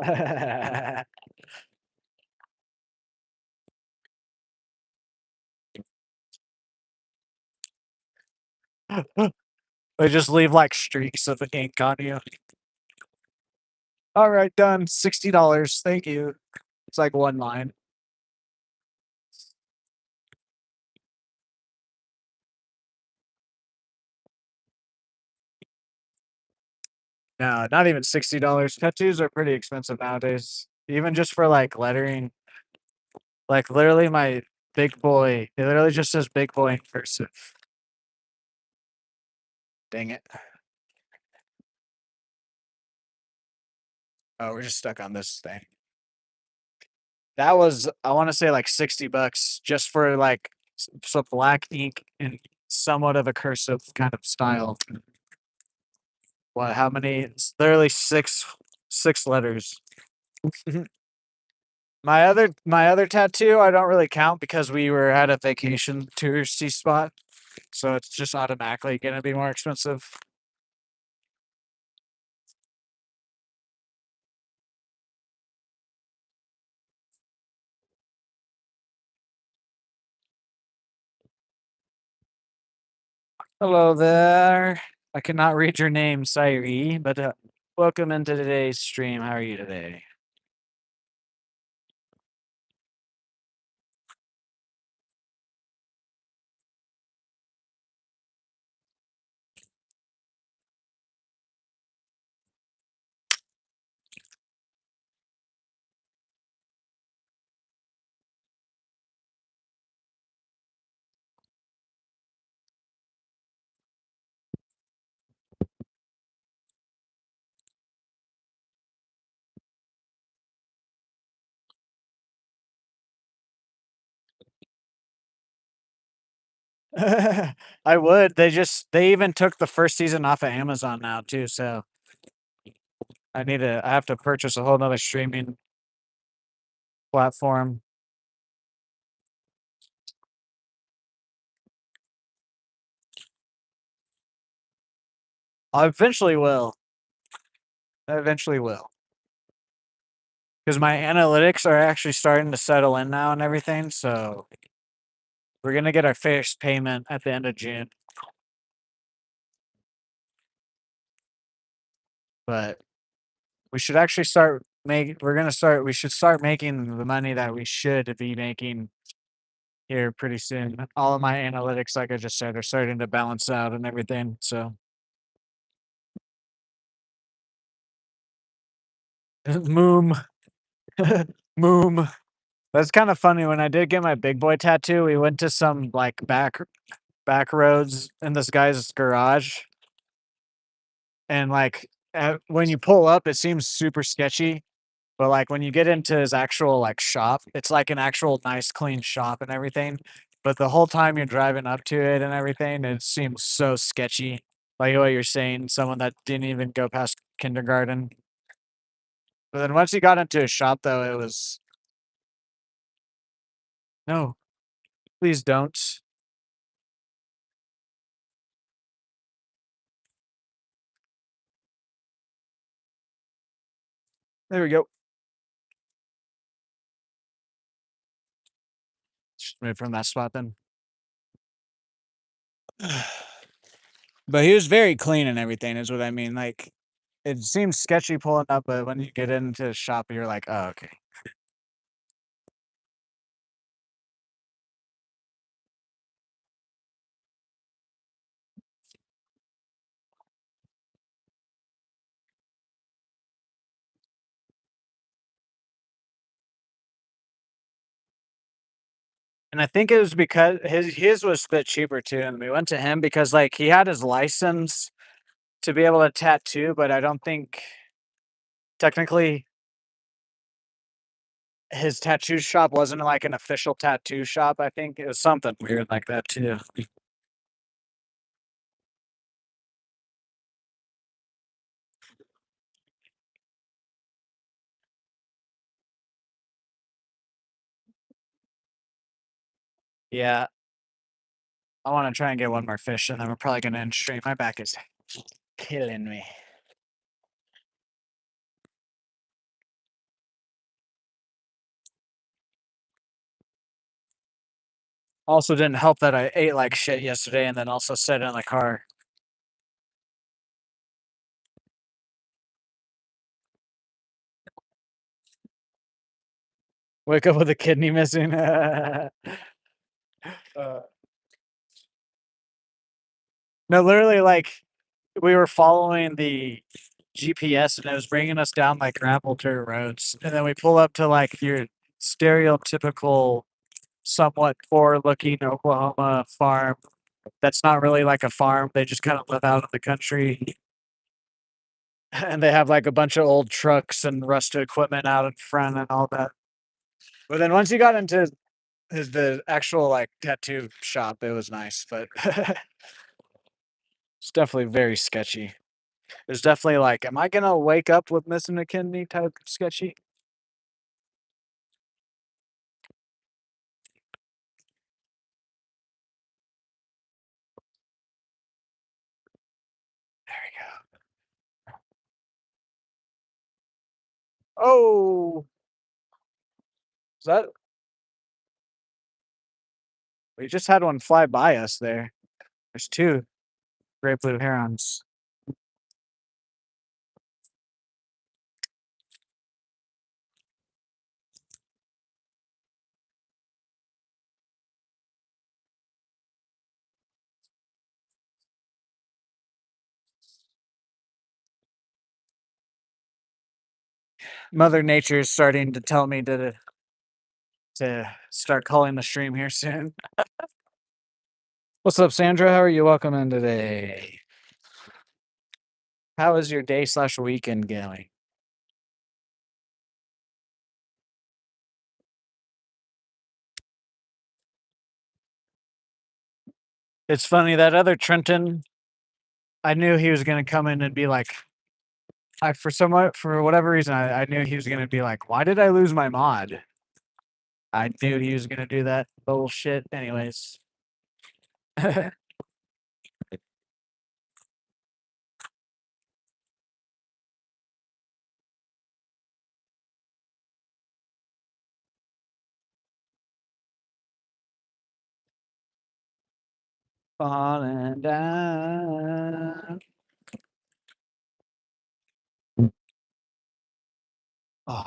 They just leave like streaks of ink on you. All right, done. $60. Thank you. It's like one line. No, not even $60. Tattoos are pretty expensive nowadays. Even just for like lettering. Like literally my big boy. It literally just says big boy in cursive. Dang it. Oh, we're just stuck on this thing. That was, I want to say like $60 just for like some black ink and somewhat of a cursive kind of style. What, how many? It's literally six letters. My other tattoo I don't really count because we were at a vacation touristy spot, so it's just automatically gonna be more expensive. Hello there. I cannot read your name, Sairi, but welcome into today's stream. How are you today? I would. They even took the first season off of Amazon now too, so I have to purchase a whole nother streaming platform. I eventually will. I eventually will. Because my analytics are actually starting to settle in now and everything, so we're gonna get our first payment at the end of June. But we should actually we should start making the money that we should be making here pretty soon. All of my analytics, like I just said, are starting to balance out and everything. So moom. Moom. That's kind of funny. When I did get my big boy tattoo, we went to some like back roads in this guy's garage, and like when you pull up, it seems super sketchy. But like when you get into his actual like shop, it's like an actual nice clean shop and everything. But the whole time you're driving up to it and everything, it seems so sketchy. Like what you're saying, someone that didn't even go past kindergarten. But then once you got into his shop, though, it was no, please don't. There we go. Just move from that spot then. But he was very clean and everything, is what I mean. Like, it seems sketchy pulling up, but when you get into the shop, you're like, oh, okay. And I think it was because his was a bit cheaper too, and we went to him because, like, he had his license to be able to tattoo, but I don't think technically his tattoo shop wasn't, like, an official tattoo shop, I think it was something weird like that too. Yeah, I wanna try and get one more fish, and then we're probably gonna end stream. My back is killing me. Also didn't help that I ate like shit yesterday and then also sat in the car. Wake up with a kidney missing. Uh, no, literally, like, we were following the GPS and it was bringing us down like gravel dirt roads, and then we pull up to like your stereotypical, somewhat poor-looking Oklahoma farm. That's not really like a farm. They just kind of live out in the country, and they have like a bunch of old trucks and rusted equipment out in front and all that. But then once you got into the actual like tattoo shop, it was nice, but it's definitely very sketchy. There's definitely like, am I gonna wake up with missing a kidney type sketchy? There we go. Oh, is that we just had one fly by us there. There's two great blue herons. Mother Nature is starting to tell me to start calling the stream here soon. What's up, Sandra? How are you? Welcome in today. How is your day slash weekend going? It's funny that other Trenton, I knew he was gonna come in and be like, for whatever reason, I knew he was gonna be like, why did I lose my mod? I knew he was gonna do that bullshit. Anyways, falling down. Oh,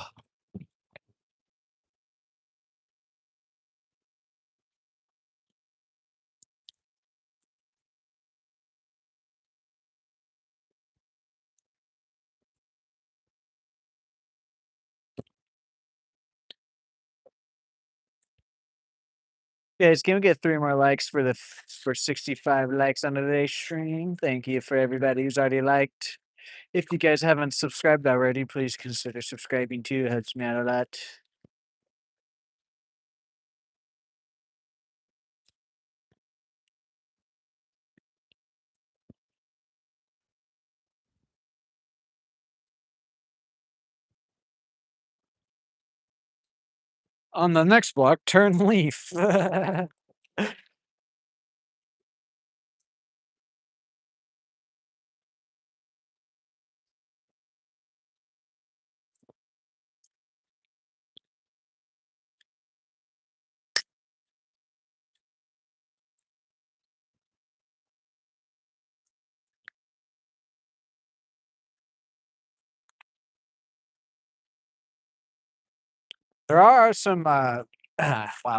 guys, can we get 3 more likes for 65 likes on today's stream? Thank you for everybody who's already liked. If you guys haven't subscribed already, please consider subscribing too. It helps me out a lot. On the next block, turn leaf. There are some wow,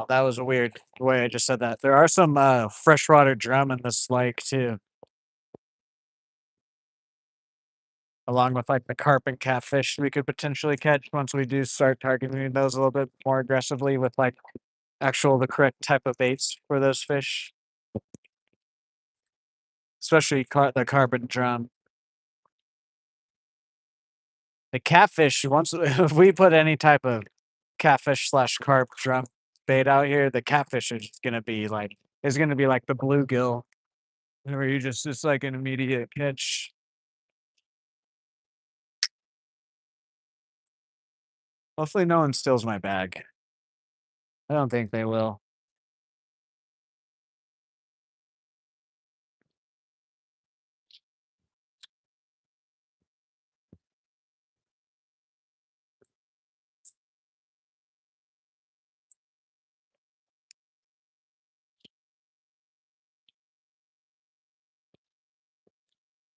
that was a weird way I just said that. There are some freshwater drum in this lake too, along with like the carp and catfish we could potentially catch once we do start targeting those a little bit more aggressively with like the correct type of baits for those fish, especially the carbon drum. The catfish, once if we put any type of catfish slash carp drum bait out here, the catfish is gonna be like the bluegill, where you just it's like an immediate catch. Hopefully, no one steals my bag. I don't think they will.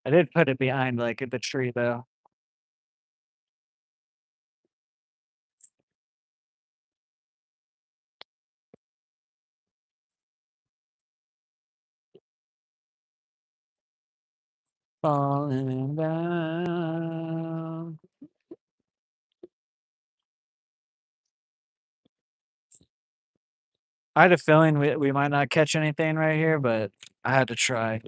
I did put it behind like the tree though. Falling down. I had a feeling we might not catch anything right here, but I had to try.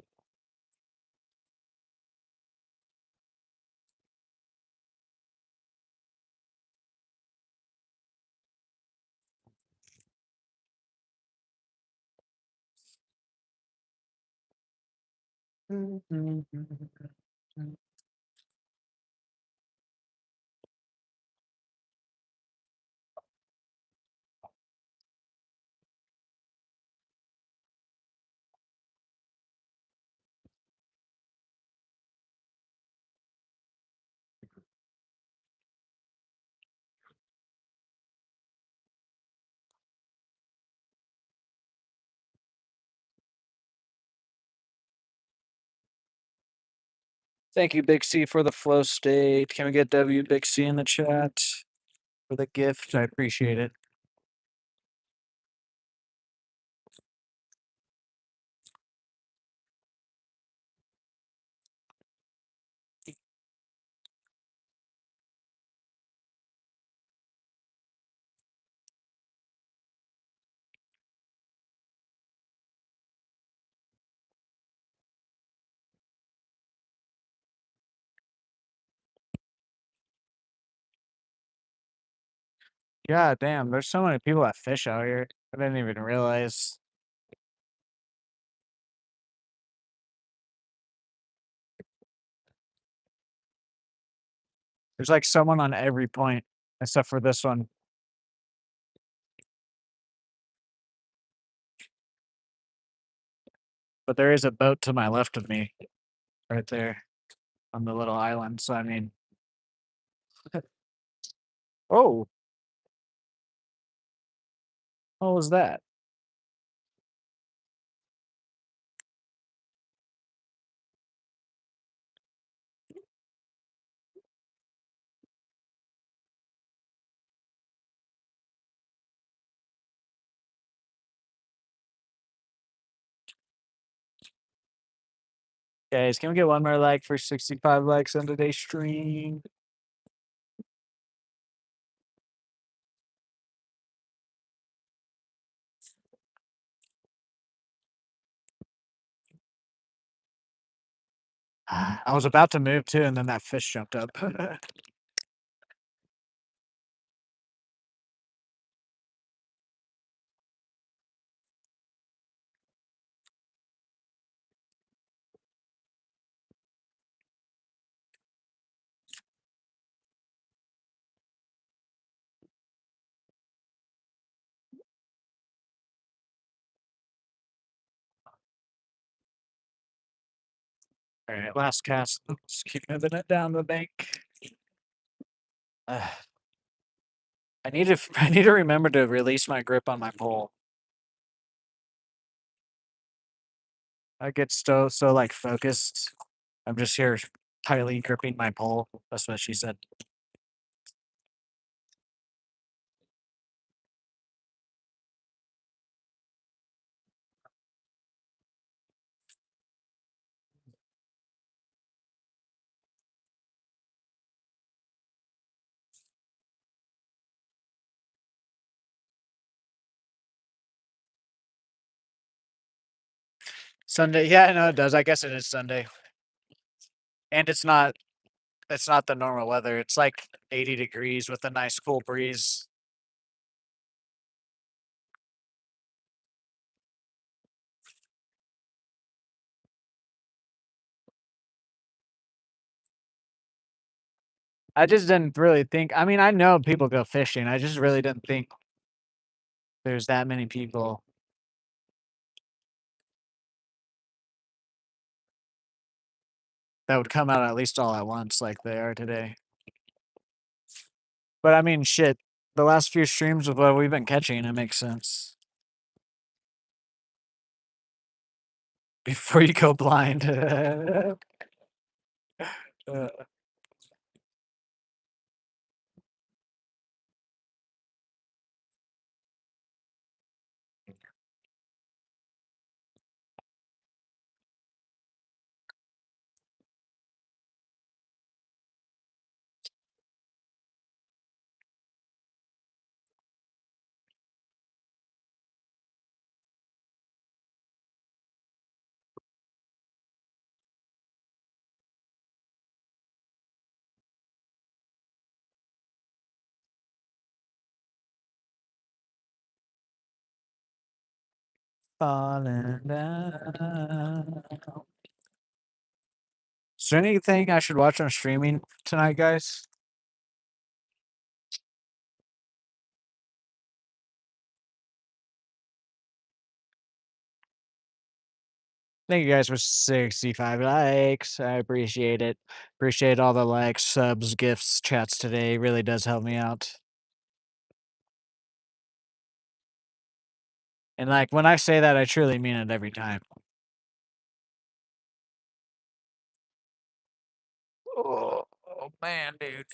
Thank you, Big C, for the flow state. Can we get W Big C in the chat for the gift? I appreciate it. God damn, there's so many people that fish out here. I didn't even realize. There's like someone on every point except for this one. But there is a boat to my left of me right there on the little island. So I mean, oh, what was that? Guys, can we get one more like for 65 likes on today's stream? I was about to move too, and then that fish jumped up. All right, last cast. Just keep moving it down the bank. Uh, I need to I need to remember to release my grip on my pole. I get so like focused. I'm just here tightly gripping my pole. That's what she said. Sunday, yeah, no, it does. I guess it is Sunday, and it's not the normal weather. It's like 80 degrees with a nice cool breeze. I just didn't really think. I mean, I know people go fishing. I just really didn't think there's that many people that would come out at least all at once like they are today. But I mean, shit, the last few streams of what we've been catching, it makes sense. Before you go blind. Uh, Falling down. Is there anything I should watch on streaming tonight, guys? Thank you guys for 65 likes. I appreciate it. Appreciate all the likes, subs, gifts, chats today. It really does help me out. And like when I say that, I truly mean it every time. Oh man, dude.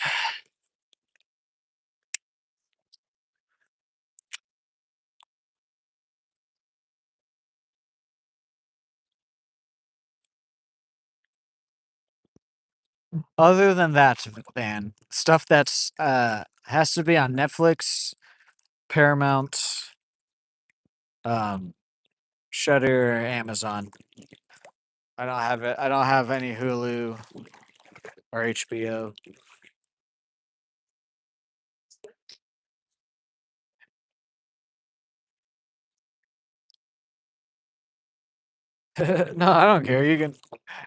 Other than that, man, stuff that's has to be on Netflix, Paramount, um, Shudder, or Amazon. I don't have it. I don't have any Hulu or HBO. No, I don't care. You don't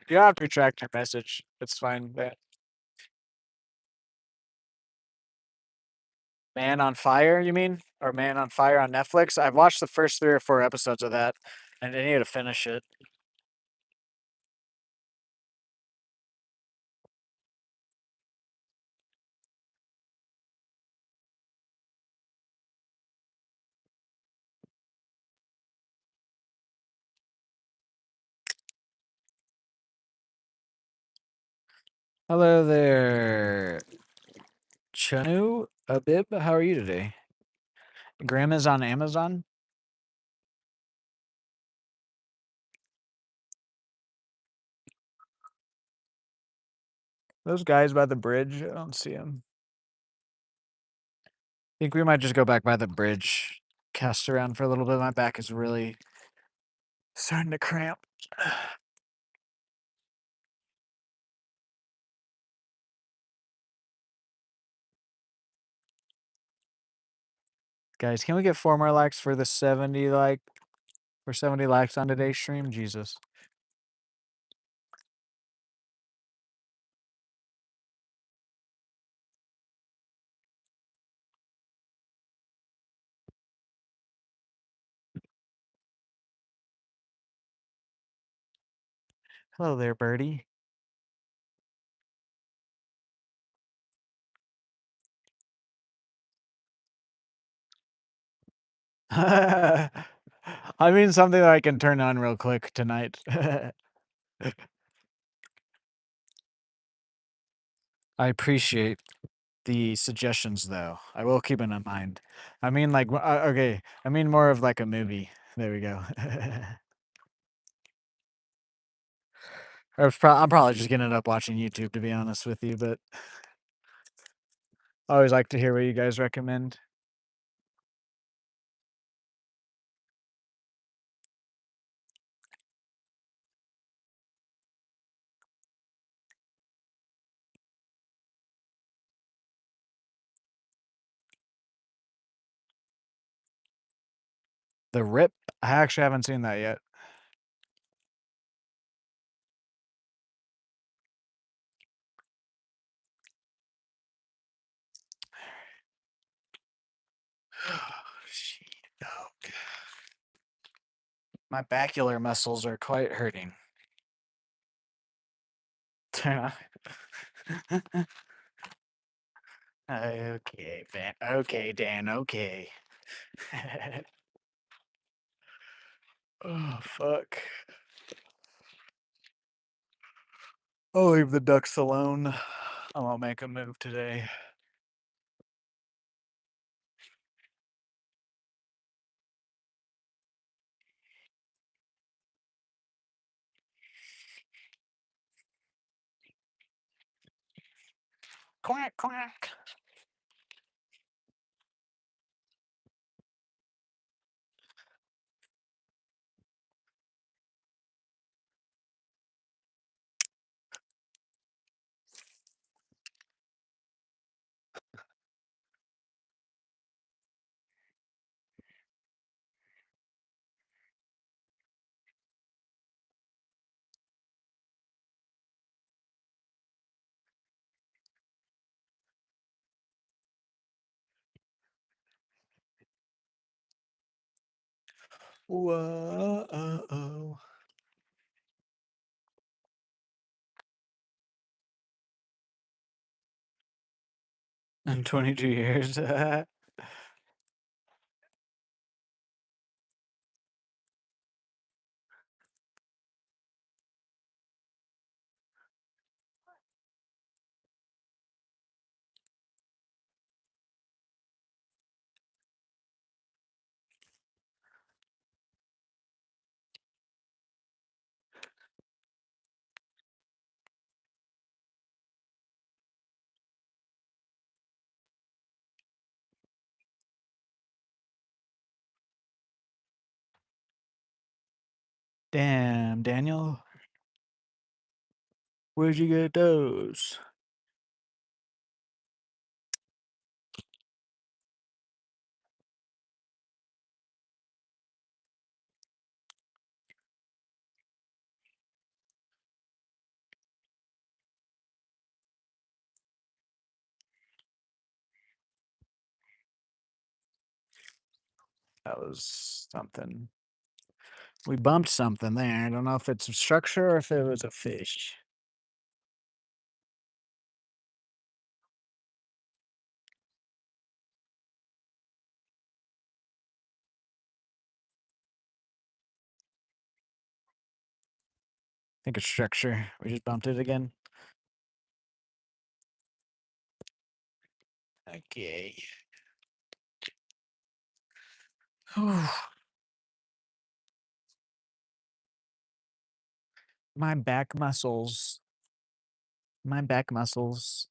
have to retract your message. It's fine. Man on Fire, you mean? Or Man on Fire on Netflix? I've watched the first 3 or 4 episodes of that, and I need to finish it. Hello there, Chanu Abib. How are you today? Grandma's on Amazon? Those guys by the bridge, I don't see them. Think we might just go back by the bridge, cast around for a little bit. My back is really starting to cramp. Guys, can we get 4 more likes for the 70 likes on today's stream? Jesus. Hello there, birdie. I mean something that I can turn on real quick tonight. I appreciate the suggestions, though. I will keep it in mind. I mean, like, okay. I mean more of like a movie. There we go. I'm probably just gonna end up watching YouTube, to be honest with you. But I always like to hear what you guys recommend. The Rip? I actually haven't seen that yet. Sheet dog. My bacular muscles are quite hurting. Okay, Dan. Okay, Dan. Okay. Oh, fuck. I'll leave the ducks alone. I won't make a move today. Quack, quack. Whoa, oh. In 22 years. That Damn, Daniel. Where'd you get those? That was something. We bumped something there. I don't know if it's a structure or if it was a fish. I think it's structure. We just bumped it again. Okay. My back muscles. My back muscles.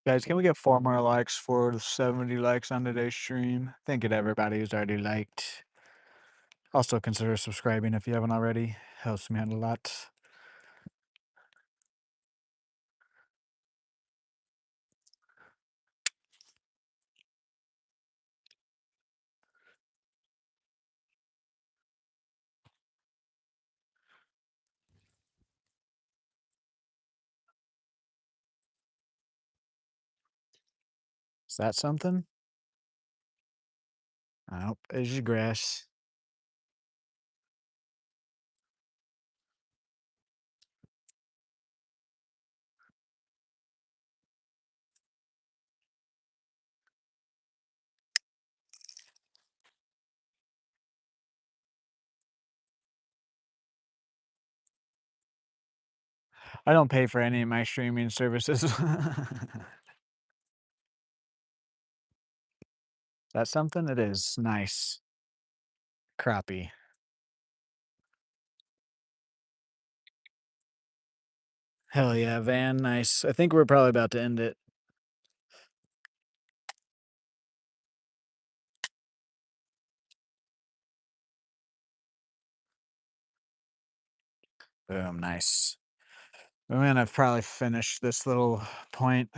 Guys, can we get 4 more likes for the 70 likes on today's stream? Thank you to everybody who's already liked. Also consider subscribing if you haven't already. Helps me out a lot. Is that something? Nope, it's just grass. I don't pay for any of my streaming services. That's something? It is. Nice. Crappie. Hell yeah, Van, nice. I think we're probably about to end it. Boom, nice. I'm gonna probably finish this little point,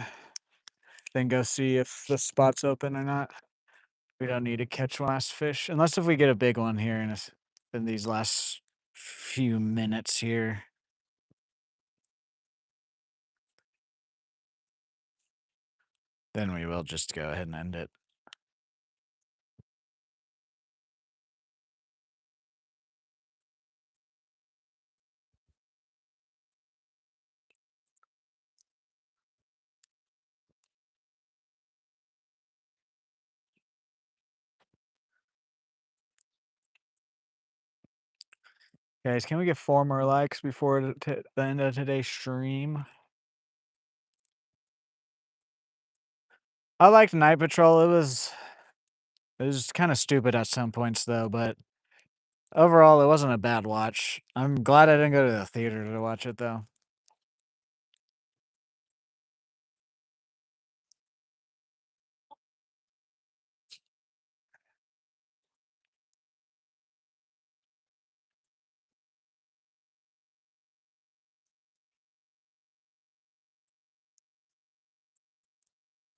then go see if the spot's open or not. We don't need to catch one last fish, unless if we get a big one here in these last few minutes here. Then we will just go ahead and end it. Guys, can we get 4 more likes before the end of today's stream? I liked Night Patrol. It was kinda stupid at some points though, but overall, it wasn't a bad watch. I'm glad I didn't go to the theater to watch it though.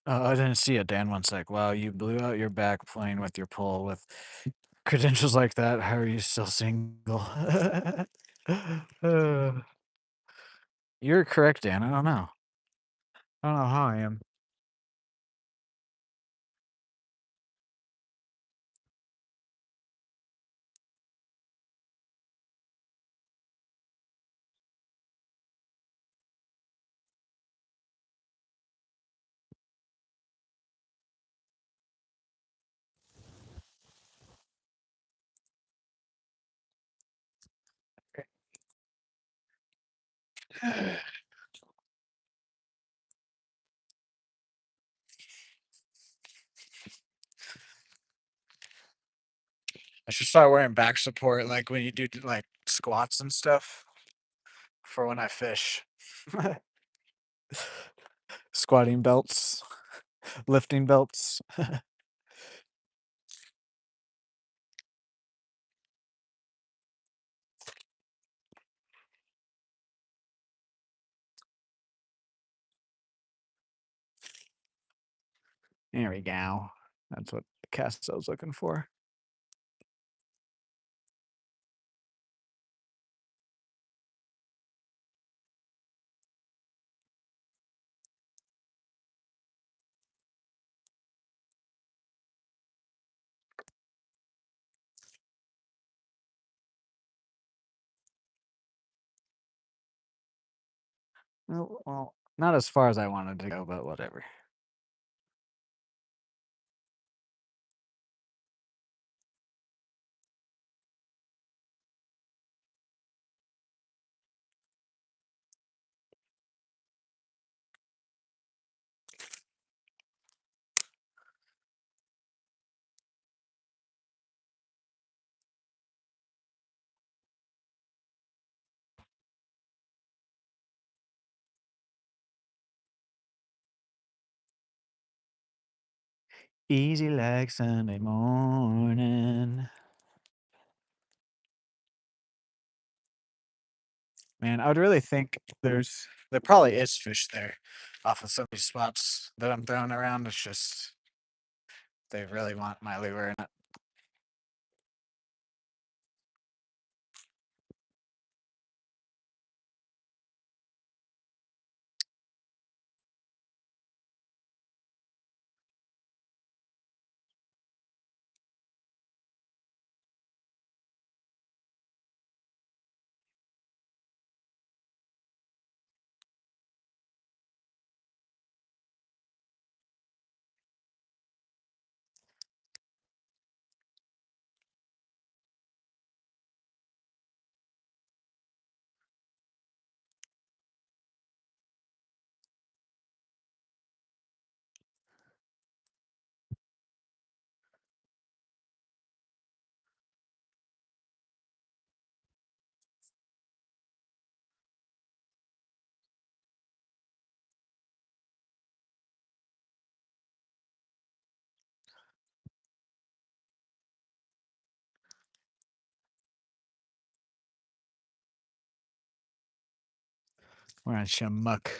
Oh, I didn't see it. Dan one's like, "Wow, you blew out your back playing with your pole with credentials like that. How are you still single?" Uh, You're correct, Dan. I don't know. I don't know how I am. I should start wearing back support like when you do like squats and stuff for when I fish. Squatting belts, lifting belts. There we go. That's what the cast I was looking for. Oh, well, not as far as I wanted to go, but whatever. Easy like Sunday morning. Man, I would really think there probably is fish there off of some of these spots that I'm throwing around. It's just they really want my lure in it. We're on some muck.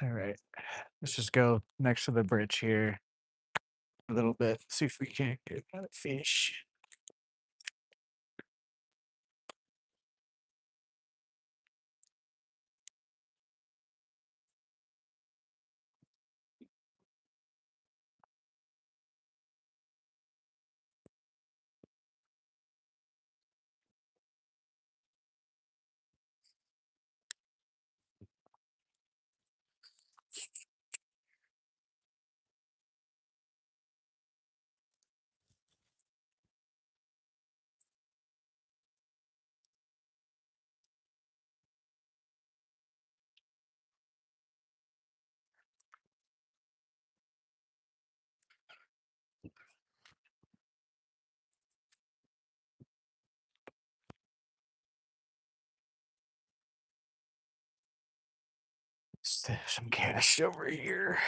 All right. Let's just go next to the bridge here a little bit. See if we can't get a fish. There's some cash over here.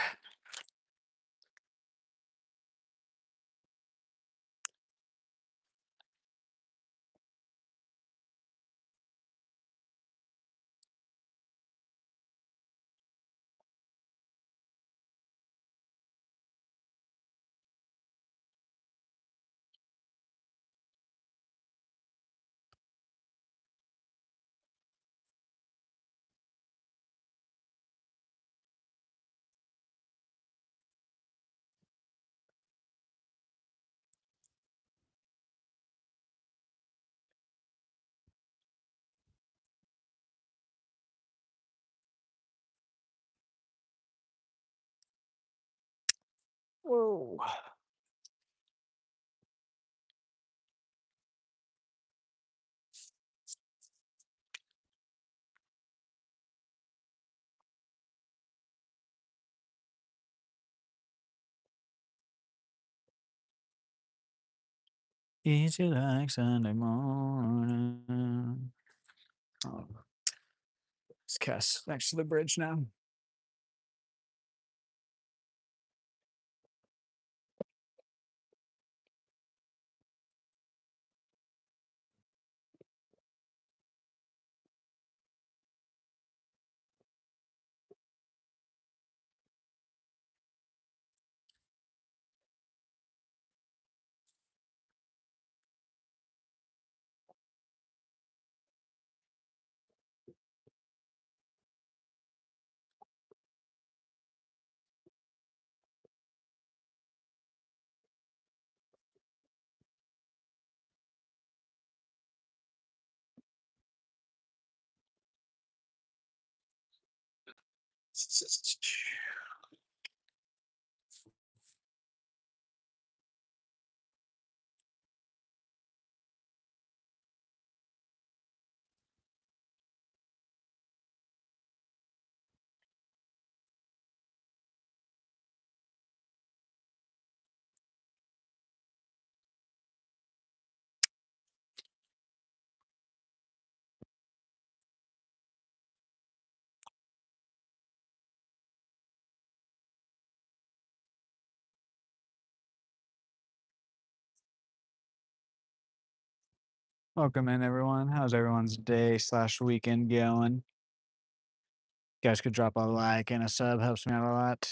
Whoa. Easy like Sunday morning. Oh, let's cast next to the bridge now. Welcome in, everyone. How's everyone's day slash weekend going? You guys could drop a like and a sub, helps me out a lot.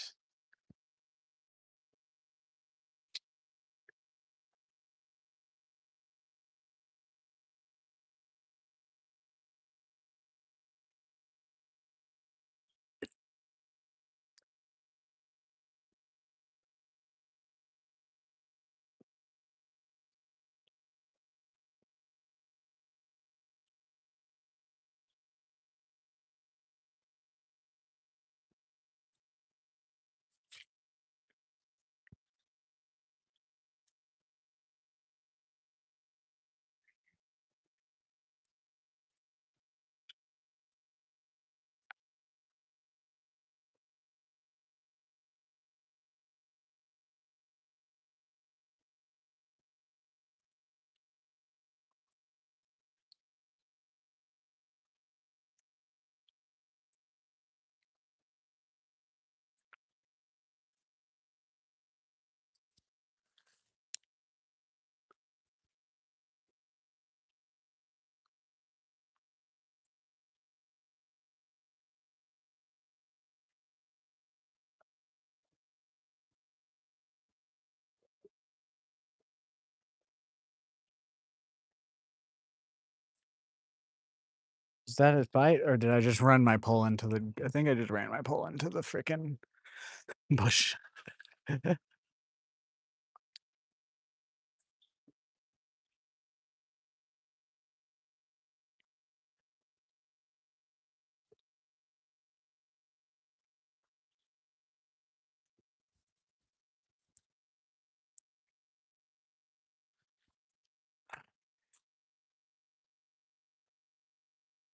Is that a bite, or did I just run my pole into the I think I just ran my pole into the frickin' bush.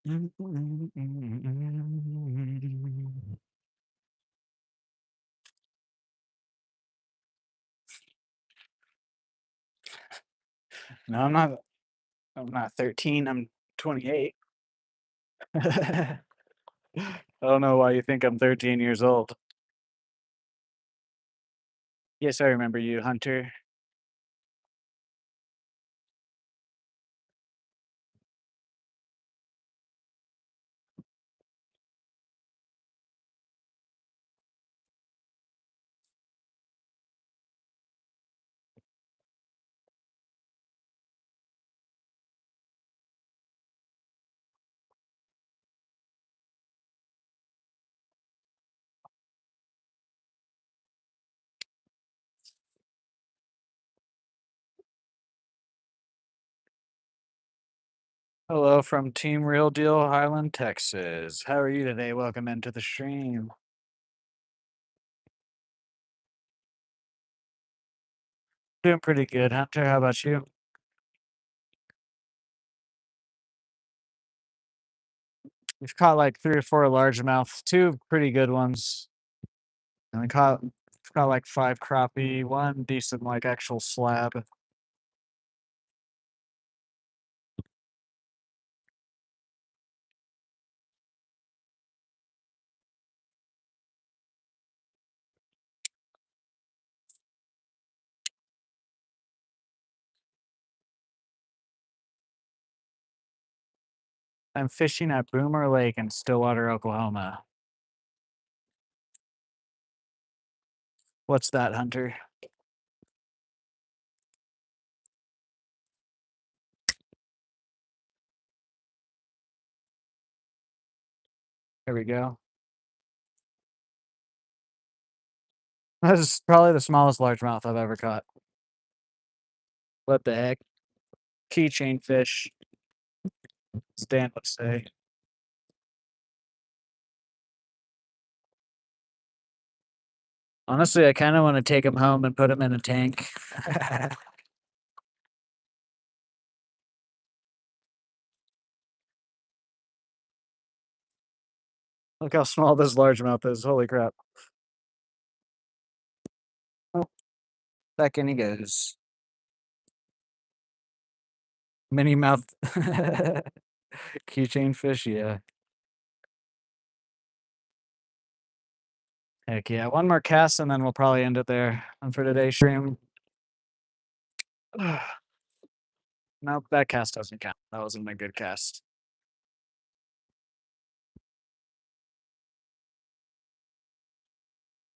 No, I'm not 13, I'm 28. I don't know why you think I'm 13 years old. Yes, I remember you, Hunter. Hello from Team Real Deal, Highland, Texas. How are you today? Welcome into the stream. Doing pretty good, Hunter. How about you? We've caught like 3 or 4 largemouth, 2 pretty good ones, and we caught like 5 crappie, 1 decent like actual slab. I'm fishing at Boomer Lake in Stillwater, Oklahoma. What's that, Hunter? There we go. That is probably the smallest largemouth I've ever caught. What the heck? Keychain fish, as Dan would say. Honestly, I kinda wanna take him home and put him in a tank. Look how small this largemouth is, holy crap. Oh, back in he goes. Mini mouth keychain fish, yeah. Heck yeah, 1 more cast and then we'll probably end it there, for today's stream. Nope, that cast doesn't count. That wasn't a good cast.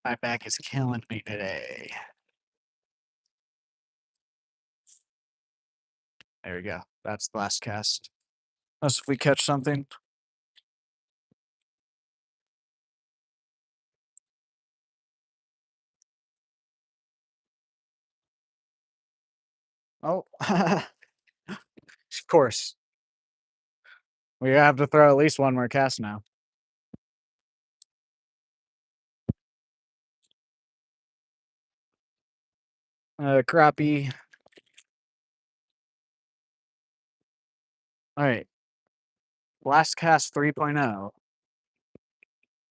My back is killing me today. There we go. That's the last cast. Unless if we catch something. Oh, of course. We have to throw at least 1 more cast now. Crappie. Alright. Last cast 3.0.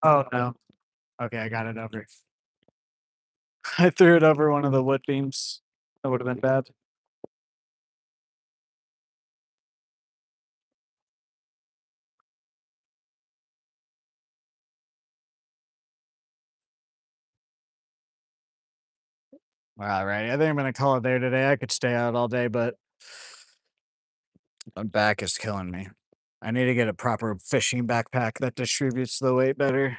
Oh, no. Okay, I got it over. I threw it over one of the wood beams. That would have been bad. Alright, I think I'm gonna call it there today. I could stay out all day, but my back is killing me. I need to get a proper fishing backpack that distributes the weight better.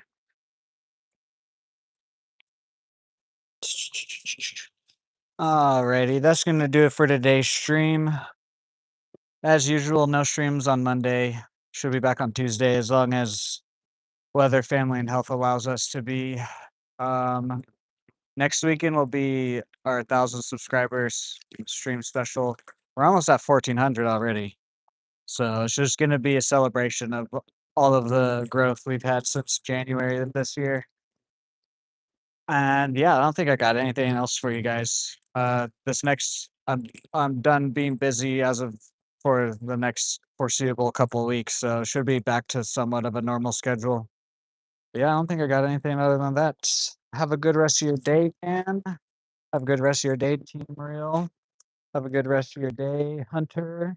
Alrighty, that's gonna do it for today's stream. As usual, no streams on Monday. Should be back on Tuesday as long as weather, family, and health allows us to be. Um, Next weekend will be our 1,000 subscribers stream special. We're almost at 1,400 already. So it's just gonna be a celebration of all of the growth we've had since January of this year. And yeah, I don't think I got anything else for you guys. This next, I'm done being busy as of for the next foreseeable couple of weeks, so should be back to somewhat of a normal schedule. Yeah, I don't think I got anything other than that. Have a good rest of your day, man. Have a good rest of your day, Team Real. Have a good rest of your day, Hunter.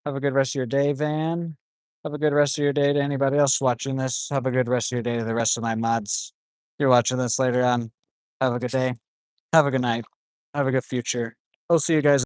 Have a good rest of your day, Van. Have a good rest of your day to anybody else watching this. Have a good rest of your day to the rest of my mods. You're watching this later on. Have a good day. Have a good night. Have a good future. I'll see you guys.